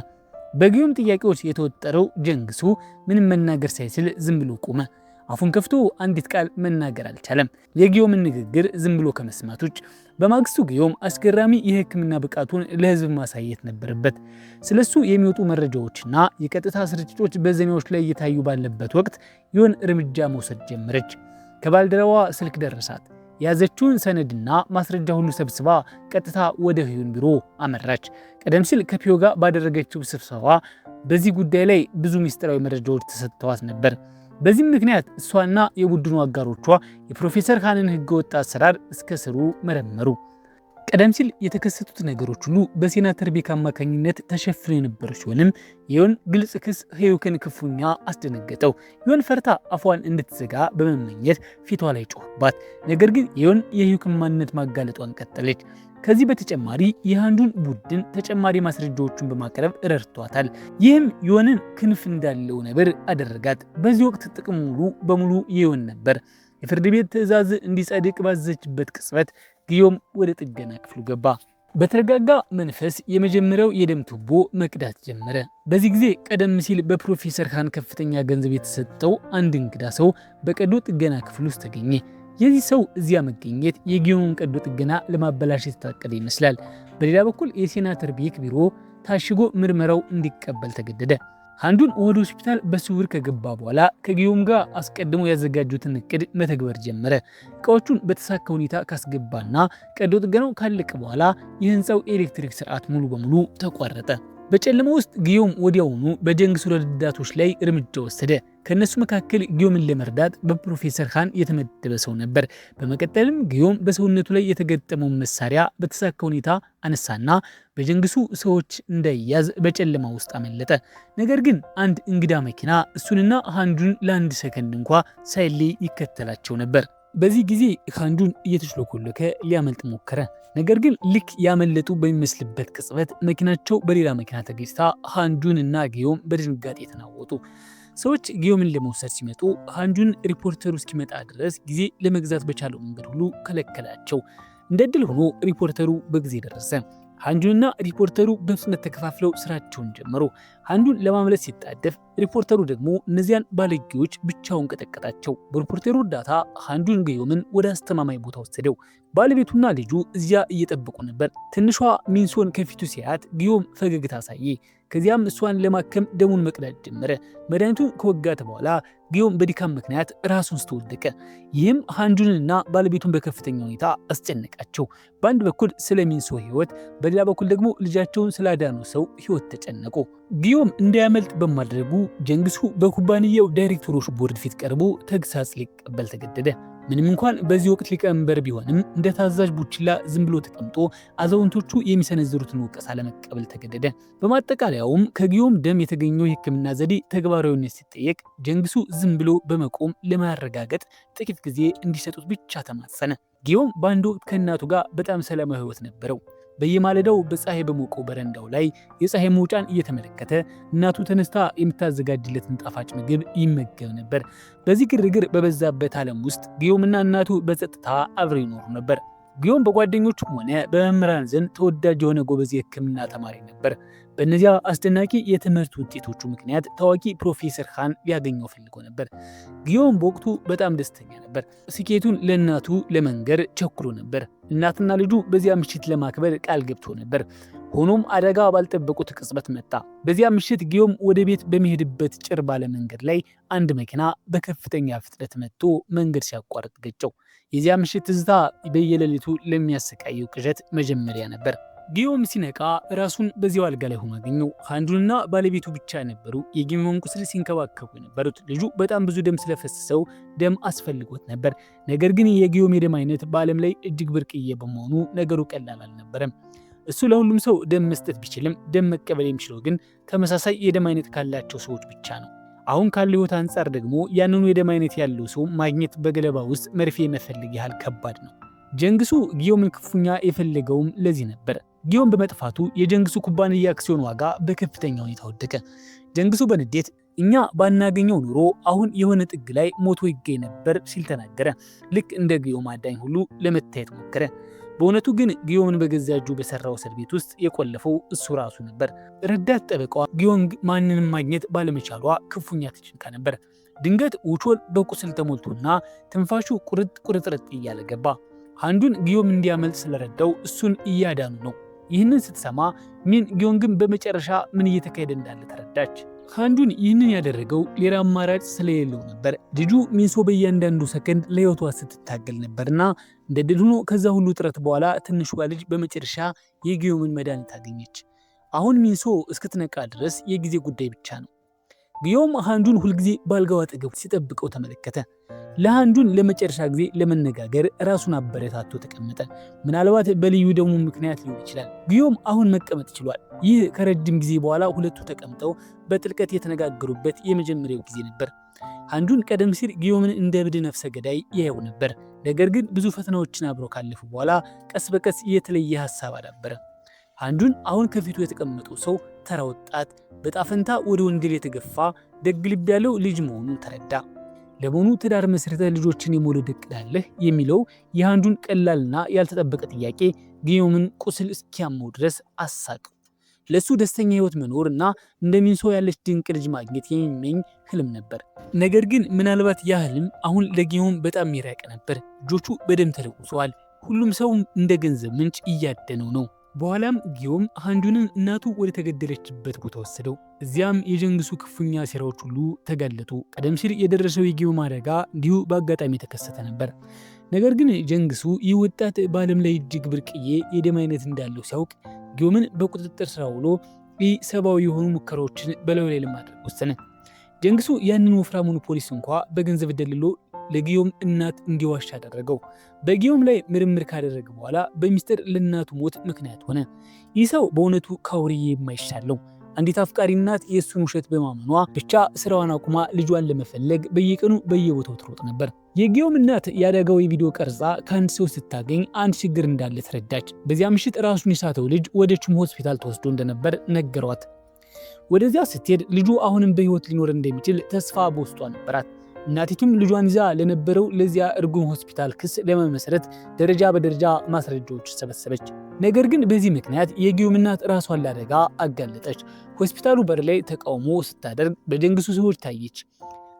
በጊዮም ጥያቄዎች የተወጠረው ጃንግሱ ምንም መናገር ሳይችል ዝም ብሎ ቆመ። አፉን ከፍቶ አንዲት ቃል መናገር አልቻለም፣ የጊዮምን ንግግር ዝም ብሎ ከመስማት ውጭ። በማግስቱ ጊዮም አስገራሚ የሕክምና ብቃቱን ለህዝብ ማሳየት ነበረበት። ስለሱ የሚወጡ መረጃዎችና የቀጥታ ስርጭቶች በዜናዎች ላይ እየታዩ ባለበት ወቅት ዮን እርምጃ መውሰድ ጀመረች። ከባልደረባዋ ስልክ ደረሳት። የያዘችውን ሰነድና ማስረጃ ሁሉ ሰብስባ ቀጥታ ወደ ሂዩን ቢሮ አመራች። ቀደም ሲል ከፒዮ ጋር ባደረገችው ስብሰባ በዚህ ጉዳይ ላይ ብዙ ሚስጥራዊ መረጃዎች ተሰጥተዋት ነበር። በዚህም ምክንያት እሷና የቡድኑ አጋሮቿ የፕሮፌሰር ሃንን ህገወጥ አሰራር እስከ ስሩ መረመሩ። ቀደም ሲል የተከሰቱት ነገሮች ሁሉ በሴናተር ቤክ አማካኝነት ተሸፍነው የነበሩ ሲሆንም የዮን ግልጽ ክስ ሄዩክን ክፉኛ አስደነገጠው። ዮን ፈርታ አፏን እንድትዘጋ በመመኘት ፊቷ ላይ ጮህባት። ነገር ግን የዮን የሄዩክን ማንነት ማጋለጧን ቀጠለች። ከዚህ በተጨማሪ የሃንጁን ቡድን ተጨማሪ ማስረጃዎችን በማቅረብ ረድቷታል። ይህም ዮንን ክንፍ እንዳለው ነብር አደረጋት። በዚህ ወቅት ጥቅም ሙሉ በሙሉ የዮን ነበር። የፍርድ ቤት ትዕዛዝ እንዲጸድቅ ባዘችበት ቅጽበት ጊዮም ወደ ጥገና ክፍሉ ገባ። በተረጋጋ መንፈስ የመጀመሪያው የደም ቱቦ መቅዳት ጀመረ። በዚህ ጊዜ ቀደም ሲል በፕሮፌሰር ሃን ከፍተኛ ገንዘብ የተሰጠው አንድ እንግዳ ሰው በቀዶ ጥገና ክፍል ውስጥ ተገኘ። የዚህ ሰው እዚያ መገኘት የጊዮምን ቀዶ ጥገና ለማበላሸት የታቀደ ይመስላል። በሌላ በኩል የሴናተር ቤክ ቢሮ ታሽጎ ምርመራው እንዲቀበል ተገደደ። ሃንጁን ወደ ሆስፒታል በስውር ከገባ በኋላ ከጊዮም ጋር አስቀድሞ ያዘጋጁትን እቅድ መተግበር ጀመረ። እቃዎቹን በተሳካ ሁኔታ ካስገባና ቀዶ ጥገናው ካለቀ በኋላ የህንፃው ኤሌክትሪክ ስርዓት ሙሉ በሙሉ ተቋረጠ። በጨለማ ውስጥ ጊዮም ወዲያውኑ በጃንግሱ ረዳቶች ላይ እርምጃ ወሰደ። ከነሱ መካከል ጊዮምን ለመርዳት በፕሮፌሰር ሃን የተመደበ ሰው ነበር። በመቀጠልም ጊዮም በሰውነቱ ላይ የተገጠመውን መሳሪያ በተሳካ ሁኔታ አነሳና በጃንግሱ ሰዎች እንዳይያዝ በጨለማ ውስጥ አመለጠ። ነገር ግን አንድ እንግዳ መኪና እሱንና ሃንጁን ለአንድ ሰከንድ እንኳ ሳይለይ ይከተላቸው ነበር። በዚህ ጊዜ ሃንጁን እየተሽለኮለከ ሊያመልጥ ሞከረ። ነገር ግን ልክ ያመለጡ በሚመስልበት ቅጽበት መኪናቸው በሌላ መኪና ተገጭታ ሃንጁን እና ጊዮም በድንጋጤ ተናወጡ። ሰዎች ጊዮምን ለመውሰድ ሲመጡ ሃንጁን ሪፖርተሩ እስኪመጣ ድረስ ጊዜ ለመግዛት በቻለው መንገድ ሁሉ ከለከላቸው። እንደ ዕድል ሆኖ ሪፖርተሩ በጊዜ ደረሰ። ሃንጁንና ሪፖርተሩ በፍጥነት ተከፋፍለው ስራቸውን ጀመሩ። ሃንጁን ለማምለጥ ሲጣደፍ፣ ሪፖርተሩ ደግሞ እነዚያን ባለጌዎች ብቻውን ቀጠቀጣቸው። በሪፖርተሩ እርዳታ ሃንጁን ጊዮምን ወደ አስተማማኝ ቦታ ወሰደው። ባለቤቱና ልጁ እዚያ እየጠበቁ ነበር። ትንሿ ሚንሶን ከፊቱ ሲያት ጊዮም ፈገግታ አሳየ። ከዚያም እሷን ለማከም ደሙን መቅዳት ጀመረ። መድኃኒቱን ከወጋት በኋላ ጊዮም በድካም ምክንያት ራሱን ስተወደቀ። ይህም ሃንጁንና ባለቤቱን በከፍተኛ ሁኔታ አስጨነቃቸው። በአንድ በኩል ስለ ሚንሶ ህይወት፣ በሌላ በኩል ደግሞ ልጃቸውን ስላዳነው ሰው ህይወት ተጨነቁ። ጊዮም እንዳያመልጥ በማድረጉ ጀንግሱ በኩባንያው ዳይሬክተሮች ቦርድ ፊት ቀርቦ ተግሳጽ ሊቀበል ተገደደ። ምንም እንኳን በዚህ ወቅት ሊቀመንበር ቢሆንም እንደ ታዛዥ ቡችላ ዝም ብሎ ተቀምጦ አዛውንቶቹ የሚሰነዝሩትን ወቀሳ ለመቀበል ተገደደ። በማጠቃለያውም ከጊዮም ደም የተገኘው የህክምና ዘዴ ተግባራዊነት ሲጠየቅ ጀንግሱ ዝም ብሎ በመቆም ለማረጋገጥ ጥቂት ጊዜ እንዲሰጡት ብቻ ተማጸነ። ጊዮም በአንድ ወቅት ከእናቱ ጋር በጣም ሰላማዊ ህይወት ነበረው። በየማለዳው በፀሐይ በሞቀው በረንዳው ላይ የፀሐይ መውጫን እየተመለከተ እናቱ ተነስታ የምታዘጋጅለትን ጣፋጭ ምግብ ይመገብ ነበር። በዚህ ግርግር በበዛበት ዓለም ውስጥ ጊዮምና እናቱ በጸጥታ አብረው ይኖሩ ነበር። ጊዮም በጓደኞቹም ሆነ በመምህራን ዘንድ ተወዳጅ የሆነ ጎበዝ የህክምና ተማሪ ነበር። በእነዚያ አስደናቂ የትምህርት ውጤቶቹ ምክንያት ታዋቂ ፕሮፌሰር ሃን ሊያገኘው ፈልጎ ነበር። ጊዮም በወቅቱ በጣም ደስተኛ ነበር። ስኬቱን ለእናቱ ለመንገር ቸኩሎ ነበር። እናትና ልጁ በዚያ ምሽት ለማክበር ቃል ገብቶ ነበር። ሆኖም አደጋ ባልጠበቁት ቅጽበት መጣ። በዚያ ምሽት ጊዮም ወደ ቤት በሚሄድበት ጭር ባለ መንገድ ላይ አንድ መኪና በከፍተኛ ፍጥነት መጥቶ መንገድ ሲያቋርጥ ገጨው። የዚያ ምሽት ትዝታ በየሌሊቱ ለሚያሰቃየው ቅዠት መጀመሪያ ነበር። ጊዮም ሲነቃ ራሱን በዚያው አልጋ ላይ ሆኖ አገኘው። ሃንጁንና ባለቤቱ ብቻ ነበሩ የጊዮምን ቁስል ሲንከባከቡ የነበሩት። ልጁ በጣም ብዙ ደም ስለፈሰሰው ደም አስፈልጎት ነበር። ነገር ግን የጊዮም የደም አይነት በዓለም ላይ እጅግ ብርቅዬ በመሆኑ ነገሩ ቀላል አልነበረም። እሱ ለሁሉም ሰው ደም መስጠት ቢችልም ደም መቀበል የሚችለው ግን ተመሳሳይ የደም አይነት ካላቸው ሰዎች ብቻ ነው። አሁን ካለው ህይወት አንጻር ደግሞ ያንኑ የደም አይነት ያለው ሰው ማግኘት በገለባ ውስጥ መርፌ መፈለግ ያህል ከባድ ነው። ጀንግሱ ጊዮምን ክፉኛ የፈለገውም ለዚህ ነበር። ጊዮም በመጥፋቱ የጀንግሱ ኩባንያ አክሲዮን ዋጋ በከፍተኛ ሁኔታ ወደቀ። ጀንግሱ በንዴት እኛ ባናገኘው ኑሮ አሁን የሆነ ጥግ ላይ ሞቶ ይገኝ ነበር ሲል ተናገረ። ልክ እንደ ጊዮም አዳኝ ሁሉ ለመታየት ሞከረ። በእውነቱ ግን ጊዮምን በገዛ እጁ በሰራው እስር ቤት ውስጥ የቆለፈው እሱ ራሱ ነበር። ረዳት ጠበቃዋ ጊዮንግ ማንንም ማግኘት ባለመቻሏ ክፉኛ ተጨንቃ ነበር። ድንገት ውቾል በቁስል ተሞልቶና ትንፋሹ ቁርጥርጥ እያለ ገባ። ሃንጁን ጊዮም እንዲያመልጥ ስለረዳው እሱን እያዳኑ ነው። ይህንን ስትሰማ ሚን ጊዮንግን በመጨረሻ ምን እየተካሄደ እንዳለ ተረዳች። ሃንጁን ይህንን ያደረገው ሌላ አማራጭ ስለሌለው ነበር። ልጁ ሚንሶ በእያንዳንዱ ሰከንድ ለህይወቷ ስትታገል ነበርና እንደ ድል ሆኖ ከዛ ሁሉ ጥረት በኋላ ትንሿ ልጅ በመጨረሻ የጊዮምን መድኃኒት አገኘች። አሁን ሚንሶ እስክትነቃ ድረስ የጊዜ ጉዳይ ብቻ ነው። ጊዮም ሃንጁን ሁልጊዜ ባልጋው አጠገብ ሲጠብቀው ተመለከተ። ለሃንጁን ለመጨረሻ ጊዜ ለመነጋገር ራሱን አበረታቶ ተቀመጠ። ምናልባት በልዩ ደሙ ምክንያት ሊሆን ይችላል። ጊዮም አሁን መቀመጥ ችሏል። ይህ ከረጅም ጊዜ በኋላ ሁለቱ ተቀምጠው በጥልቀት የተነጋገሩበት የመጀመሪያው ጊዜ ነበር። ሃንጁን ቀደም ሲል ጊዮምን እንደ እብድ ነፍሰ ገዳይ ያየው ነበር። ነገር ግን ብዙ ፈተናዎችን አብረው ካለፉ በኋላ ቀስ በቀስ የተለየ ሀሳብ አዳበረ። ሃንጁን አሁን ከፊቱ የተቀመጠው ሰው ተራ ወጣት፣ በጣፈንታ ወደ ወንጀል የተገፋ ደግ ልብ ያለው ልጅ መሆኑን ተረዳ። ለመሆኑ ትዳር መስርተህ ልጆችን የመውለድ እቅድ አለህ የሚለው የሃንጁን ቀላልና ያልተጠበቀ ጥያቄ ጊዮምን ቁስል እስኪያመው ድረስ አሳቀው። ለሱ ደስተኛ ህይወት መኖር እና እንደ ሚንሶ ያለች ድንቅ ልጅ ማግኘት የሚመኝ ህልም ነበር። ነገር ግን ምናልባት ያ ህልም አሁን ለጊዮም በጣም የራቀ ነበር። እጆቹ በደም ተለውሰዋል። ሁሉም ሰው እንደ ገንዘብ ምንጭ እያደነው ነው። በኋላም ጊዮም ሃንጁንን እናቱ ወደ ተገደለችበት ቦታ ወሰደው። እዚያም የጀንግሱ ክፉኛ ሴራዎች ሁሉ ተጋለጡ። ቀደም ሲል የደረሰው የጊዮም አደጋ እንዲሁ በአጋጣሚ የተከሰተ ነበር። ነገር ግን ጀንግሱ ይህ ወጣት በዓለም ላይ እጅግ ብርቅዬ የደም አይነት እንዳለው ሲያውቅ ጊዮምን በቁጥጥር ስር ውሎ ሰብአዊ የሆኑ ሙከራዎችን በላዩ ላይ ለማድረግ ወሰነ። ጀንግሱ ያንን ወፍራሙን ፖሊስ እንኳ በገንዘብ ደልሎ ለጊዮም እናት እንዲዋሽ አደረገው። በጊዮም ላይ ምርምር ካደረገ በኋላ በሚስጥር ለእናቱ ሞት ምክንያት ሆነ። ይህ ሰው በእውነቱ ከአውሬ የማይሻለው። አንዲት አፍቃሪ እናት የእሱን ውሸት በማመኗ ብቻ ስራዋን አቁማ ልጇን ለመፈለግ በየቀኑ በየቦታው ትሮጥ ነበር። የጊዮም እናት ያደጋው የቪዲዮ ቀርጻ ከአንድ ሰው ስታገኝ አንድ ችግር እንዳለ ተረዳች። በዚያ ምሽት ራሱን የሳተው ልጅ ወደ ቹም ሆስፒታል ተወስዶ እንደነበር ነገሯት። ወደዚያ ስትሄድ ልጁ አሁንም በህይወት ሊኖር እንደሚችል ተስፋ በውስጧ ነበራት። እናቲቱም ልጇን ይዛ ለነበረው ለዚያ እርጉም ሆስፒታል ክስ ለመመስረት ደረጃ በደረጃ ማስረጃዎች ሰበሰበች። ነገር ግን በዚህ ምክንያት የጊዮም እናት ራሷን ለአደጋ አጋለጠች። ሆስፒታሉ በር ላይ ተቃውሞ ስታደርግ በጀንግሱ ሰዎች ታየች።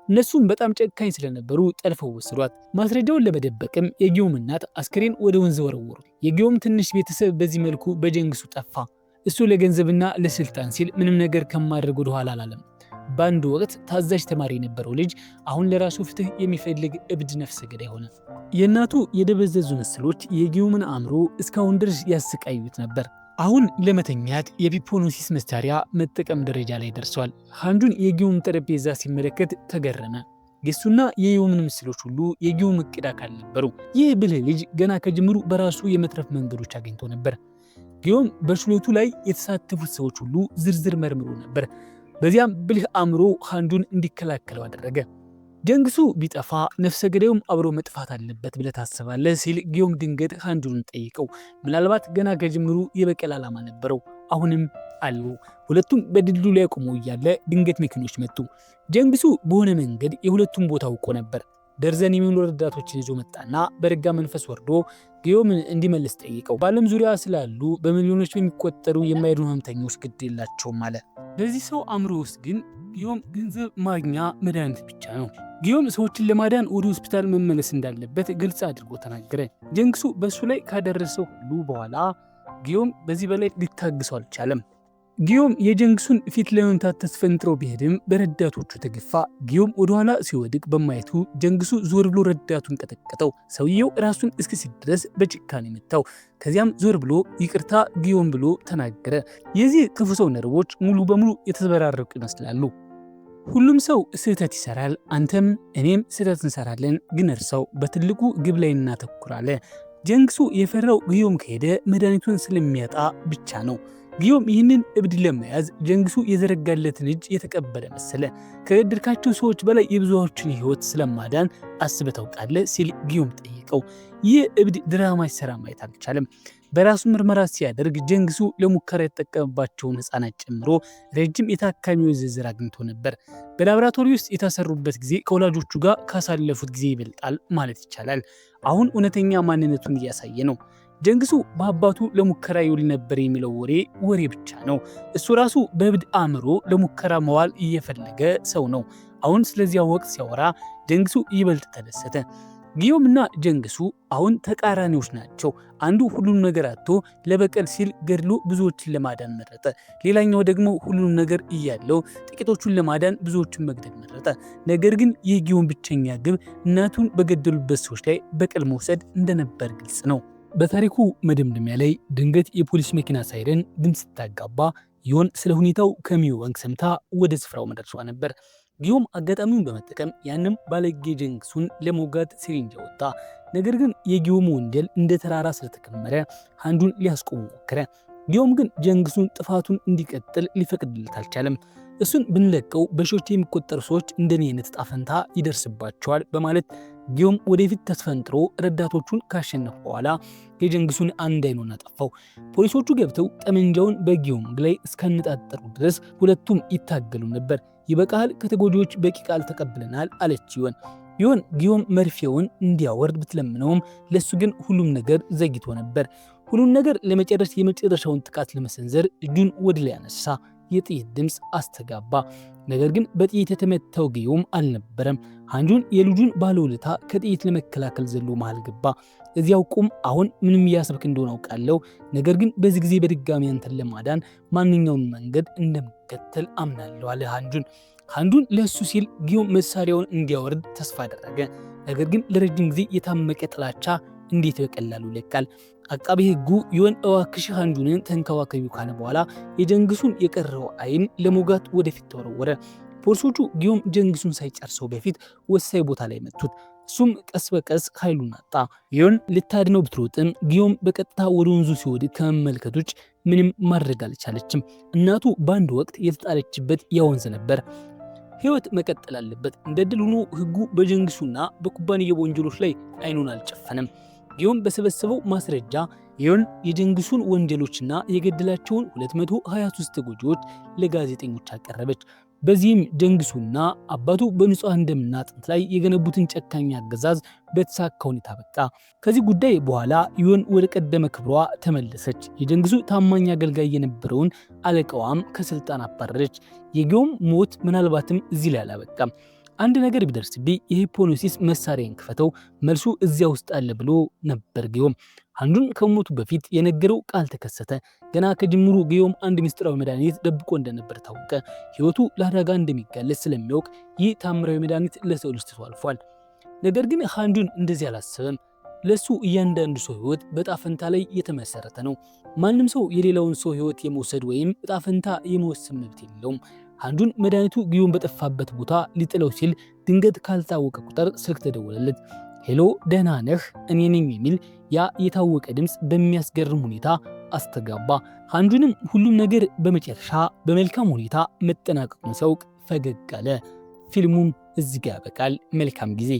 እነሱም በጣም ጨካኝ ስለነበሩ ጠልፈው ወሰዷት። ማስረጃውን ለመደበቅም የጊዮም እናት አስክሬን ወደ ወንዝ ወረወሩ። የጊዮም ትንሽ ቤተሰብ በዚህ መልኩ በጀንግሱ ጠፋ። እሱ ለገንዘብና ለስልጣን ሲል ምንም ነገር ከማድረግ ወደ ኋላ አላለም። በአንድ ወቅት ታዛዥ ተማሪ የነበረው ልጅ አሁን ለራሱ ፍትህ የሚፈልግ እብድ ነፍሰ ገዳይ ሆነ። የእናቱ የደበዘዙ ምስሎች የጊዮምን አእምሮ እስካሁን ድረስ ያሰቃዩት ነበር። አሁን ለመተኛት የሂፕኖሲስ መሳሪያ መጠቀም ደረጃ ላይ ደርሷል። ሃንጁን የጊዮም ጠረጴዛ ሲመለከት ተገረመ። የሱና የዮምን ምስሎች ሁሉ የጊዮም እቅድ አካል ነበሩ። ይህ ብልህ ልጅ ገና ከጅምሩ በራሱ የመትረፍ መንገዶች አግኝቶ ነበር። ጊዮም በችሎቱ ላይ የተሳተፉት ሰዎች ሁሉ ዝርዝር መርምሮ ነበር። በዚያም ብልህ አእምሮ ሃንጁን እንዲከላከለው አደረገ። ጀንግሱ ቢጠፋ ነፍሰ ገዳዩም አብሮ መጥፋት አለበት ብለህ ታስባለህ ሲል ጊዮም ድንገት ሃንጁን ጠይቀው። ምናልባት ገና ከጅምሩ የበቀል ዓላማ ነበረው። አሁንም አሉ። ሁለቱም በድልድዩ ላይ ቆመው እያለ ድንገት መኪኖች መጡ። ጀንግሱ በሆነ መንገድ የሁለቱም ቦታ አውቆ ነበር። ደርዘን የሚሆኑ ረዳቶችን ይዞ መጣና በረጋ መንፈስ ወርዶ ጊዮምን እንዲመልስ ጠይቀው። በዓለም ዙሪያ ስላሉ በሚሊዮኖች የሚቆጠሩ የማይድኑ ህመምተኞች ግድ የላቸውም አለ። በዚህ ሰው አእምሮ ውስጥ ግን ጊዮም ገንዘብ ማግኛ መድኃኒት ብቻ ነው። ጊዮም ሰዎችን ለማዳን ወደ ሆስፒታል መመለስ እንዳለበት ግልጽ አድርጎ ተናገረ። ጀንግሱ በሱ ላይ ካደረሰው ሁሉ በኋላ ጊዮም በዚህ በላይ ሊታግሰው አልቻለም። ጊዮም የጀንግሱን ፊት ለመምታት ተስፈንጥሮ ቢሄድም በረዳቶቹ ተገፋ። ጊዮም ወደኋላ ሲወድቅ በማየቱ ጀንግሱ ዞር ብሎ ረዳቱን ቀጠቀጠው። ሰውየው ራሱን እስኪስት ድረስ በጭካኔ መታው። ከዚያም ዞር ብሎ ይቅርታ ጊዮም ብሎ ተናገረ። የዚህ ክፉ ሰው ነርቦች ሙሉ በሙሉ የተዘበራረቁ ይመስላሉ። ሁሉም ሰው ስህተት ይሰራል። አንተም እኔም ስህተት እንሰራለን። ግን እርሰው በትልቁ ግብ ላይ እናተኩራለን። ጀንግሱ የፈራው ጊዮም ከሄደ መድኃኒቱን ስለሚያጣ ብቻ ነው። ጊዮም ይህንን እብድ ለመያዝ ጀንግሱ የዘረጋለትን እጅ የተቀበለ መሰለ። ከገደልካቸው ሰዎች በላይ የብዙዎችን ህይወት ስለማዳን አስበህ ታውቃለህ ሲል ጊዮም ጠይቀው። ይህ እብድ ድራማ ሲሰራ ማየት አልቻለም። በራሱ ምርመራ ሲያደርግ ጀንግሱ ለሙከራ የተጠቀመባቸውን ህፃናት ጨምሮ ረጅም የታካሚዎች ዝርዝር አግኝቶ ነበር። በላቦራቶሪ ውስጥ የታሰሩበት ጊዜ ከወላጆቹ ጋር ካሳለፉት ጊዜ ይበልጣል ማለት ይቻላል። አሁን እውነተኛ ማንነቱን እያሳየ ነው። ጀንግሱ በአባቱ ለሙከራ ይውል ነበር የሚለው ወሬ ብቻ ነው። እሱ ራሱ በእብድ አእምሮ ለሙከራ መዋል እየፈለገ ሰው ነው። አሁን ስለዚያ ወቅት ሲያወራ ጀንግሱ ይበልጥ ተደሰተ። ጊዮም እና ጀንግሱ አሁን ተቃራኒዎች ናቸው። አንዱ ሁሉም ነገር አጥቶ ለበቀል ሲል ገድሎ ብዙዎችን ለማዳን መረጠ። ሌላኛው ደግሞ ሁሉም ነገር እያለው ጥቂቶቹን ለማዳን ብዙዎችን መግደል መረጠ። ነገር ግን የጊዮም ብቸኛ ግብ እናቱን በገደሉበት ሰዎች ላይ በቀል መውሰድ እንደነበር ግልጽ ነው። በታሪኩ መደምደሚያ ላይ ድንገት የፖሊስ መኪና ሳይረን ድምፅ ስታጋባ ዮን ስለ ሁኔታው ከሚዋንግ ሰምታ ወደ ስፍራው መድረሷ ነበር። ጊዮም አጋጣሚውን በመጠቀም ያንም ባለጌ ጀንግሱን ለመውጋት ሲሪንጅ ወጣ። ነገር ግን የጊዮም ወንጀል እንደ ተራራ ስለተከመረ ሃንጁን ሊያስቆሙ ሞከረ። ጊዮም ግን ጀንግሱን ጥፋቱን እንዲቀጥል ሊፈቅድለት አልቻለም። እሱን ብንለቀው በሺዎች የሚቆጠሩ ሰዎች እንደኔ አይነት ዕጣ ፈንታ ይደርስባቸዋል በማለት ጊዮም ወደፊት ተስፈንጥሮ ረዳቶቹን ካሸነፈ በኋላ የጀንግሱን አንድ አይኑን አጠፋው። ፖሊሶቹ ገብተው ጠመንጃውን በጊዮም ላይ እስካነጣጠሩ ድረስ ሁለቱም ይታገሉ ነበር። ይበቃል፣ ከተጎጂዎች በቂ ቃል ተቀብለናል አለች ዮን። ጊዮም መርፌውን እንዲያወርድ ብትለምነውም ለሱ ግን ሁሉም ነገር ዘግይቶ ነበር። ሁሉም ነገር ለመጨረስ የመጨረሻውን ጥቃት ለመሰንዘር እጁን ወደ ላይ አነሳ። የጥይት ድምፅ አስተጋባ። ነገር ግን በጥይት የተመታው ጊዮም አልነበረም። ሃንጁን የልጁን ባለውለታ ከጥይት ለመከላከል ዘሎ መሃል ገባ። እዚያው ቁም፣ አሁን ምንም እያሰብክ እንደሆነ አውቃለሁ። ነገር ግን በዚህ ጊዜ በድጋሚ አንተን ለማዳን ማንኛውን መንገድ እንደምከተል አምናለሁ አለ ሃንጁን ለሱ ሲል ጊዮም መሳሪያውን እንዲያወርድ ተስፋ አደረገ። ነገር ግን ለረጅም ጊዜ የታመቀ ጥላቻ እንዴት በቀላሉ ይለቃል? አቃቤ ሕጉ ዮን እባክሽ ሃንጁንን ተንከባከቢው ካለ በኋላ የጀንግሱን የቀረው አይን ለሞጋት ወደፊት ተወረወረ። ፖሊሶቹ ጊዮም ጀንግሱን ሳይጨርሰው በፊት ወሳኝ ቦታ ላይ መቱት። እሱም ቀስ በቀስ ኃይሉን አጣ። ዮን ልታድነው ብትሮጥም ጊዮም በቀጥታ ወደ ወንዙ ሲወድቅ ከመመልከት ውጭ ምንም ማድረግ አልቻለችም። እናቱ በአንድ ወቅት የተጣለችበት ያ ወንዝ ነበር። ህይወት መቀጠል አለበት። እንደ ድል ሆኖ ሕጉ በጀንግሱና በኩባንያ ወንጀሎች ላይ አይኑን አልጨፈነም። ጊዮም በሰበሰበው ማስረጃ ዮን የጀንግሱን ወንጀሎችና የገደላቸውን 223 ተጎጂዎች ለጋዜጠኞች አቀረበች። በዚህም ጀንግሱና አባቱ በንጹሃን ደምና አጥንት ላይ የገነቡትን ጨካኝ አገዛዝ በተሳካ ሁኔታ በቃ። ከዚህ ጉዳይ በኋላ ዮን ወደ ቀደመ ክብሯ ተመለሰች። የጀንግሱ ታማኝ አገልጋይ የነበረውን አለቃዋም ከስልጣን አባረረች። የጊዮም ሞት ምናልባትም እዚህ ላይ አላበቃም። አንድ ነገር ቢደርስብኝ የሂፖኖሲስ መሳሪያን ክፈተው መልሱ እዚያ ውስጥ አለ ብሎ ነበር ጊዮም። ሃንዱን ከሞቱ በፊት የነገረው ቃል ተከሰተ። ገና ከጅምሩ ጊዮም አንድ ሚስጥራዊ መድኃኒት ደብቆ እንደነበር ታወቀ። ህይወቱ ለአደጋ እንደሚጋለጥ ስለሚያውቅ ይህ ታምራዊ መድኃኒት ለሰው ልጅ ተላልፏል። ነገር ግን ሃንዱን እንደዚህ አላሰበም። ለሱ እያንዳንዱ ሰው ህይወት በጣፈንታ ላይ የተመሰረተ ነው። ማንም ሰው የሌላውን ሰው ህይወት የመውሰድ ወይም ጣፈንታ የመወሰን መብት የለውም። ሃንዱን መድኃኒቱ ጊዮን በጠፋበት ቦታ ሊጥለው ሲል ድንገት ካልታወቀ ቁጥር ስልክ ተደወለለት። ሄሎ ደህና ነህ እኔ ነኝ የሚል ያ የታወቀ ድምፅ በሚያስገርም ሁኔታ አስተጋባ። ሃንዱንም ሁሉም ነገር በመጨረሻ በመልካም ሁኔታ መጠናቀቁን ሲያውቅ ፈገግ አለ። ፊልሙም እዚህ ጋር ያበቃል። መልካም ጊዜ።